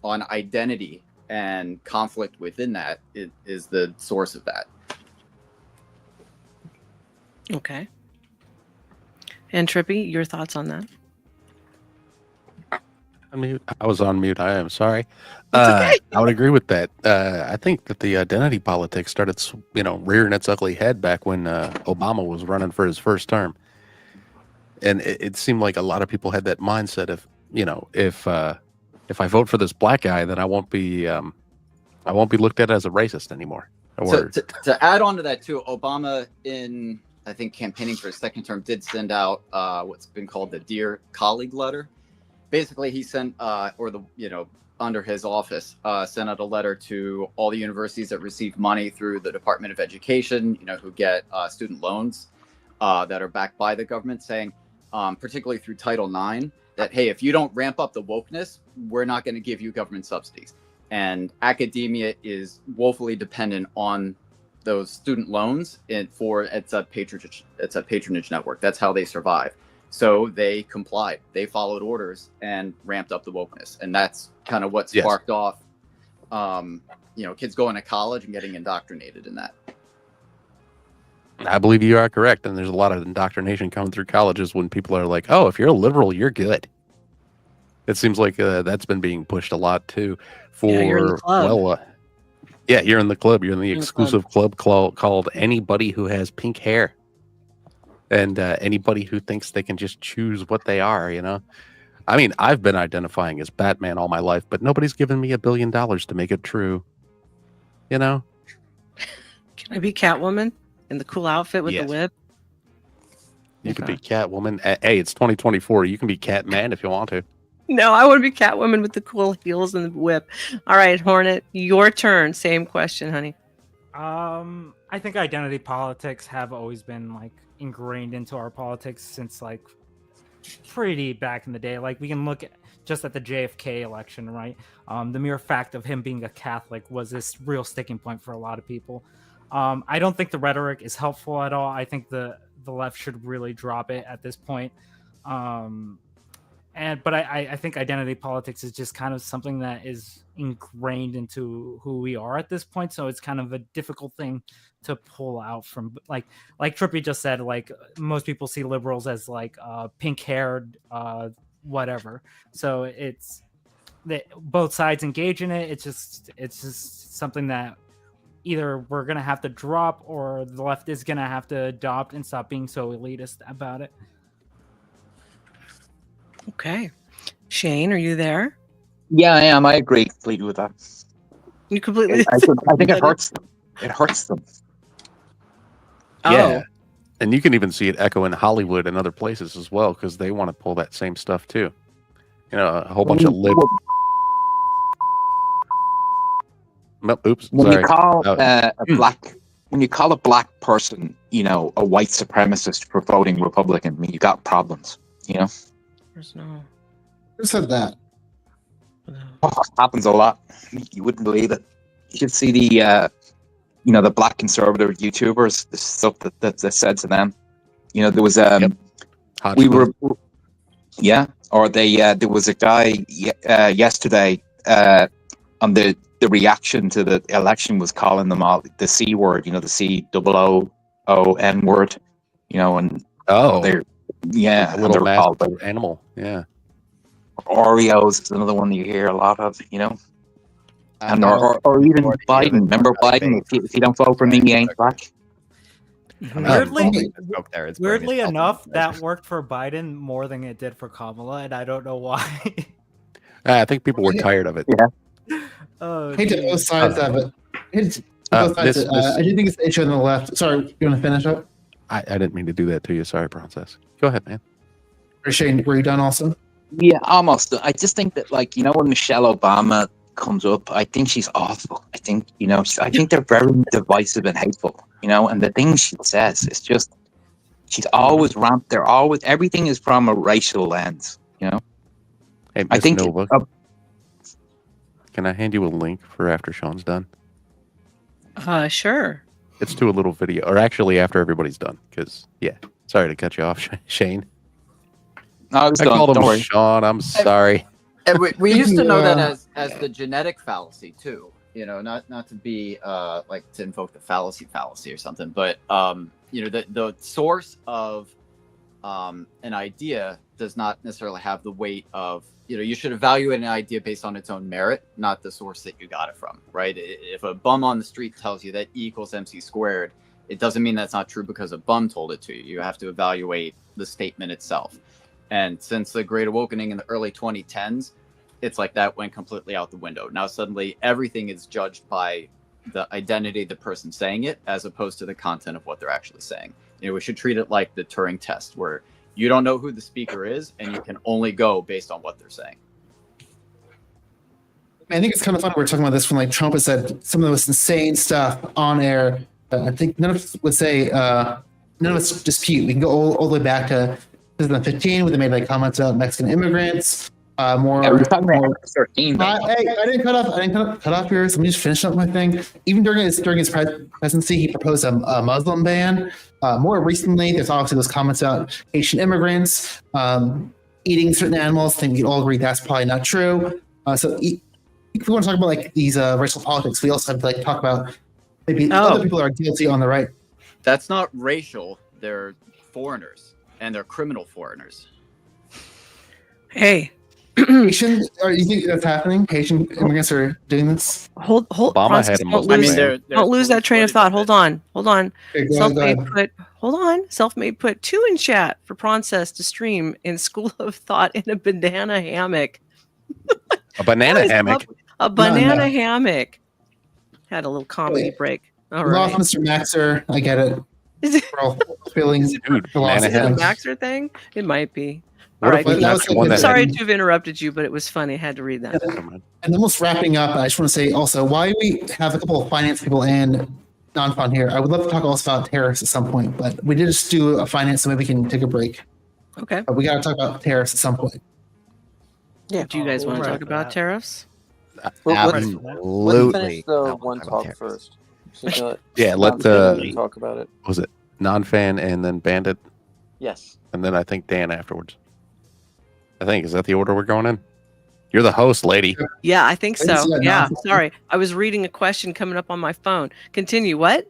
identity and conflict within that is the source of that. Okay. And Trippy, your thoughts on that? I was on mute. I am sorry. It's okay. I would agree with that. I think that the identity politics started, rearing its ugly head back when Obama was running for his first term, and it seemed like a lot of people had that mindset of, if I vote for this black guy, then I won't be looked at as a racist anymore. So to add on to that too, Obama in I think campaigning for his second term did send out what's been called the Dear Colleague letter. Basically, he sent, under his office, sent out a letter to all the universities that receive money through the Department of Education, who get student loans that are backed by the government, saying, particularly through Title IX, that, hey, if you don't ramp up the wokeness, we're not going to give you government subsidies. And academia is woefully dependent on those student loans it's a patronage network. That's how they survive. So they complied. They followed orders and ramped up the wokeness, and that's kind of what sparked off, kids going to college and getting indoctrinated in that. I believe you are correct, and there's a lot of indoctrination coming through colleges when people are like, "Oh, if you're a liberal, you're good." It seems like that's been being pushed a lot too. You're in the club. You're in the club. You're in the exclusive club called anybody who has pink hair. And anybody who thinks they can just choose what they are, I mean, I've been identifying as Batman all my life, but nobody's given me $1 billion to make it true. Can I be Catwoman in the cool outfit with the whip? You could be Catwoman. Hey, it's 2024. You can be Catman if you want to. No, I want to be Catwoman with the cool heels and the whip. All right, Hornet, your turn. Same question, honey. I think identity politics have always been ingrained into our politics since pretty back in the day. We can look just at the JFK election, right? The mere fact of him being a Catholic was this real sticking point for a lot of people. I don't think the rhetoric is helpful at all. I think the left should really drop it at this point. But I think identity politics is just kind of something that is ingrained into who we are at this point. So it's kind of a difficult thing to pull out from, like Trippy just said, most people see liberals as pink haired, whatever. So it's that both sides engage in it. It's just something that either we're going to have to drop or the left is going to have to adopt and stop being so elitist about it. Okay. Shane, are you there? Yeah, I am. I agree completely with that. You completely... I think it hurts them. It hurts them. Yeah. And you can even see it echo in Hollywood and other places as well, because they want to pull that same stuff too. A whole bunch of lib... Oops. When sorry. you call when you call a black person, a white supremacist for voting Republican, you got problems, There's no... Who said that? Happens a lot. You wouldn't believe it. You should see the black conservative YouTubers, the stuff that's said to them. There was there was a guy yesterday on the reaction to the election was calling them all the C word, the C-O-O-N word, and they're a little called animal, Oreos is another one that you hear a lot of, and or even Biden. Remember Biden? If you don't vote for me, you ain't black. Weirdly enough, that worked for Biden more than it did for Kamala, and I don't know why. I think people were tired of it. I hate to both sides of it. I do think it's the issue on the left. Sorry, you want to finish up? I didn't mean to do that to you. Sorry, Princess. Go ahead, man. Shane, were you done also? Yeah, almost. I just think that, when Michelle Obama comes up, I think she's awful. I think, I think they're very divisive and hateful, and the things she says, it's just, she's always ramped. Everything is from a racial lens, Hey, I think. Can I hand you a link for after Sean's done? Sure. It's to a little video, or actually after everybody's done. Because sorry to cut you off, Shane. No, I called him Sean. I'm sorry. And we used to know that as the genetic fallacy too. You know, not to be like to invoke the fallacy or something, but you know, the source of an idea does not necessarily have the weight of, you know, you should evaluate an idea based on its own merit, not the source that you got it from, right? If a bum on the street tells you that E equals MC squared, it doesn't mean that's not true because a bum told it to you. You have to evaluate the statement itself. And since the Great Awakening in the early 2010s, it's like that went completely out the window. Now suddenly everything is judged by the identity of the person saying it as opposed to the content of what they're actually saying. You know, we should treat it like the Turing test, where you don't know who the speaker is and you can only go based on what they're saying. I think it's kind of fun. We're talking about this when like Trump has said some of the most insane stuff on air. I think none of us would say, none of us dispute. We can go all the way back to 2015 when they made like comments about Mexican immigrants. More. We're talking about 13. I didn't cut off yours. Let me just finish up my thing. Even during his presidency, he proposed a Muslim ban. More recently, there's obviously those comments about Haitian immigrants eating certain animals. I think we all agree that's probably not true. So if we want to talk about like these racial politics, we also have to like talk about maybe other people are guilty on the right. That's not racial. They're foreigners, and they're criminal foreigners. Hey. Haitian, you think that's happening? Haitian immigrants are doing this? Hold. Obama had a Muslim ban. Don't lose that train of thought. Hold on. Okay, Selfmade put 2 in chat for Process to stream in School of Thought in a banana hammock. A banana hammock? A banana hammock. Had a little comedy break. All right. Lost Mr. Maxer. I get it. We're all feeling Is it a Maxer thing? It might be. All right. Sorry to have interrupted you, but it was funny. I had to read that. And almost wrapping up, I just want to say also why we have a couple of finance people and non-fun here. I would love to talk also about tariffs at some point, but we did just do a finance so maybe we can take a break. Okay. But we got to talk about tariffs at some point. Yeah. Do you guys want to talk about tariffs? Absolutely. Let's finish the one talk first. So let talk about it. Was it non-fan and then Bandit? Yes. And then I think Dan afterwards. Is that the order we're going in? You're the host, lady. Yeah, I think so. Yeah, sorry. I was reading a question coming up on my phone. Continue. What?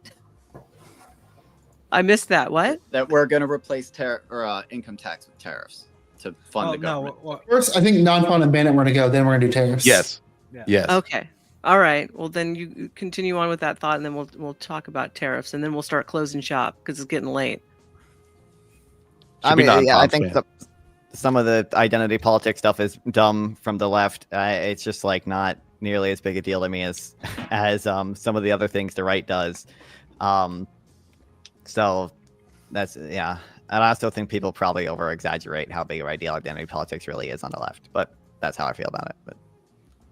I missed that. What? That we're going to replace income tax with tariffs to fund the government. First, I think non-fun and Bandit were going to go. Then we're going to do tariffs. Yes. Yes. Okay. All right. Well, then you continue on with that thought, and then we'll talk about tariffs, and then we'll start closing shop because it's getting late. I think some of the identity politics stuff is dumb from the left. It's just like not nearly as big a deal to me as some of the other things the right does. So that's And I also think people probably over exaggerate how big of an idea identity politics really is on the left. But that's how I feel about it. But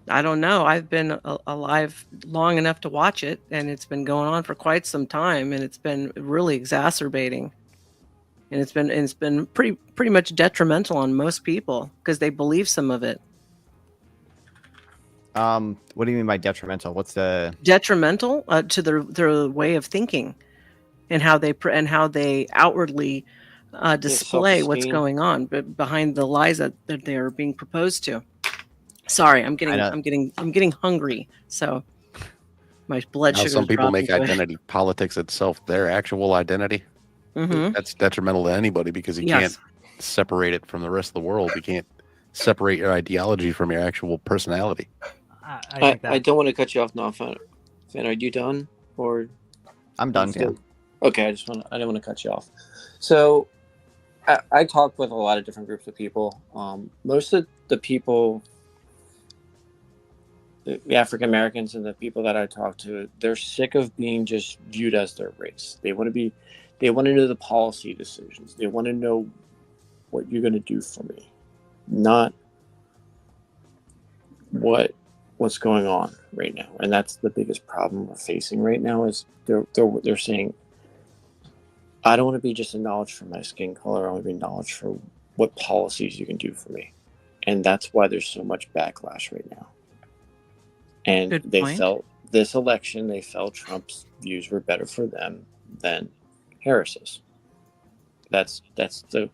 I don't know. I've been alive long enough to watch it, and it's been going on for quite some time, and it's been really exacerbating. And it's been pretty much detrimental on most people because they believe some of it. What do you mean by detrimental? What's the detrimental to their way of thinking, and how they outwardly display what's going on behind the lies that they are being proposed to. Sorry, I'm getting hungry, so my blood sugar. Some people make identity politics itself their actual identity. Mm-hmm. That's detrimental to anybody because you can't separate it from the rest of the world. You can't separate your ideology from your actual personality. I don't want to cut you off now, Fan. Are you done? Or I'm done. Yeah. Okay, I didn't want to cut you off. So I talk with a lot of different groups of people. Most of the people, the African Americans and the people that I talk to, they're sick of being just viewed as their race. They want to know the policy decisions. They want to know what you're going to do for me, not what's going on right now. And that's the biggest problem we're facing right now is they're saying, I don't want to be just acknowledged for my skin color. I want to be acknowledged for what policies you can do for me. And that's why there's so much backlash right now. And Good they point. felt this election, they felt Trump's views were better for them than Harris's. That's the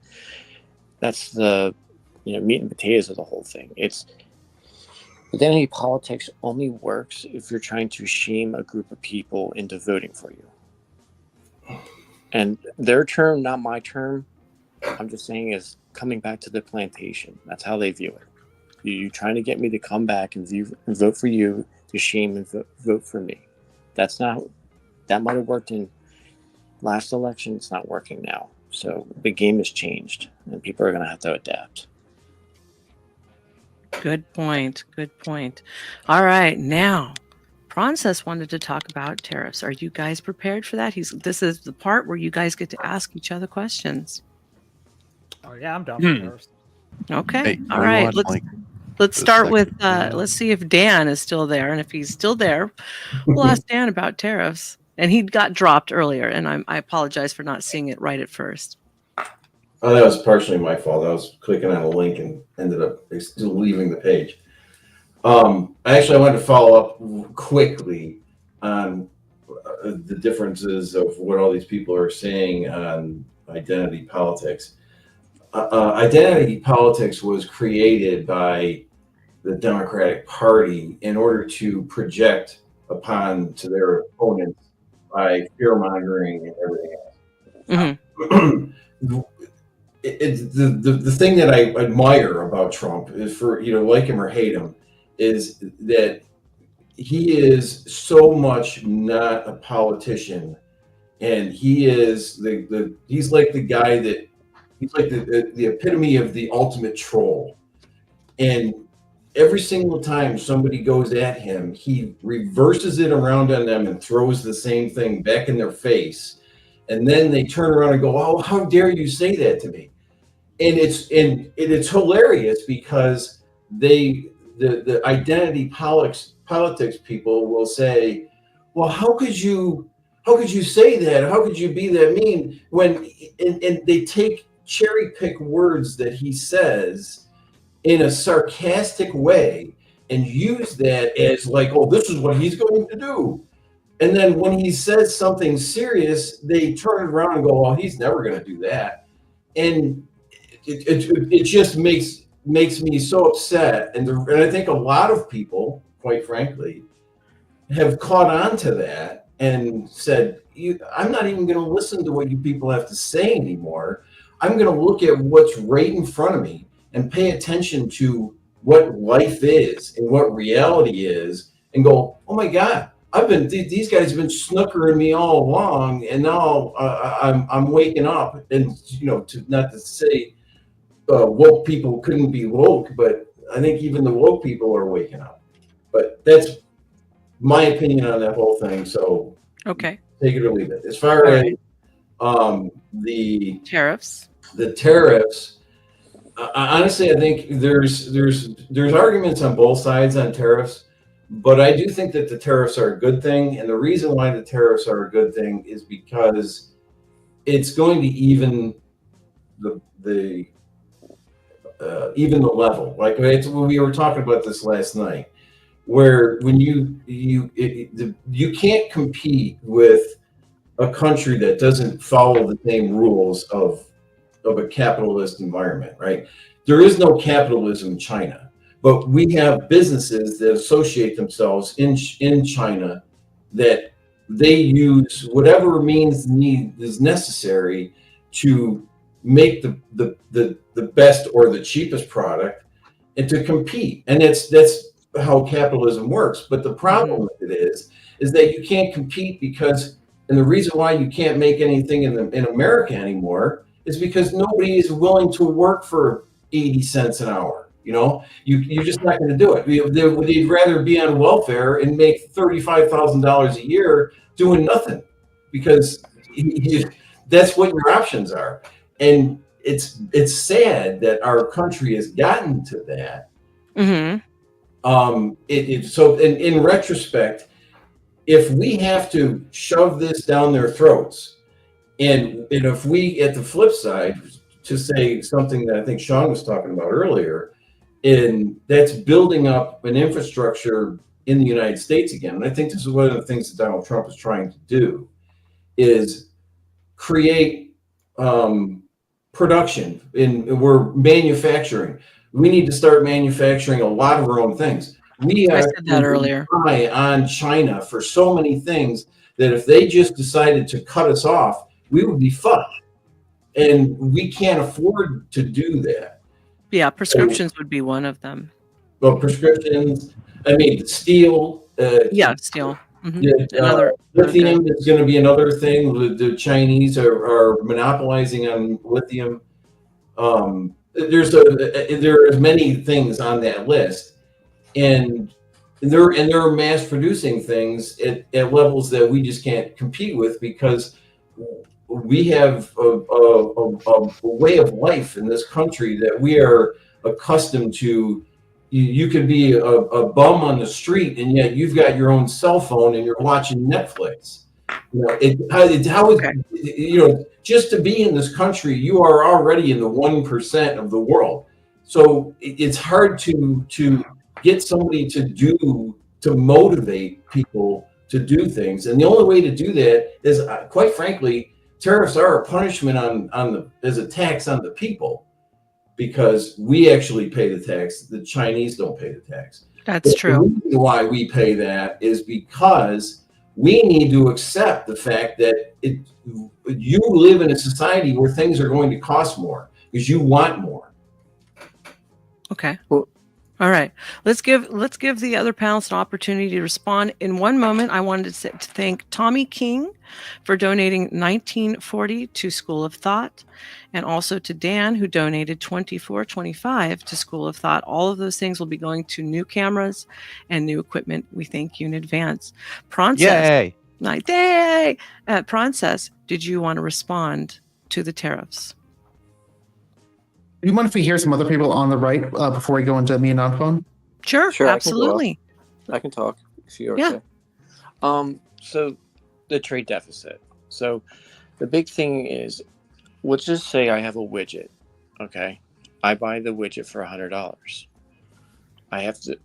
meat and potatoes of the whole thing. Identity politics only works if you're trying to shame a group of people into voting for you. And their term, not my term, I'm just saying, is coming back to the plantation. That's how they view it. You're trying to get me to come back and vote for you, to shame and vote for me. That might have worked in last election. It's not working now. So the game has changed, and people are going to have to adapt. Good point. Good point. All right. Now, Princess wanted to talk about tariffs. Are you guys prepared for that? This is the part where you guys get to ask each other questions. Oh yeah, I'm down for tariffs. Okay. Hey, All we right. want, Let's like, let's the start with section- let's see if Dan is still there. And if he's still there, we'll ask Dan about tariffs. And he got dropped earlier, and I apologize for not seeing it right at first. Oh, that was partially my fault. I was clicking on a link and ended up still leaving the page. Actually, I wanted to follow up quickly on the differences of what all these people are saying on identity politics. Identity politics was created by the Democratic Party in order to project upon to their opponents by fear mongering and everything else. The thing that I admire about Trump is, for like him or hate him, is that he is so much not a politician, and he is he's like the guy that he's like the epitome of the ultimate troll. And every single time somebody goes at him, he reverses it around on them and throws the same thing back in their face. And then they turn around and go, "Oh, how dare you say that to me?" And it's hilarious because the identity politics people will say, "Well, how could you say that? How could you be that mean?" And they take cherry pick words that he says in a sarcastic way and use that as like, "Oh, this is what he's going to do." And then when he says something serious, they turn it around and go, "Well, he's never going to do that." And it just makes me so upset. And I think a lot of people, quite frankly, have caught on to that and said, "I'm not even going to listen to what you people have to say anymore. I'm going to look at what's right in front of me and pay attention to what life is and what reality is, and go, oh my God, these guys have been snookering me all along, and now I'm waking up." And not to say woke people couldn't be woke, but I think even the woke people are waking up. But that's my opinion on that whole thing. So okay, take it or leave it. As far as the tariffs, honestly, I think there's arguments on both sides on tariffs, but I do think that the tariffs are a good thing, and the reason why the tariffs are a good thing is because it's going to even even the level. Like we were talking about this last night, where when you can't compete with a country that doesn't follow the same rules of a capitalist environment, right? There is no capitalism in China, but we have businesses that associate themselves in China, that they use whatever means is necessary to make the best or the cheapest product and to compete. And that's how capitalism works. But the problem with it is that you can't compete because, and the reason why you can't make anything in America anymore is because nobody is willing to work for 80 cents an hour. You're just not going to do it. They'd rather be on welfare and make $35,000 a year doing nothing, because that's what your options are. And it's sad that our country has gotten to that. So in retrospect, if we have to shove this down their throats, and if we, at the flip side, to say something that I think Sean was talking about earlier, and that's building up an infrastructure in the United States again. And I think this is one of the things that Donald Trump is trying to do, is create production. We're manufacturing. We need to start manufacturing a lot of our own things. I said that earlier. Rely on China for so many things that if they just decided to cut us off, we would be fucked. And we can't afford to do that. Yeah, prescriptions would be one of them. Well, prescriptions, I mean, steel. Yeah, steel. Mm-hmm. Lithium is going to be another thing. The Chinese are monopolizing on lithium. There are many things on that list, and they're mass producing things at levels that we just can't compete with, because we have a way of life in this country that we are accustomed to. You could be a bum on the street, and yet you've got your own cell phone and you're watching Netflix. Just to be in this country, you are already in the 1% of the world. So it's hard to get somebody to motivate people to do things. And the only way to do that is, quite frankly, tariffs are a punishment as a tax on the people, because we actually pay the tax. The Chinese don't pay the tax. That's true. The reason why we pay that is because we need to accept the fact that you live in a society where things are going to cost more because you want more. Okay. All right. Let's give the other panelists an opportunity to respond. In one moment, I wanted to thank Tommy King for donating $19.40 to School of Thought, and also to Dan, who donated $24.25 to School of Thought. All of those things will be going to new cameras and new equipment. We thank you in advance. Yay! Princess, did you want to respond to the tariffs? Do you mind if we hear some other people on the right before we go into me and non-phone? Sure, absolutely. I can talk if you're okay. So the trade deficit. So the big thing is, let's just say I have a widget. Okay, I buy the widget for $100. I have to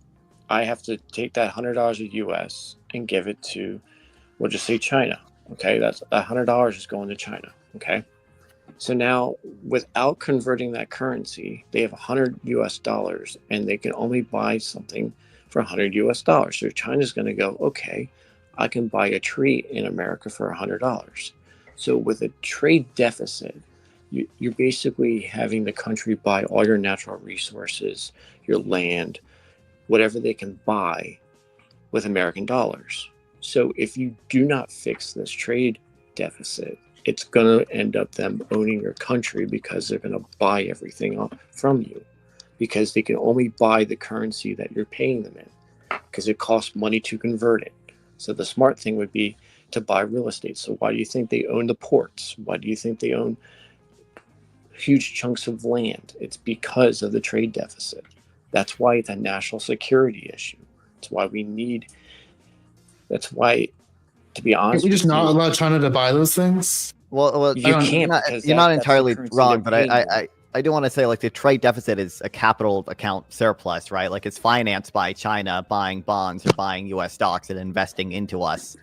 take that $100 of US and give it to, we'll just say China. Okay, that's $100 is going to China. Okay. So now, without converting that currency, they have $100 US, and they can only buy something for $100 US. So China's going to go, okay, I can buy a tree in America for $100. So with a trade deficit, you're basically having the country buy all your natural resources, your land, whatever they can buy with American dollars. So if you do not fix this trade deficit, it's going to end up them owning your country, because they're going to buy everything from you, because they can only buy the currency that you're paying them in, because it costs money to convert it. So the smart thing would be to buy real estate. So why do you think they own the ports? Why do you think they own huge chunks of land? It's because of the trade deficit. That's why it's a national security issue. That's why, to be honest, can we just not allow China to buy those things? Well, you can't. You're not entirely wrong, but I do want to say, like, the trade deficit is a capital account surplus, right? Like, it's financed by China buying bonds or buying U.S. stocks and investing into us.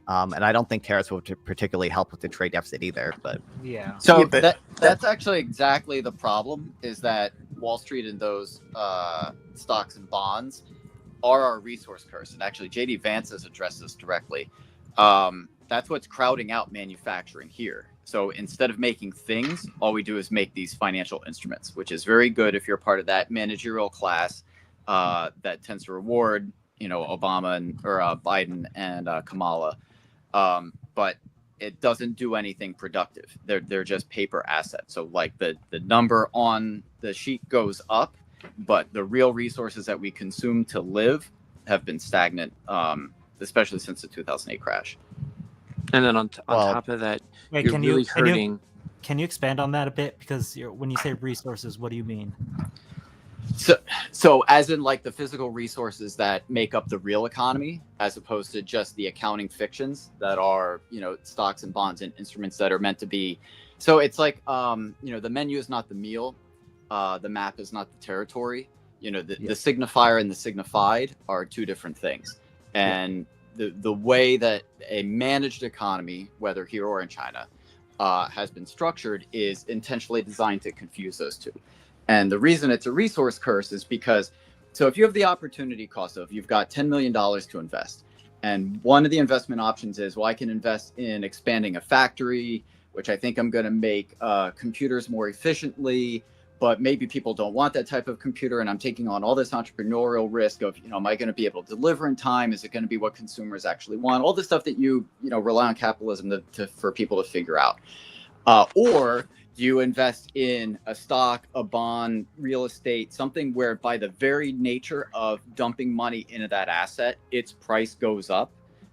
And I don't think tariffs would particularly help with the trade deficit either. But yeah, so that's actually exactly the problem, is that Wall Street and those stocks and bonds are our resource curse. And actually, J.D. Vance has addressed this directly. That's what's crowding out manufacturing here. So instead of making things, all we do is make these financial instruments, which is very good if you're part of that managerial class that tends to reward, Obama or Biden and Kamala. But it doesn't do anything productive. They're just paper assets. So like the number on the sheet goes up, but the real resources that we consume to live have been stagnant, especially since the 2008 crash. And then on top of that, wait, you're really hurting. Can you expand on that a bit? Because when you say resources, what do you mean? So as in, like, the physical resources that make up the real economy, as opposed to just the accounting fictions that are, stocks and bonds and instruments that are meant to be. So it's like, the menu is not the meal. The map is not the territory. The signifier and the signified are two different things. And the way that a managed economy, whether here or in China, has been structured is intentionally designed to confuse those two. And the reason it's a resource curse is because, so if you have the opportunity cost of, you've got $10 million to invest, and one of the investment options is, well, I can invest in expanding a factory, which I think I'm going to make computers more efficiently, but maybe people don't want that type of computer, and I'm taking on all this entrepreneurial risk of, am I going to be able to deliver in time? Is it going to be what consumers actually want? All the stuff that you rely on capitalism for people to figure out. Or do you invest in a stock, a bond, real estate, something where by the very nature of dumping money into that asset, its price goes up,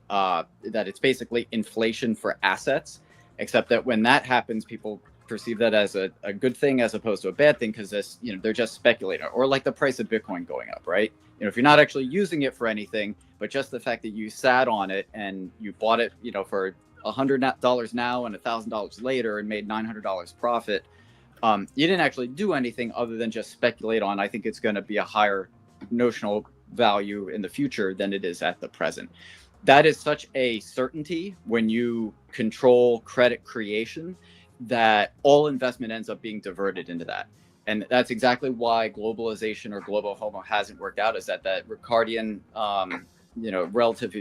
that it's basically inflation for assets, except that when that happens, people perceive that as a good thing as opposed to a bad thing, because this, they're just speculating. Or like the price of Bitcoin going up, right? If you're not actually using it for anything, but just the fact that you sat on it and you bought it, for $100 now and $1,000 later and made $900 profit, you didn't actually do anything other than just speculate on, I think it's going to be a higher notional value in the future than it is at the present. That is such a certainty when you control credit creation that all investment ends up being diverted into that. And that's exactly why globalization or global homo hasn't worked out, is that Ricardian, relative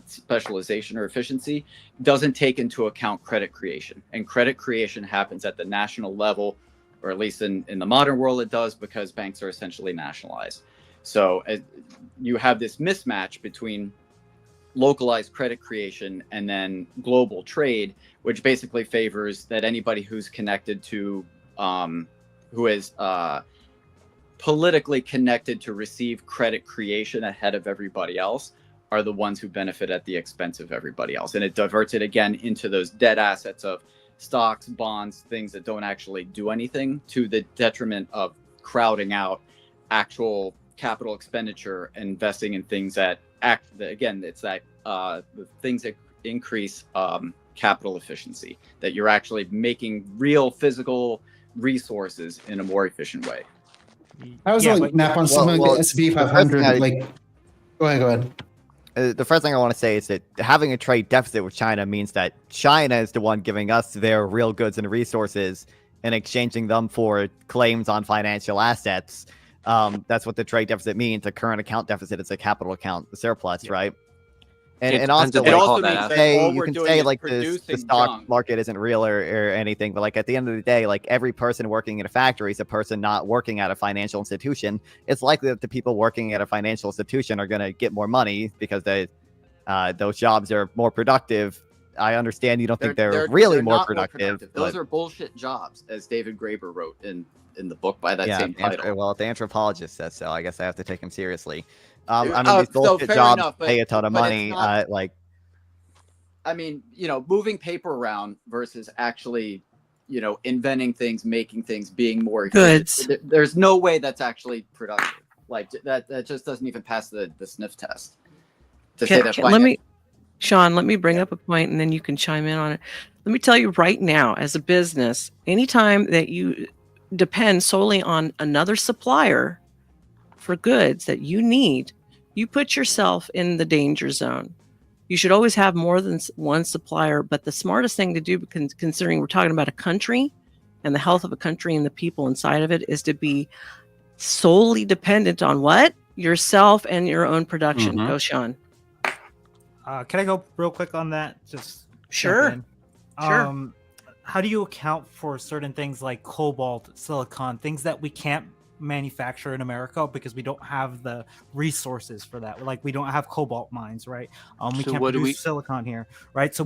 specialization or efficiency doesn't take into account credit creation. And credit creation happens at the national level, or at least in the modern world it does, because banks are essentially nationalized. So you have this mismatch between localized credit creation and then global trade, which basically favors that anybody who's connected to, who is politically connected to receive credit creation ahead of everybody else, are the ones who benefit at the expense of everybody else. And it diverts it again into those dead assets of stocks, bonds, things that don't actually do anything, to the detriment of crowding out actual capital expenditure, investing in things that it's that the things that increase capital efficiency, that you're actually making real physical resources in a more efficient way. I was map on something like the S&P 500. Go ahead. The first thing I want to say is that having a trade deficit with China means that China is the one giving us their real goods and resources and exchanging them for claims on financial assets. That's what the trade deficit means. A current account deficit is a capital account surplus, right? And also, it also means that you can say like the stock market isn't real or anything, but like at the end of the day, like every person working in a factory is a person not working at a financial institution. It's likely that the people working at a financial institution are going to get more money because those jobs are more productive. I understand you don't think they're really more productive. Those are bullshit jobs, as David Graeber wrote in the book by that same title. Well, the anthropologist says so. I guess I have to take him seriously. These bullshit jobs pay a ton of money. Moving paper around versus actually, inventing things, making things, being more efficient. Goods. There's no way that's actually productive. Like that just doesn't even pass the sniff test. Sean, let me bring up a point and then you can chime in on it. Let me tell you right now, as a business, anytime that you depend solely on another supplier for goods that you need, you put yourself in the danger zone. You should always have more than one supplier, but the smartest thing to do, considering we're talking about a country and the health of a country and the people inside of it, is to be solely dependent on what? Yourself and your own production. Go, Sean. Can I go real quick on that? Just sure. How do you account for certain things like cobalt, silicon, things that we can't manufacture in America because we don't have the resources for that? Like we don't have cobalt mines, right? We can't produce silicon here, right? So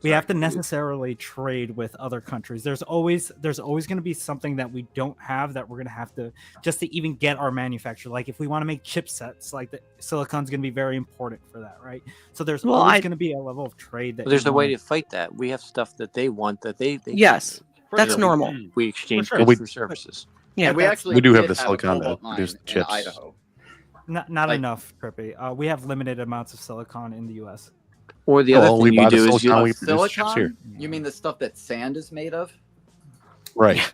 we have to necessarily trade with other countries. There's always going to be something that we don't have that we're going to have to just to even get our manufacture. Like if we want to make chipsets, like the silicon's going to be very important for that, right? So there's always going to be a level of trade that there's a way to fight that. We have stuff that they want that they yes, that's normal. We exchange goods for services. Yeah, we do have the silicon to produce chips. Idaho. Not enough, Trippy. We have limited amounts of silicon in the U.S. Or the other thing you do is you silicon. You mean the stuff that sand is made of? Right.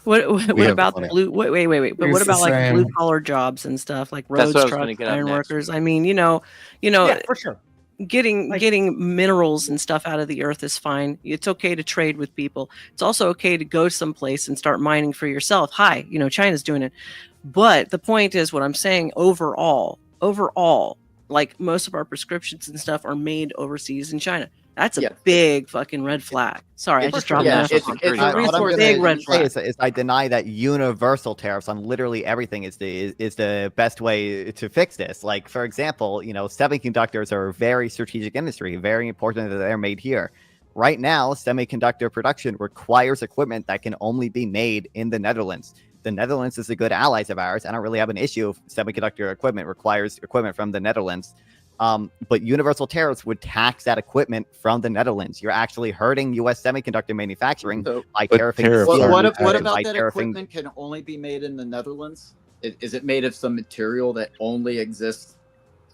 What have about the plenty. blue? Wait. But It's what the about like same. blue collar jobs and stuff like That's roads, what I was trucks, gonna get up iron next. workers? I mean, Yeah, for sure. getting minerals and stuff out of the earth is fine. It's okay to trade with people. It's also okay to go someplace and start mining for yourself. Hi, China's doing it. But the point is, what I'm saying overall, like most of our prescriptions and stuff are made overseas in China. That's a big fucking red flag. Sorry, I just dropped Yeah, that. it's a big red flag. Is I deny that universal tariffs on literally everything is the best way to fix this. Like, for example, semiconductors are a very strategic industry, very important that they're made here. Right now, semiconductor production requires equipment that can only be made in the Netherlands. The Netherlands is a good ally of ours. I don't really have an issue if semiconductor equipment requires equipment from the Netherlands. But universal tariffs would tax that equipment from the Netherlands. You're actually hurting U.S. semiconductor manufacturing by tariffing steel. What about that equipment can only be made in the Netherlands? Is it made of some material that only exists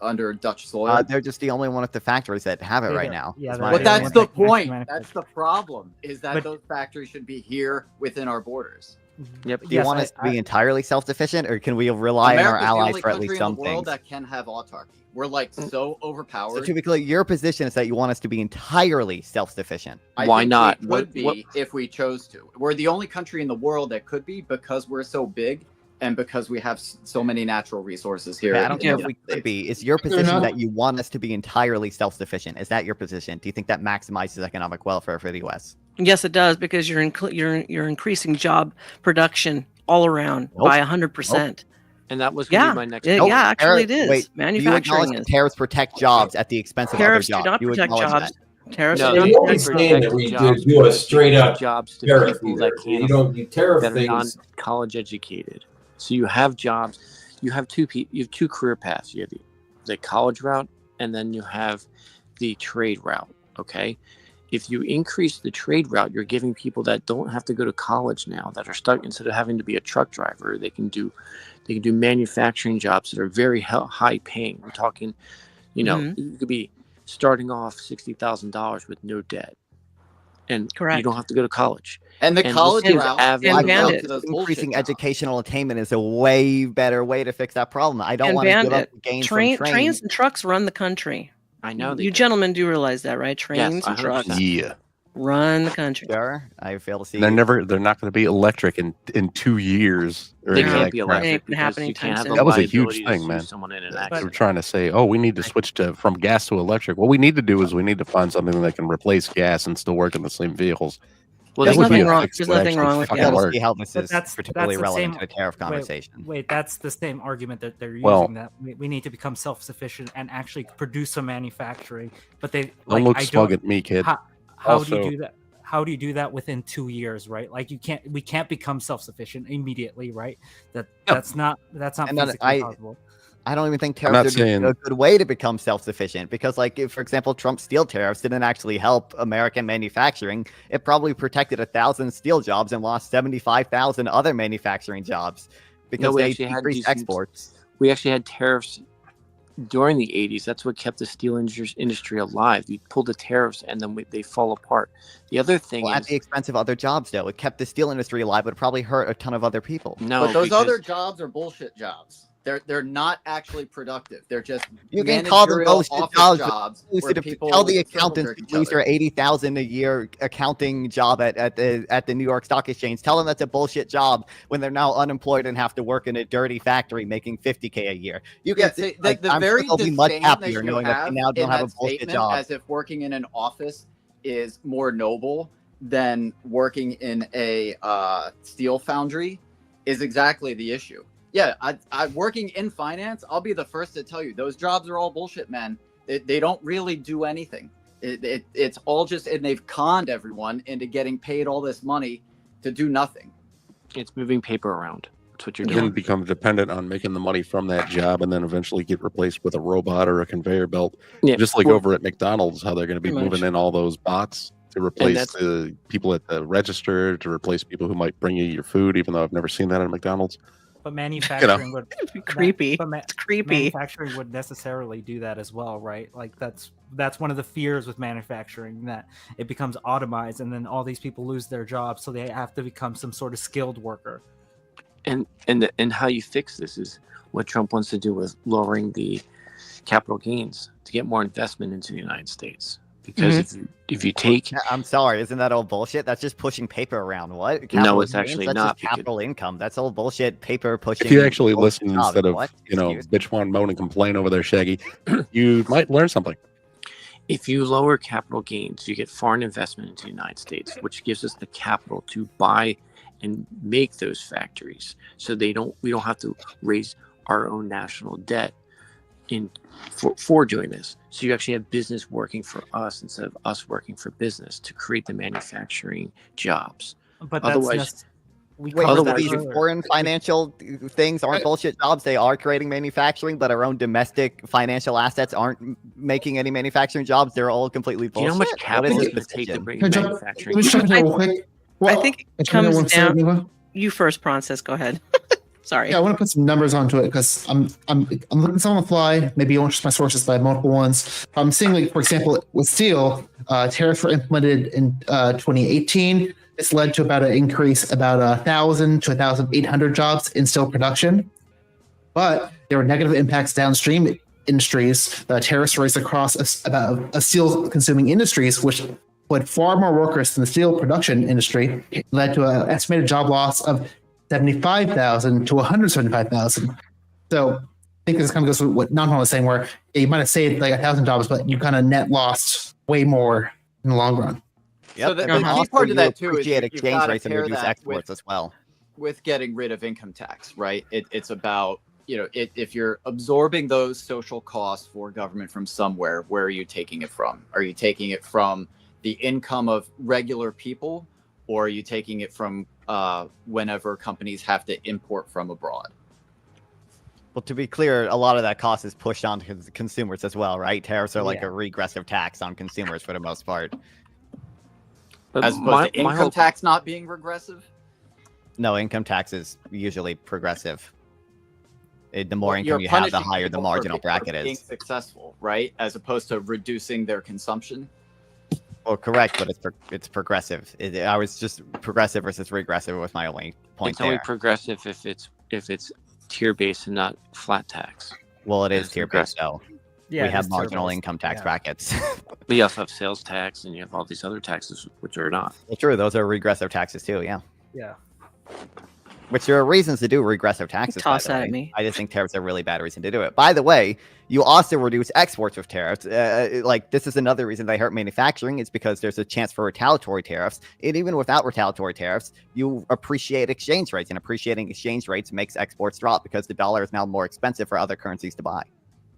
under Dutch soil? They're just the only one of the factories that have it right now. Yeah, but that's the point. That's the problem. Is that those factories should be here within our borders. Yep. Do you want us to be entirely self-sufficient, or can we rely on our allies for at least some the world things? that can have autarky. We're like so overpowered. So to be clear, your position is that you want us to be entirely self-sufficient. Why not? We would be if we chose to. We're the only country in the world that could be because we're so big and because we have so many natural resources here. I don't care if we could be. Is your position that you want us to be entirely self-sufficient? Is that your position? Do you think that maximizes economic welfare for the U.S.? Yes, it does, because you're increasing job production all around by 100%. And that was going to be my next point. Yeah, actually it is. Wait, Manufacturing that is. tariffs protect jobs at the expense of Tariffs other do jobs. not You protect acknowledge jobs. that? Tariffs No, do they not don't protect protect that we jobs. do a straight They up give jobs to tariff people either. that can't You don't you tariff that are things. non-college educated. So you have jobs. You have two career paths. You have the college route, and then you have the trade route. Okay. If you increase the trade route, you're giving people that don't have to go to college now, that are stuck, instead of having to be a truck driver, they can do manufacturing jobs that are very high paying. We're talking, you could be starting off $60,000 with no debt, and you don't have to go to college. And the college route increasing educational attainment is a way better way to fix that problem. I don't want to give up the gains from trains and trucks run the country. I know you gentlemen do realize that, right? Trains and trucks run the country. Sure, I fail to see. They're not going to be electric in 2 years. They can't be electric because you can't have the that was a liability huge to thing, sue man. someone in an They accident. were trying to say, "Oh, we need to switch from gas to electric." What we need to do is we need to find something that can replace gas and still work in the same vehicles. Well, there's That would be nothing a wrong. fix There's that would nothing actually wrong with fucking gas. work. See how this But is that's particularly the relevant same- to the tariff conversation. Wait, that's the same argument that they're using, Well- that we need to become self-sufficient and actually produce some manufacturing. But they Don't look smug at me, kid. How do you Also- do that? How do you do that within 2 years, right? Like we can't become self-sufficient immediately, right? That's not And then physically possible. I don't even think I'm not tariffs are saying- a good way to become self-sufficient, because, like, if, for example, Trump's steel tariffs didn't actually help American manufacturing. It probably protected 1,000 steel jobs and lost 75,000 other manufacturing jobs because we they actually had decreased decent- exports. We actually had tariffs during the 80s. That's what kept the steel industry alive. You pull the tariffs and then they fall apart. The other thing Well, is at the expense of other jobs, though. It kept the steel industry alive, but it probably hurt a ton of other people. no, But those because other jobs are bullshit jobs. They're not actually productive. They're just You can call them managerial bullshit office jobs. where To people tell the circle accountants jerk to each lose other. their $80,000 a year accounting job at the New York Stock Exchange. Tell them that's a bullshit job when they're now unemployed and have to work in a dirty factory making $50K a year. You Yeah, can the I'm very sure they'll be much disdain that happier you knowing that have they now in don't have a that bullshit statement, job. as if working in an office is more noble than working in a steel foundry, is exactly the issue. Yeah, I working in finance, I'll be the first to tell you those jobs are all bullshit, man. They don't really do anything. It's all just, and they've conned everyone into getting paid all this money to do nothing. it's moving paper around. That's what you're And doing. then become dependent on making the money from that job, and then eventually get replaced with a robot or a conveyor belt. Yeah, Just like well- over at McDonald's, how they're going to be Pretty much. moving in all those bots to replace that's- the people at the register, to replace people who might bring you your food, even though I've never seen that at McDonald's. But manufacturing would creepy. But It's creepy. Manufacturing would necessarily do that as well, right? Like that's that's one of the fears with manufacturing, that it becomes automized and then all these people lose their jobs, so they have to become some sort of skilled worker. And how you fix this is what Trump wants to do with lowering the capital gains to get more investment into the United States. Because if you take, I'm sorry, isn't that all bullshit? That's just pushing paper around. What? No, it's actually that's not, just capital income. That's all bullshit. Paper pushing. If you actually bullshit listen jobs. instead of What? bitch, whine, moan, and complain over there, Shaggy, you might learn something. If you lower capital gains, you get foreign investment into the United States, which gives us the capital to buy and make those factories. So we don't have to raise our own national debt for doing this. So you actually have business working for us instead of us working for business to create the manufacturing jobs. But Otherwise, these foreign financial things aren't bullshit jobs. They are creating manufacturing, but our own domestic financial assets aren't making any manufacturing jobs. They're all completely Do you bullshit. know how much capital What it's is going this to take to decision? bring Can I jump- manufacturing? Let me jump in here real quick. I think it can I comes one down. second? You first, Francis. Go ahead. Sorry. Yeah, I want to put some numbers onto it because I'm looking at some on the fly. Maybe you won't trust my sources, but I have multiple ones. I'm seeing, like, for example, with steel, tariffs were implemented in 2018. This led to about an increase about 1,000 to 1,800 jobs in steel production. But there were negative impacts downstream industries. Tariffs raised across about steel-consuming industries, which put far more workers in the steel production industry. It led to an estimated job loss of 75,000 to 175,000. So I think this kind of goes with what Non was saying, where you might have saved like 1,000 jobs, but you kind of net lost way more in the long run. So Yep. the And key also part of you that too is appreciate you've exchange gotta rates and pair reduce that exports as well. with getting rid of income tax, right? It's about, if you're absorbing those social costs for government from somewhere, where are you taking it from? Are you taking it from the income of regular people, or are you taking it from whenever companies have to import from abroad? Well, to be clear, a lot of that cost is pushed on to consumers as well, right? Tariffs are like Yeah. a regressive tax on consumers for the most part. As opposed to income tax not being regressive? No, income tax is usually progressive. The more Well, income you're you have, the punishing higher the people marginal for bracket being is. successful, right? As opposed to reducing their consumption. Well, correct, but it's progressive. I was just progressive versus regressive was my only point It's only there. progressive if it's tier based and not flat tax. Well, it is tier based though. Yeah, we it have is marginal tier-based. income tax Yeah. brackets. But you also have sales tax and you have all these other taxes which are not. Well, true, those are regressive taxes too. Yeah. Yeah. Which there are reasons to do regressive taxes. Toss by the that at way. me. I just think tariffs are a really bad reason to do it. By the way, you also reduce exports with tariffs. Like this is another reason they hurt manufacturing. It's because there's a chance for retaliatory tariffs. And even without retaliatory tariffs, you appreciate exchange rates, and appreciating exchange rates makes exports drop because the dollar is now more expensive for other currencies to buy.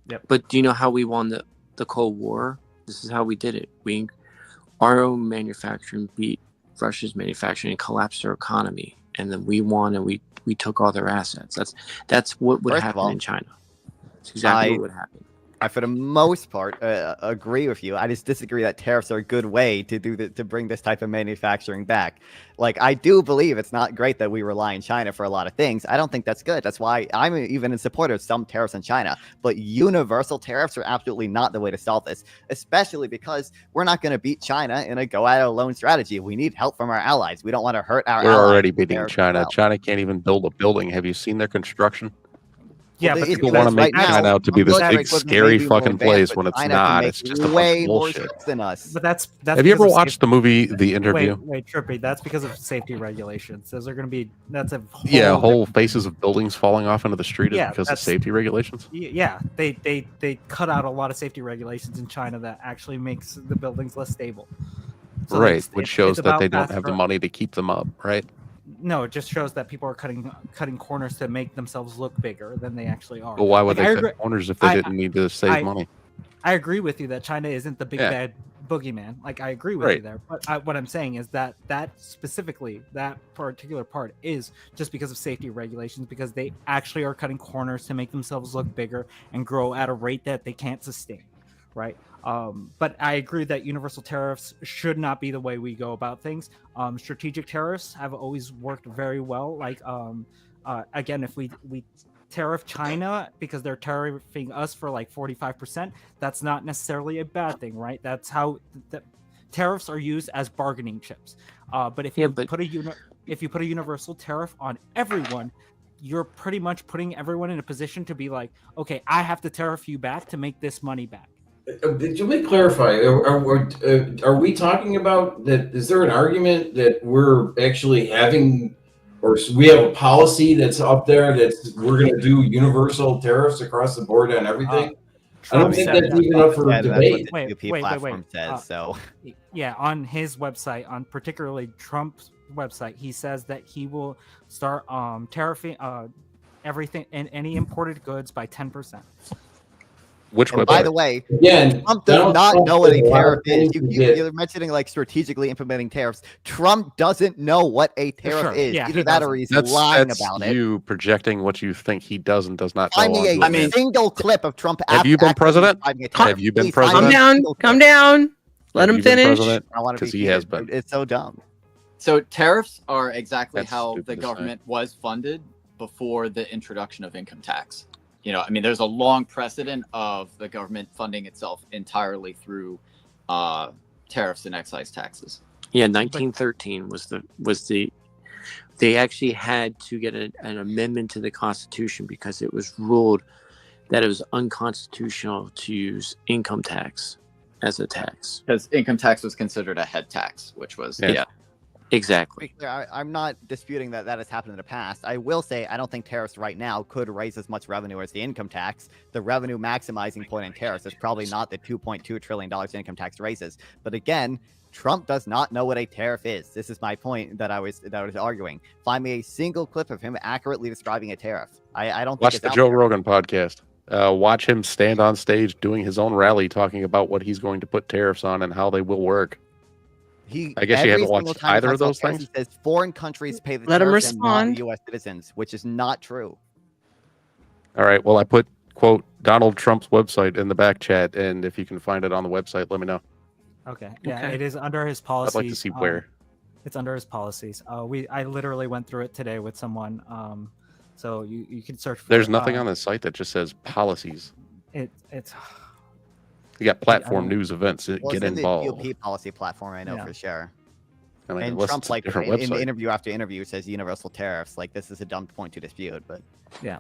Yep. But do you know how we won the Cold War? This is how we did it. Our own manufacturing beat Russia's manufacturing and collapsed their economy, and then we won and we took all their assets. That's what would First of happen all, in China. It's exactly what would happen. I, for the most part, agree with you. I just disagree that tariffs are a good way to to bring this type of manufacturing back. Like, I do believe it's not great that we rely on China for a lot of things. I don't think that's good. That's why I'm even in support of some tariffs on China. But universal tariffs are absolutely not the way to solve this, especially because we're not going to beat China in a go-at-it-alone strategy. We need help from our allies. We don't want to hurt our We're allies. already beating tariffs as China. well. China can't even build a building. Have you seen their construction? Yeah, Well, but people want to make China out to be this big, scary fucking place when it's not. It's just a bunch way of more bullshit. ships than us. But that's Have you because ever of watched the movie The Interview? Wait, Trippy. That's because of safety regulations. Those are going to be. That's a whole Yeah, whole different- faces of buildings falling off into the street is Yeah, because of that's- safety regulations. Yeah, they cut out a lot of safety regulations in China that actually makes the buildings less stable. So Right, it's- which it's shows that about they don't fast have the growth. money to keep them up, right? No, it just shows that people are cutting corners to make themselves look bigger than they actually are. But why would Like, they I cut agree- corners if they didn't need to save money? I agree with you that China isn't the big Yeah. bad boogeyman. Like, I agree with you Right. there. But what I'm saying is that specifically, that particular part is just because of safety regulations, because they actually are cutting corners to make themselves look bigger and grow at a rate that they can't sustain, right? But I agree that universal tariffs should not be the way we go about things. Strategic tariffs have always worked very well. Like, again, if we tariff China because they're tariffing us for like 45%, that's not necessarily a bad thing, right? That's how the tariffs are used as bargaining chips. But if you put a universal tariff on everyone, you're pretty much putting everyone in a position to be like, okay, I have to tariff you back to make this money back. Let me clarify. Are we talking about that? Is there an argument that we're actually having, or we have a policy that's up there that we're going to do universal tariffs across the board on everything? I don't think that's even up for debate. Platform says so. Yeah, on his website, on particularly Trump's website, he says that he will start tariffing everything and any imported goods by 10%. Which and by the way, Trump does not know what a tariff is. You're mentioning like strategically implementing tariffs. Trump doesn't know what a tariff is. Yeah, Either that or he's lying about it. You projecting what you think he does and does not know. Find me a single clip of Trump. Have you been president? Have you been president? Calm down. Let him finish. Because he has been. It's so dumb. So tariffs are exactly how the government was funded before the introduction of income tax. You know, I mean, there's a long precedent of the government funding itself entirely through tariffs and excise taxes. Yeah, 1913 was the they actually had to get an amendment to the Constitution because it was ruled that it was unconstitutional to use income tax as a tax. Because income tax was considered a head tax, which was exactly. I'm not disputing that has happened in the past. I will say I don't think tariffs right now could raise as much revenue as the income tax. The revenue maximizing point in tariffs is probably not the $2.2 trillion income tax raises. But again, Trump does not know what a tariff is. This is my point that I was arguing. Find me a single clip of him accurately describing a tariff. I don't think watch the Joe Rogan podcast. Watch him stand on stage doing his own rally talking about what he's going to put tariffs on and how they will work. I guess you haven't watched either of those things. He says foreign countries pay the Let him tariffs and not respond. U.S. citizens, which is not true. All right. Well, I put, quote, Donald Trump's website in the back chat, and if you can find it on the website, let me know. Okay. Yeah, it is under his policies. I'd like to see where. It's under his policies. I literally went through it today with someone. So you can search for There's nothing on the site that just says policies. It's You got platform news events. Get involved. It's in the GOP policy platform, I know for sure. I mean, and unless Trump, it's a like different in website. interview after interview, says universal tariffs. Like this is a dumb point to dispute, but yeah.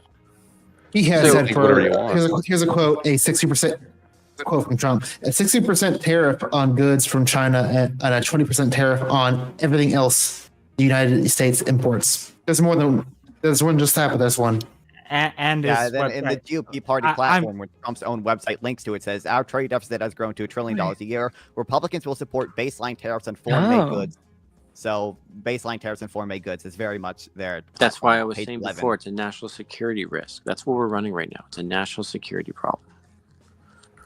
He has said whatever you want. here's a quote, a 60% quote from Trump, a 60% tariff on goods from China and a 20% tariff on everything else the United States imports. There's more than just that, but there's one. And then in the GOP party platform, where Trump's own website links to, it says our trade deficit has grown to $1 trillion a year. Republicans will support baseline tariffs on foreign-made goods. So baseline tariffs on foreign-made goods is very much there. That's why I was saying before, it's a national security risk. That's what we're running right now. It's a national security problem.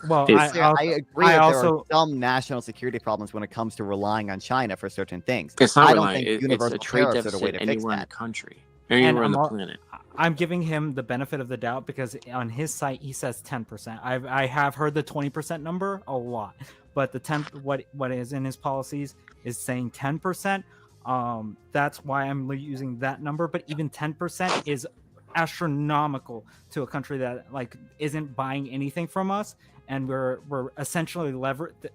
Well, I agree that there are some national security problems when it comes to relying on China for certain things. It's not I don't relying. think It's a universal trade tariffs are the way deficit to fix anywhere in the that. country, anywhere on the planet. I'm giving him the benefit of the doubt because on his site he says 10%. I have heard the 20% number a lot, but the 10 what is in his policies is saying 10%. That's why I'm using that number. But even 10% is astronomical to a country that like isn't buying anything from us, and we're essentially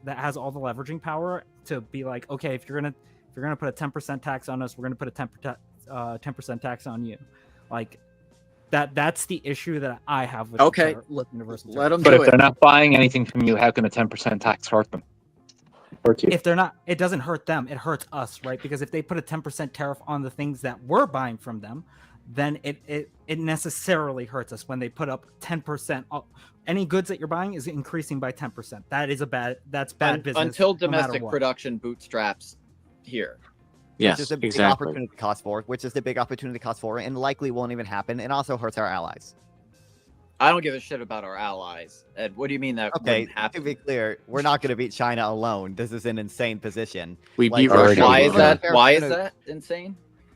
that has all the leveraging power to be like, okay, if you're gonna put a 10% tax on us, we're gonna put a 10% tax on you, like. That's the issue that I have with universal let them But do if they're not buying anything from you, how can a 10% tax hurt them? Hurt you? If they're not, it doesn't hurt them. It hurts us, right? Because if they put a 10% tariff on the things that we're buying from them, then it necessarily hurts us when they put up 10%. Any goods that you're buying is increasing by 10%. That's bad business. Until no matter domestic what. production bootstraps here. Which is a big opportunity cost for, and likely won't even happen, and also hurts our allies. I don't give a shit about our allies. Ed, what do you mean that Okay, wouldn't happen? to be clear, we're not going to beat China alone. This is an insane position. We beat Russia. Why is that? Why is that insane?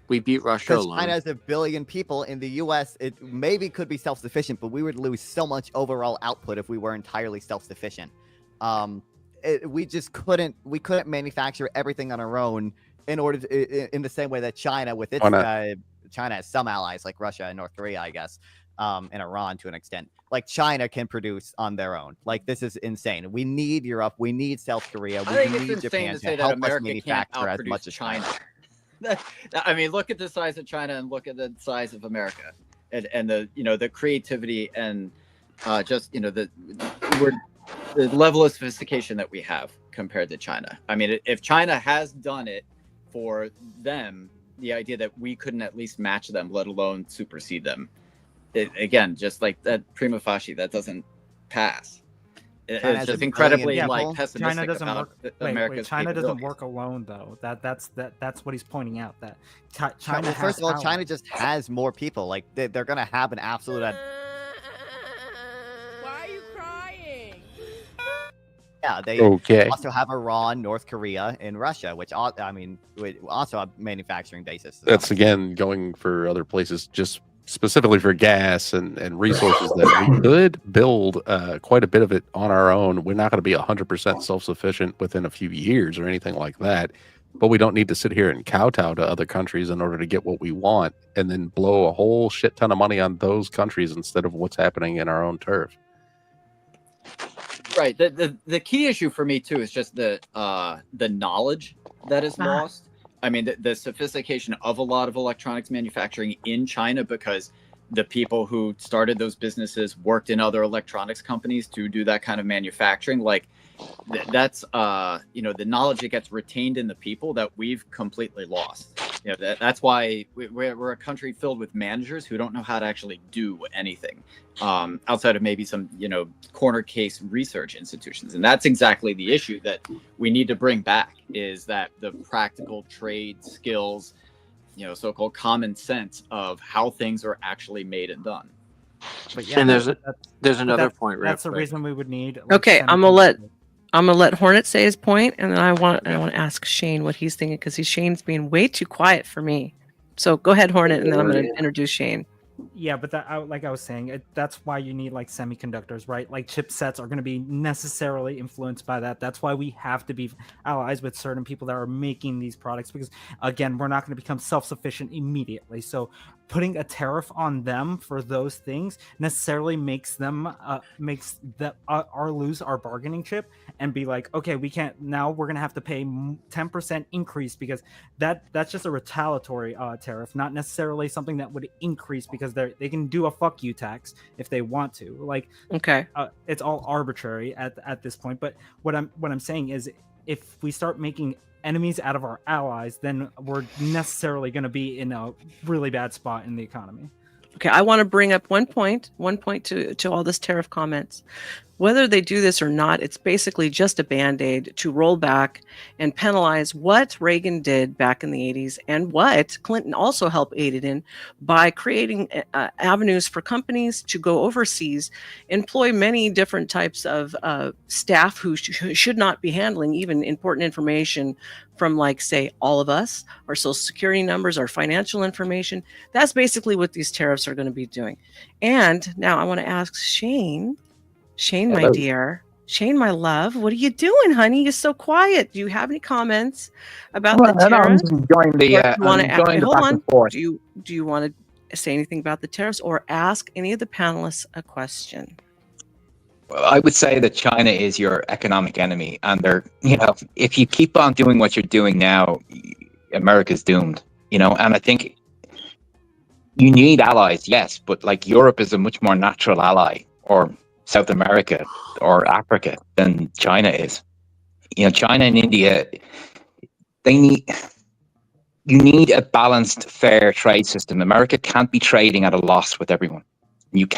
We beat Russia Because alone. China has 1 billion people. In the U.S., it maybe could be self-sufficient, but we would lose so much overall output if we were entirely self-sufficient. We just couldn't. We couldn't manufacture everything on our own in order to, in the same way that China with its China has some allies like Russia and North Korea, I guess. and Iran to an extent. Like China can produce on their own. Like this is insane. We need Europe. We need South Korea. I We think it's need insane Japan to to say that help us America can't manufacture as outproduce much as China. China. I mean, look at the size of China and look at the size of America, and the creativity and the level of sophistication that we have compared to China. I mean, if China has done it for them, the idea that we couldn't at least match them, let alone supersede them, again, just like that prima facie, that doesn't pass. It's just incredibly pessimistic China doesn't about work. America's China doesn't capabilities. work alone though. That's what he's pointing out. That China, China. first of all, has China just has more people. Like they're gonna have an absolute. Why are you crying? Yeah, they Okay. also have Iran, North Korea, and Russia, which also have manufacturing bases. That's again going for other places, just specifically for gas and resources that we could build quite a bit of it on our own. We're not going to be 100% self-sufficient within a few years or anything like that, but we don't need to sit here and kowtow to other countries in order to get what we want and then blow a whole shit ton of money on those countries instead of what's happening in our own turf. Right. The key issue for me too is just the knowledge that is lost. I mean, the sophistication of a lot of electronics manufacturing in China, because the people who started those businesses worked in other electronics companies to do that kind of manufacturing. Like that's the knowledge that gets retained in the people that we've completely lost. That's why we're a country filled with managers who don't know how to actually do anything outside of maybe some corner case research institutions. And that's exactly the issue that we need to bring back, is that the practical trade skills, so-called common sense of how things are actually made and done. But yeah, and there's another point. That's the reason we would need. Okay, I'm gonna let Hornet say his point, and then I want to ask Shane what he's thinking, because Shane's being way too quiet for me. So go ahead, Hornet, and then I'm going to introduce Shane. Yeah, but like I was saying, that's why you need like semiconductors, right? Like chipsets are going to be necessarily influenced by that. That's why we have to be allies with certain people that are making these products, because again, we're not going to become self-sufficient immediately. So putting a tariff on them for those things necessarily makes them lose our bargaining chip and be like, okay, we can't, now we're going to have to pay 10% increase, because that's just a retaliatory tariff, not necessarily something that would increase, because they can do a fuck you tax if they want to. Like, okay, it's all arbitrary at this point. But what I'm saying is, if we start making enemies out of our allies, then we're necessarily going to be in a really bad spot in the economy. Okay, I want to bring up one point to all this tariff comments. Whether they do this or not, it's basically just a Band-Aid to roll back and penalize what Reagan did back in the 80s and what Clinton also helped aid it in by creating avenues for companies to go overseas, employ many different types of staff who should not be handling even important information from, like, say, all of us, our social security numbers, our financial information. That's basically what these tariffs are going to be doing. And now I want to ask Shane, my Hello. dear, Shane, my love, what are you doing, honey? You're so quiet. Do you have any comments about the tariffs? I'm just enjoying the Hold back on. and forth. Do you want to say anything about the tariffs or ask any of the panelists a question? Well, I would say that China is your economic enemy, and they're, if you keep on doing what you're doing now, America's doomed, and I think you need allies, yes, but like Europe is a much more natural ally, or South America or Africa, than China is. China and India, you need a balanced, fair trade system. America can't be trading at a loss with everyone. I'm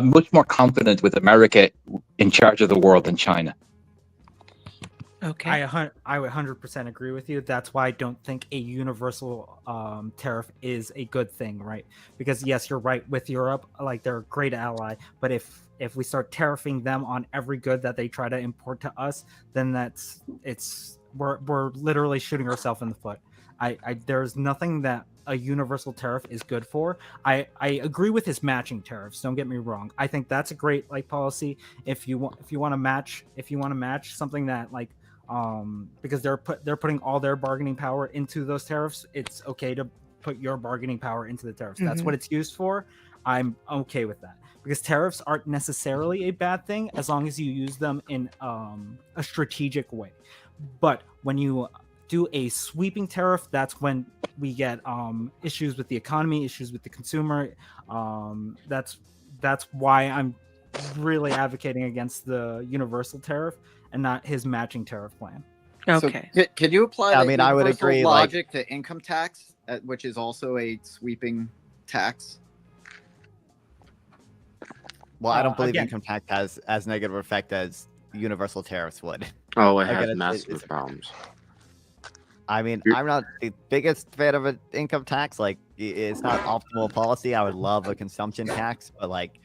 much more confident with America in charge of the world than China. Okay. I would 100% agree with you. That's why I don't think a universal tariff is a good thing, right? Because yes, you're right with Europe, like they're a great ally, but if we start tariffing them on every good that they try to import to us, then we're literally shooting ourselves in the foot. There's nothing that a universal tariff is good for. I agree with his matching tariffs. Don't get me wrong. I think that's a great policy if you want to match something that because they're putting all their bargaining power into those tariffs. It's okay to put your bargaining power into the tariffs. That's what it's used for. I'm okay with that, because tariffs aren't necessarily a bad thing as long as you use them in a strategic way. But when you do a sweeping tariff, that's when we get issues with the economy, issues with the consumer. That's why I'm really advocating against the universal tariff and not his matching tariff plan. Okay. So, could you apply I mean, I would universal agree, logic to income tax, which is also a sweeping tax? Well, I don't believe again- income tax has as negative effect as universal tariffs would. Oh, it Again, has it's- massive it's- problems. I mean, I'm not the biggest fan of an income tax. Like, it's not optimal policy. I would love a consumption tax, but like,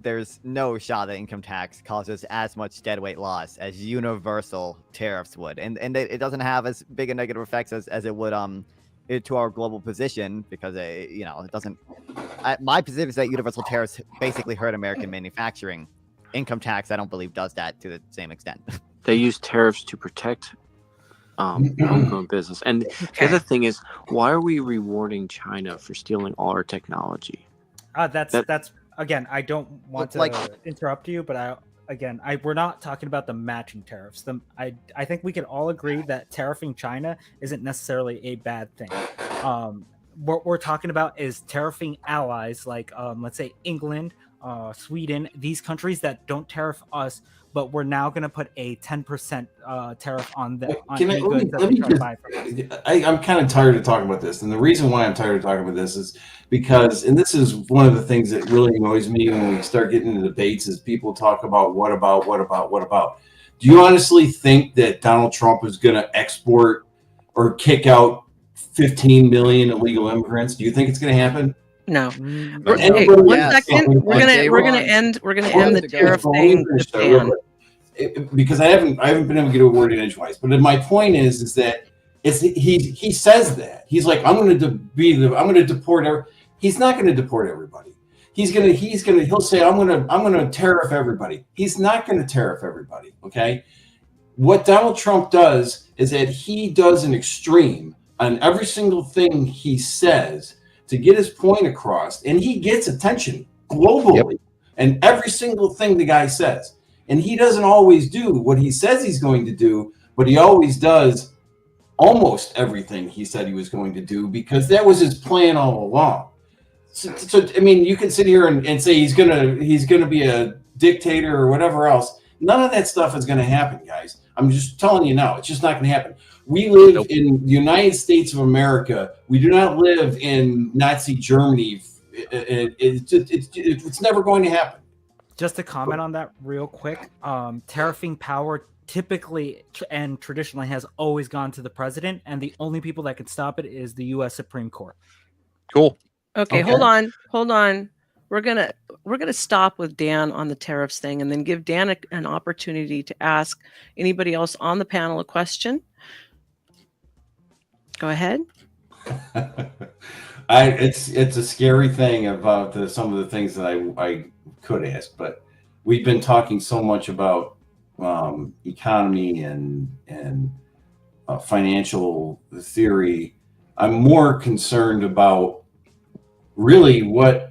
there's no shot that income tax causes as much deadweight loss as universal tariffs would, and it doesn't have as big a negative effects as it would to our global position, because it doesn't. My position is that universal tariffs basically hurt American manufacturing. Income tax, I don't believe, does that to the same extent. They use tariffs to protect homegrown business. And the other thing is, why are we rewarding China for stealing all our technology? That's again, I don't want to interrupt you, but we're not talking about the matching tariffs. I think we can all agree that tariffing China isn't necessarily a bad thing. What we're talking about is tariffing allies like, let's say, England, Sweden, these countries that don't tariff us, but we're now going to put a 10% tariff on them. I'm kind of tired of talking about this, and the reason why I'm tired of talking about this is because, and this is one of the things that really annoys me when we start getting into debates, is people talk about what about. Do you honestly think that Donald Trump is going to export or kick out 15 million illegal immigrants? Do you think it's going to happen? No. Okay, one second. We're gonna end the tariff thing with Dan. Because I haven't been able to get a word in edgewise. But my point is that he says that he's like, I'm going to deport. He's not going to deport everybody. He'll say I'm going to tariff everybody. He's not going to tariff everybody. Okay. What Donald Trump does is that he does an extreme on every single thing he says to get his point across, and he gets attention globally. And every single thing the guy says, and he doesn't always do what he says he's going to do, but he always does almost everything he said he was going to do, because that was his plan all along. So I mean, you can sit here and say he's gonna be a dictator or whatever else. None of that stuff is going to happen, guys. I'm just telling you now. It's just not going to happen. We live in the United States of America. We do not live in Nazi Germany. It's never going to happen. Just to comment on that real quick, tariffing power typically and traditionally has always gone to the president, and the only people that can stop it is the U.S. Supreme Court. Cool. Okay, hold on. We're gonna stop with Dan on the tariffs thing, and then give Dan an opportunity to ask anybody else on the panel a question. Go ahead. It's a scary thing about some of the things that I could ask, but we've been talking so much about economy and financial theory. I'm more concerned about really what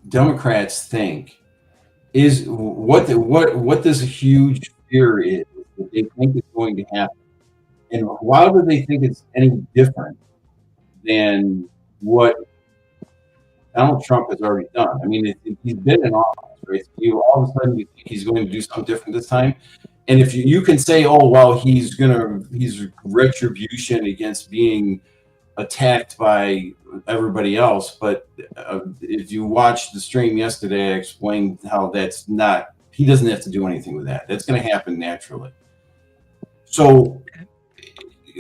Democrats think is what this huge fear is that they think is going to happen, and why do they think it's any different than what Donald Trump has already done? I mean, he's been in office, right? So you all of a sudden you think he's going to do something different this time, and if you can say, oh well, he's retribution against being attacked by everybody else, but if you watched the stream yesterday, I explained how that's not. He doesn't have to do anything with that. That's going to happen naturally. So,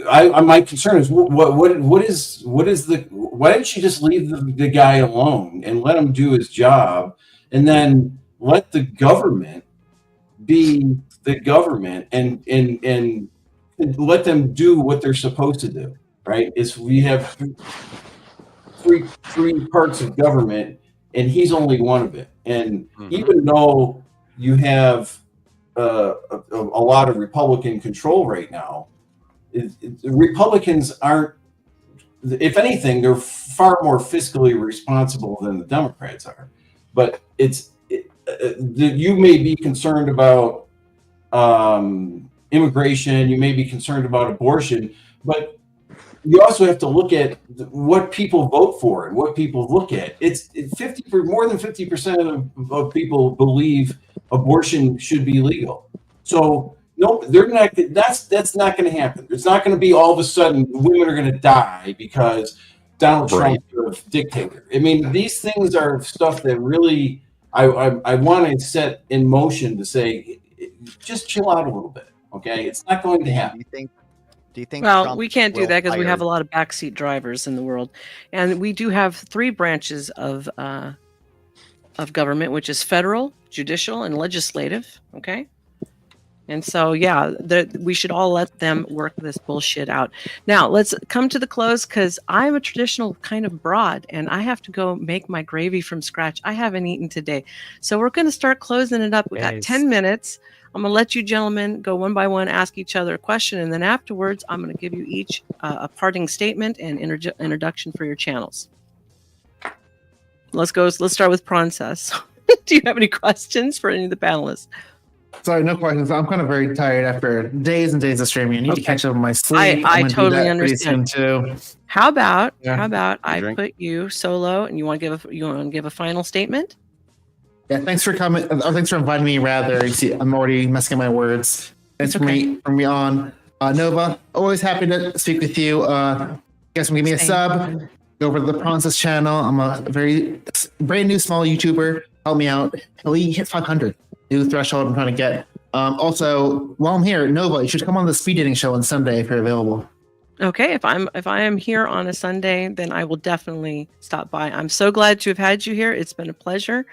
my concern is what is the? Why didn't you just leave the guy alone and let him do his job, and then let the government be the government and let them do what they're supposed to do? Right? We have three parts of government, and he's only one of it. And even though you have a lot of Republican control right now, Republicans aren't. If anything, they're far more fiscally responsible than the Democrats are. But you may be concerned about immigration, you may be concerned about abortion, but you also have to look at what people vote for and what people look at. It's more than 50% of people believe abortion should be legal. So no, they're not. That's not going to happen. It's not going to be all of a sudden women are going to die because Donald Trump is a dictator. I mean, these things are stuff that really I want to set in motion to say, just chill out a little bit. Okay, it's not going to happen. Do you think? Well, Trump we can't do will that because we fire- have a lot of backseat drivers in the world, and we do have 3 branches of government, which is federal, judicial, and legislative. Okay, and so yeah, we should all let them work this bullshit out. Now let's come to the close because I'm a traditional kind of broad, and I have to go make my gravy from scratch. I haven't eaten today, so we're going to start closing it up. We got 10 minutes. I'm going to let you gentlemen go one by one, ask each other a question, and then afterwards, I'm going to give you each a parting statement and introduction for your channels. Let's go. Let's start with Princess. Do you have any questions for any of the panelists? Sorry, no questions. I'm kind of very tired after days and days of streaming. I need to catch up on my sleep. I I'm gonna do totally that pretty understand. soon, too. How about Yeah. I put you solo, and you want to give a final statement? Yeah, thanks for coming. Thanks for inviting me. Rather, you see, I'm already messing up my words. Thanks for me on Nova. Always happy to speak with you. You guys can give me a sub. Go over to the Princess channel. I'm a very brand new small YouTuber. Help me out. We hit 500. New threshold I'm trying to get. Also, while I'm here, Nova, you should come on the speed dating show on Sunday if you're available. Okay, if I am here on a Sunday, then I will definitely stop by. I'm so glad to have had you here. It's been a pleasure,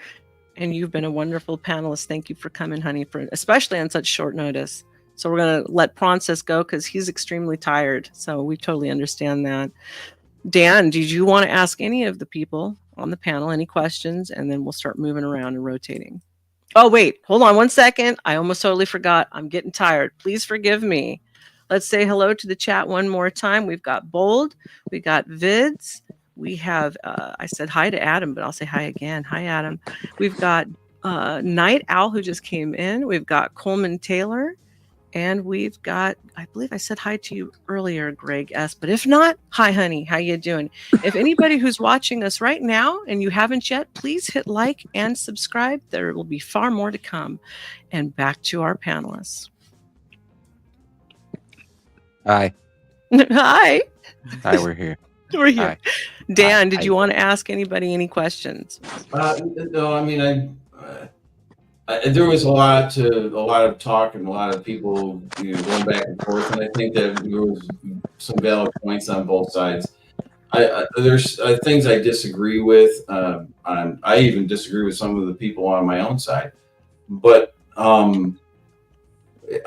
and you've been a wonderful panelist. Thank you for coming, honey, especially on such short notice. So we're gonna let Princess go because he's extremely tired. So we totally understand that. Dan, did you want to ask any of the people on the panel any questions, and then we'll start moving around and rotating? Oh, wait, hold on 1 second. I almost totally forgot. I'm getting tired. Please forgive me. Let's say hello to the chat one more time. We've got Bold. We got Vids. We have, I said hi to Adam, but I'll say hi again. Hi, Adam. We've got Night Owl, who just came in. We've got Coleman Taylor. And we've got, I believe I said hi to you earlier, Greg S. But if not, hi, honey. How you doing? If anybody who's watching us right now and you haven't yet, please hit like and subscribe. There will be far more to come. And back to our panelists. Hi. Hi. Hi, we're here. We're here. Hi. Dan, did you want to ask anybody any questions? No, I mean, there was a lot of talk and a lot of people going back and forth, and I think that there was some valid points on both sides. There's things I disagree with. I even disagree with some of the people on my own side, but I'm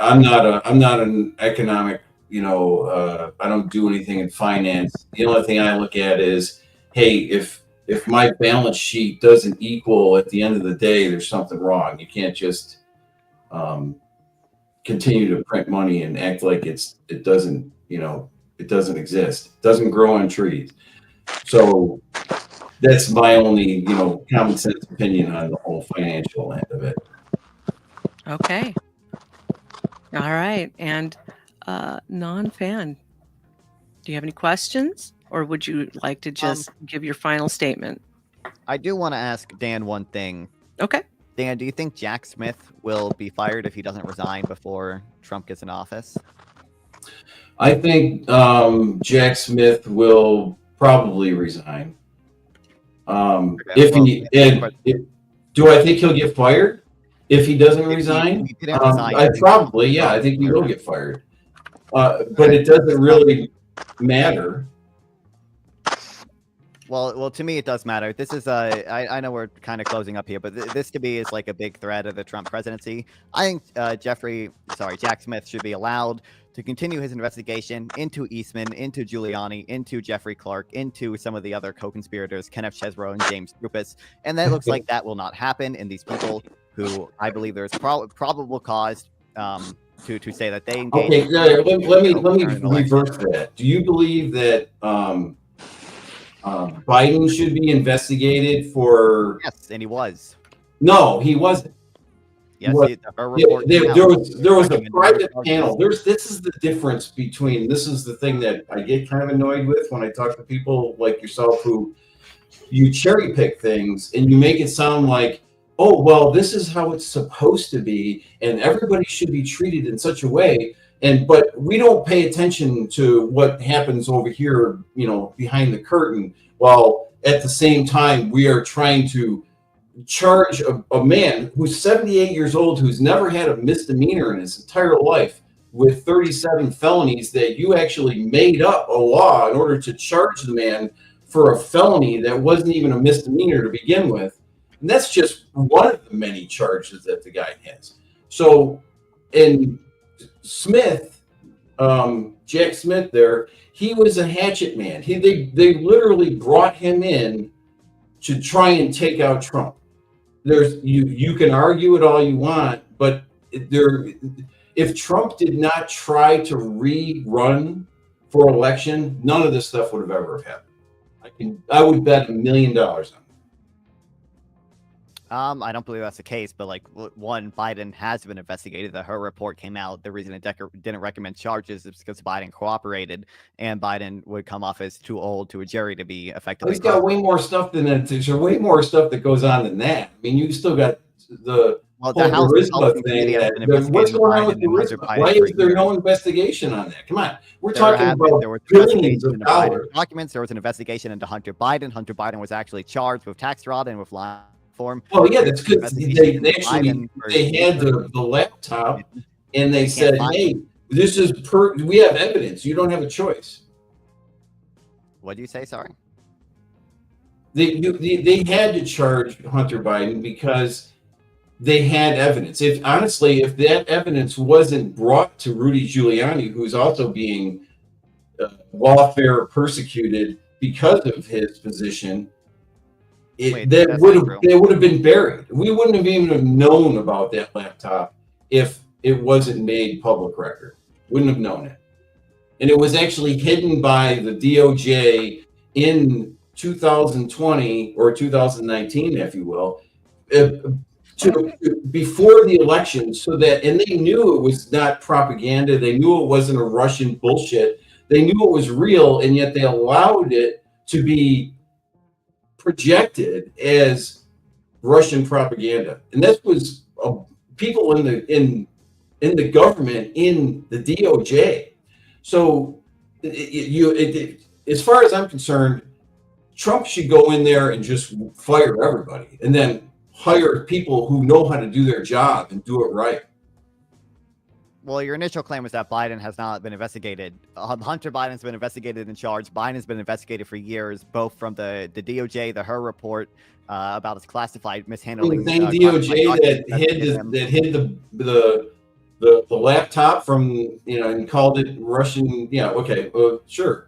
not an economic. I don't do anything in finance. The only thing I look at is, hey, if my balance sheet doesn't equal at the end of the day, there's something wrong. You can't just continue to print money and act like it doesn't exist. It doesn't grow on trees. So that's my only, common sense opinion on the whole financial end of it. Okay. All right. And non-fan, do you have any questions? Or would you like to just give your final statement? I do want to ask Dan one thing. Okay. Dan, do you think Jack Smith will be fired if he doesn't resign before Trump gets in office? I think Jack Smith will probably resign. Do I think he'll get fired if he doesn't resign? I think he will get fired. But it doesn't really matter. Well, to me, it does matter. This is I know we're kind of closing up here, but this to me is like a big threat of the Trump presidency. I think Jack Smith should be allowed to continue his investigation into Eastman, into Giuliani, into Jeffrey Clark, into some of the other co-conspirators, Kenneth Chesebro and James Trupis. And that looks like that will not happen. And these people who I believe there's probable cause to say that they engaged. Okay, let me reverse that. Do you believe that Biden should be investigated for? Yes, and he was. No, he wasn't. Yes, there was a private panel. This is the difference between. This is the thing that I get kind of annoyed with when I talk to people like yourself who you cherry pick things and you make it sound like, oh, well, this is how it's supposed to be, and everybody should be treated in such a way. But we don't pay attention to what happens over here, behind the curtain, while at the same time we are trying to charge a man who's 78 years old, who's never had a misdemeanor in his entire life, with 37 felonies that you actually made up a law in order to charge the man for a felony that wasn't even a misdemeanor to begin with. And that's just one of the many charges that the guy has. So, and Smith, Jack Smith there, he was a hatchet man. They literally brought him in to try and take out Trump. You can argue it all you want, but if Trump did not try to rerun for election, none of this stuff would have ever happened. I would bet $1 million on it. I don't believe that's the case, but one, Biden has been investigated. Her report came out. The reason it didn't recommend charges is because Biden cooperated, and Biden would come off as too old to a jury to be effectively. He's got way more stuff than that. There's way more stuff that goes on than that. I mean, you still got the charisma thing. What's going on with the charisma? Why is there no investigation on that? Come on, we're talking about billions of dollars. Documents. There was an investigation into Hunter Biden. Hunter Biden was actually charged with tax fraud and with lying. Well, yeah, that's good. They had the laptop, and they said, "Hey, this is we have evidence. You don't have a choice." What do you say? Sorry. They had to charge Hunter Biden because they had evidence. If that evidence wasn't brought to Rudy Giuliani, who's also being lawfare persecuted because of his position. That would have been buried. We wouldn't have even known about that laptop if it wasn't made public record. Wouldn't have known it. And it was actually hidden by the DOJ in 2020 or 2019, if you will, before the election, and they knew it was not propaganda. They knew it wasn't a Russian bullshit. They knew it was real, and yet they allowed it to be projected as Russian propaganda, and this was people in the government, in the DOJ. So, as far as I'm concerned, Trump should go in there and just fire everybody, and then hire people who know how to do their job and do it right. Well, your initial claim was that Biden has not been investigated. Hunter Biden's been investigated and charged. Biden's been investigated for years, both from the DOJ, the report about his classified mishandling. The same DOJ that hid the laptop from and called it Russian. Yeah, okay, sure.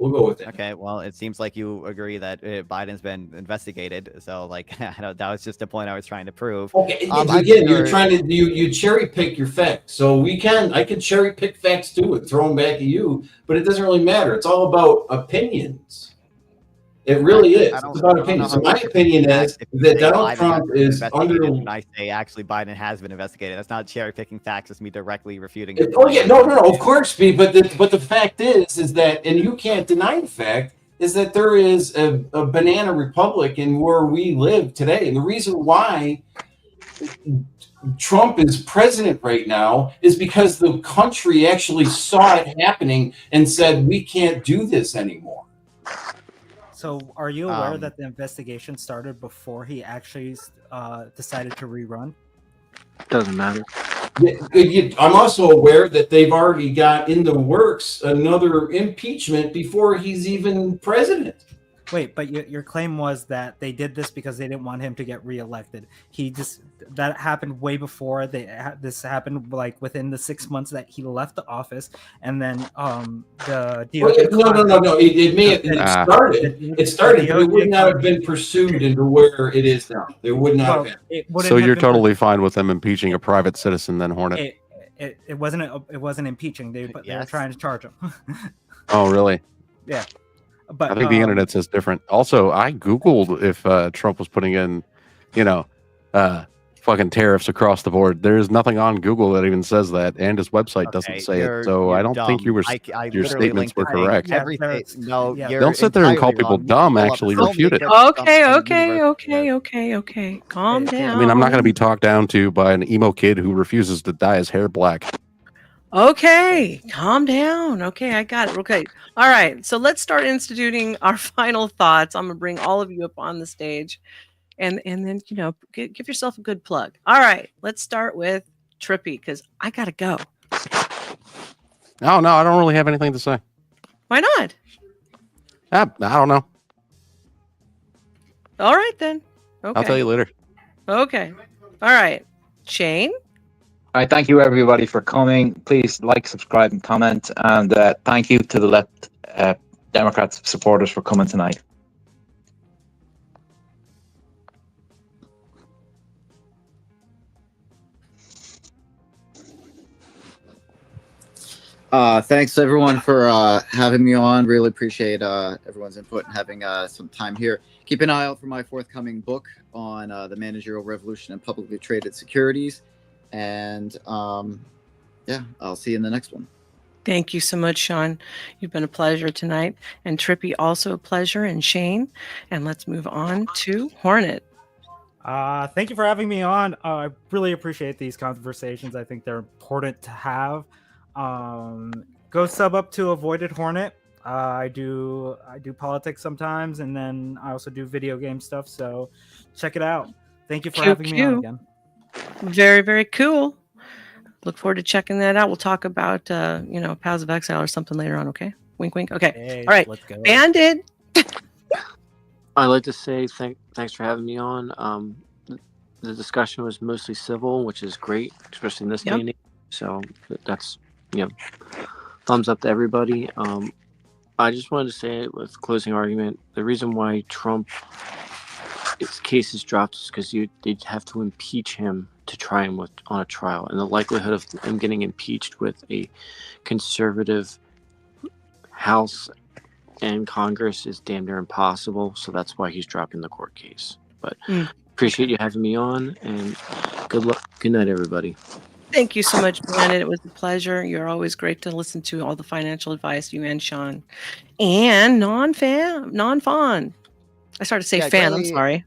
We'll go with that. Okay, well, it seems like you agree that Biden's been investigated. So, that was just a point I was trying to prove. Okay, again, you're trying to you cherry pick your facts. So I can cherry pick facts too and throw them back at you, but it doesn't really matter. It's all about opinions. It really is. It's about opinions. So my opinion is that Donald Trump is under. I say actually Biden has been investigated. That's not cherry picking facts. It's me directly refuting it. Oh yeah, no, of course, but the fact is that, and you can't deny the fact, is that there is a banana republic in where we live today, and the reason why Trump is president right now is because the country actually saw it happening and said we can't do this anymore. So, are you aware that the investigation started before he actually decided to rerun? Doesn't matter. I'm also aware that they've already got in the works another impeachment before he's even president. Wait, but your claim was that they did this because they didn't want him to get reelected. That happened way before this happened, within the 6 months that he left the office, and then the DOJ. No. It started, but it would not have been pursued into where it is now. It would not have been. So you're totally fine with them impeaching a private citizen, then, Hornet? It wasn't impeaching. They were trying to charge him. Oh, really? Yeah. But I think the internet says different. Also, I Googled if Trump was putting in, fucking tariffs across the board. There's nothing on Google that even says that, and his website doesn't say it. So I don't think dumb. your statements were correct. Everything. No, you're Don't sit there and call people dumb. Actually, refute it. Okay. Calm down. I mean, I'm not going to be talked down to by an emo kid who refuses to dye his hair black. Okay, calm down. Okay, I got it. Okay. All right. So let's start instituting our final thoughts. I'm going to bring all of you up on the stage and then, give yourself a good plug. All right. Let's start with Trippy because I got to go. No, I don't really have anything to say. Why not? I don't know. All right, then. Okay. I'll tell you later. Okay. All right. Shane? All right, thank you everybody for coming. Please like, subscribe, and comment. And thank you to the left Democrats supporters for coming tonight. Thanks everyone for having me on. Really appreciate everyone's input and having some time here. Keep an eye out for my forthcoming book on the managerial revolution and publicly traded securities. And yeah, I'll see you in the next one. Thank you so much, Sean. You've been a pleasure tonight. And Trippy, also a pleasure. And Shane. And let's move on to Hornet. Thank you for having me on. I really appreciate these conversations. I think they're important to have. Go sub up to Avoided Hornet. I do politics sometimes, and then I also do video game stuff. So check it out. Thank you for having me on again. Very, very cool. Look forward to checking that out. We'll talk about Paths of Exile or something later on. Okay, wink, wink. Okay, hey, all right. Let's go. Bandit. I'd like to say thanks for having me on. The discussion was mostly civil, which is great, especially in this day and age. So that's thumbs up to everybody. I just wanted to say with closing argument, the reason why his case is dropped is because they'd have to impeach him to try him on a trial, and the likelihood of him getting impeached with a conservative House and Congress is damn near impossible. So that's why he's dropping the court case. But appreciate you having me on, and good luck. Good night, everybody. Thank you so much, Bandit. It was a pleasure. You're always great to listen to, all the financial advice, you and Sean. And non-fawn. I started to say fan, I'm sorry.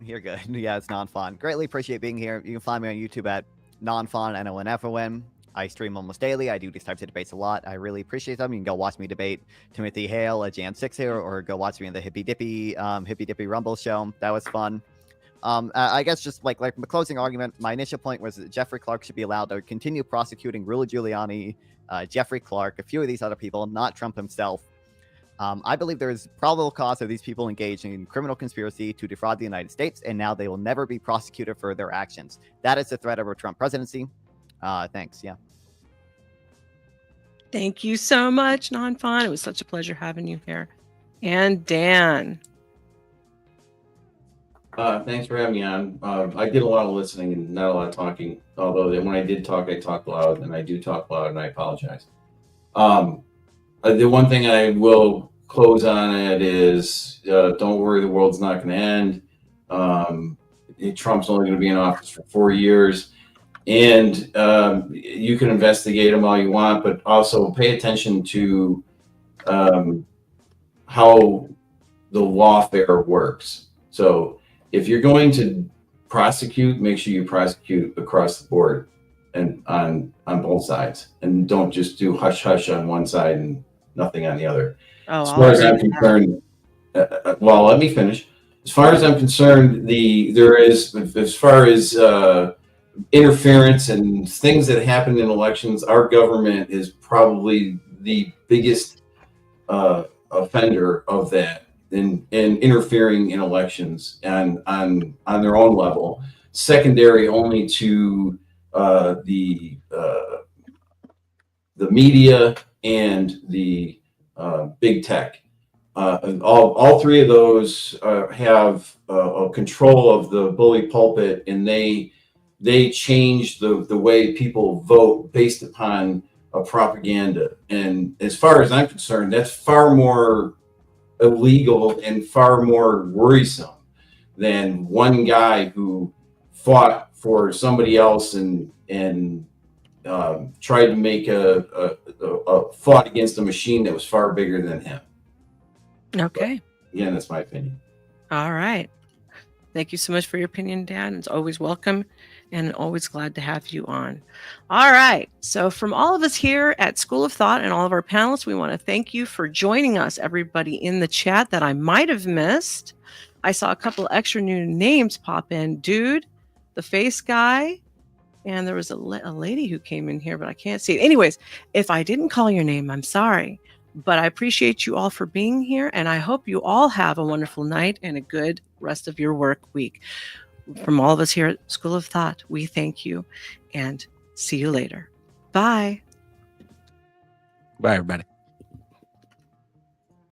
You're good. Yeah, it's non-fawn. Greatly appreciate being here. You can find me on YouTube at non-fawn, NONFON. I stream almost daily. I do these types of debates a lot. I really appreciate them. You can go watch me debate Timothy Hale at Jan 6 here, or go watch me in the Hippy Dippy Rumble show. That was fun. I guess just like my closing argument, my initial point was that Jeffrey Clark should be allowed to continue prosecuting Rudy Giuliani, Jeffrey Clark, a few of these other people, not Trump himself. I believe there is probable cause of these people engaged in criminal conspiracy to defraud the United States, and now they will never be prosecuted for their actions. That is the threat of a Trump presidency. Thanks. Yeah. Thank you so much, non-fawn. It was such a pleasure having you here. And Dan. Thanks for having me on. I did a lot of listening and not a lot of talking, although when I did talk, I talked loud, and I do talk loud, and I apologize. The one thing I will close on it is don't worry, the world's not going to end. Trump's only going to be in office for 4 years. And you can investigate him all you want, but also pay attention to how the lawfare works. So if you're going to prosecute, make sure you prosecute across the board and on both sides, and don't just do hush hush on one side and nothing on the other. As far as I'm concerned, well, let me finish. As far as I'm concerned, there is, as far as interference and things that happen in elections, our government is probably the biggest offender of that in interfering in elections and on their own level, secondary only to the media and the big tech. All three of those have control of the bully pulpit, and they they change the way people vote based upon a propaganda. And as far as I'm concerned, that's far more illegal and far more worrisome than one guy who fought for somebody else and tried to make a fought against a machine that was far bigger than him. Okay. But, again, that's my opinion. All right. Thank you so much for your opinion, Dan. It's always welcome and always glad to have you on. All right. So from all of us here at School of Thought and all of our panelists, we want to thank you for joining us, everybody in the chat that I might have missed. I saw a couple extra new names pop in. Dude, the face guy, and there was a lady who came in here, but I can't see it. Anyways, if I didn't call your name, I'm sorry. But I appreciate you all for being here, and I hope you all have a wonderful night and a good rest of your work week. From all of us here at School of Thought, we thank you and see you later. Bye. Bye, everybody.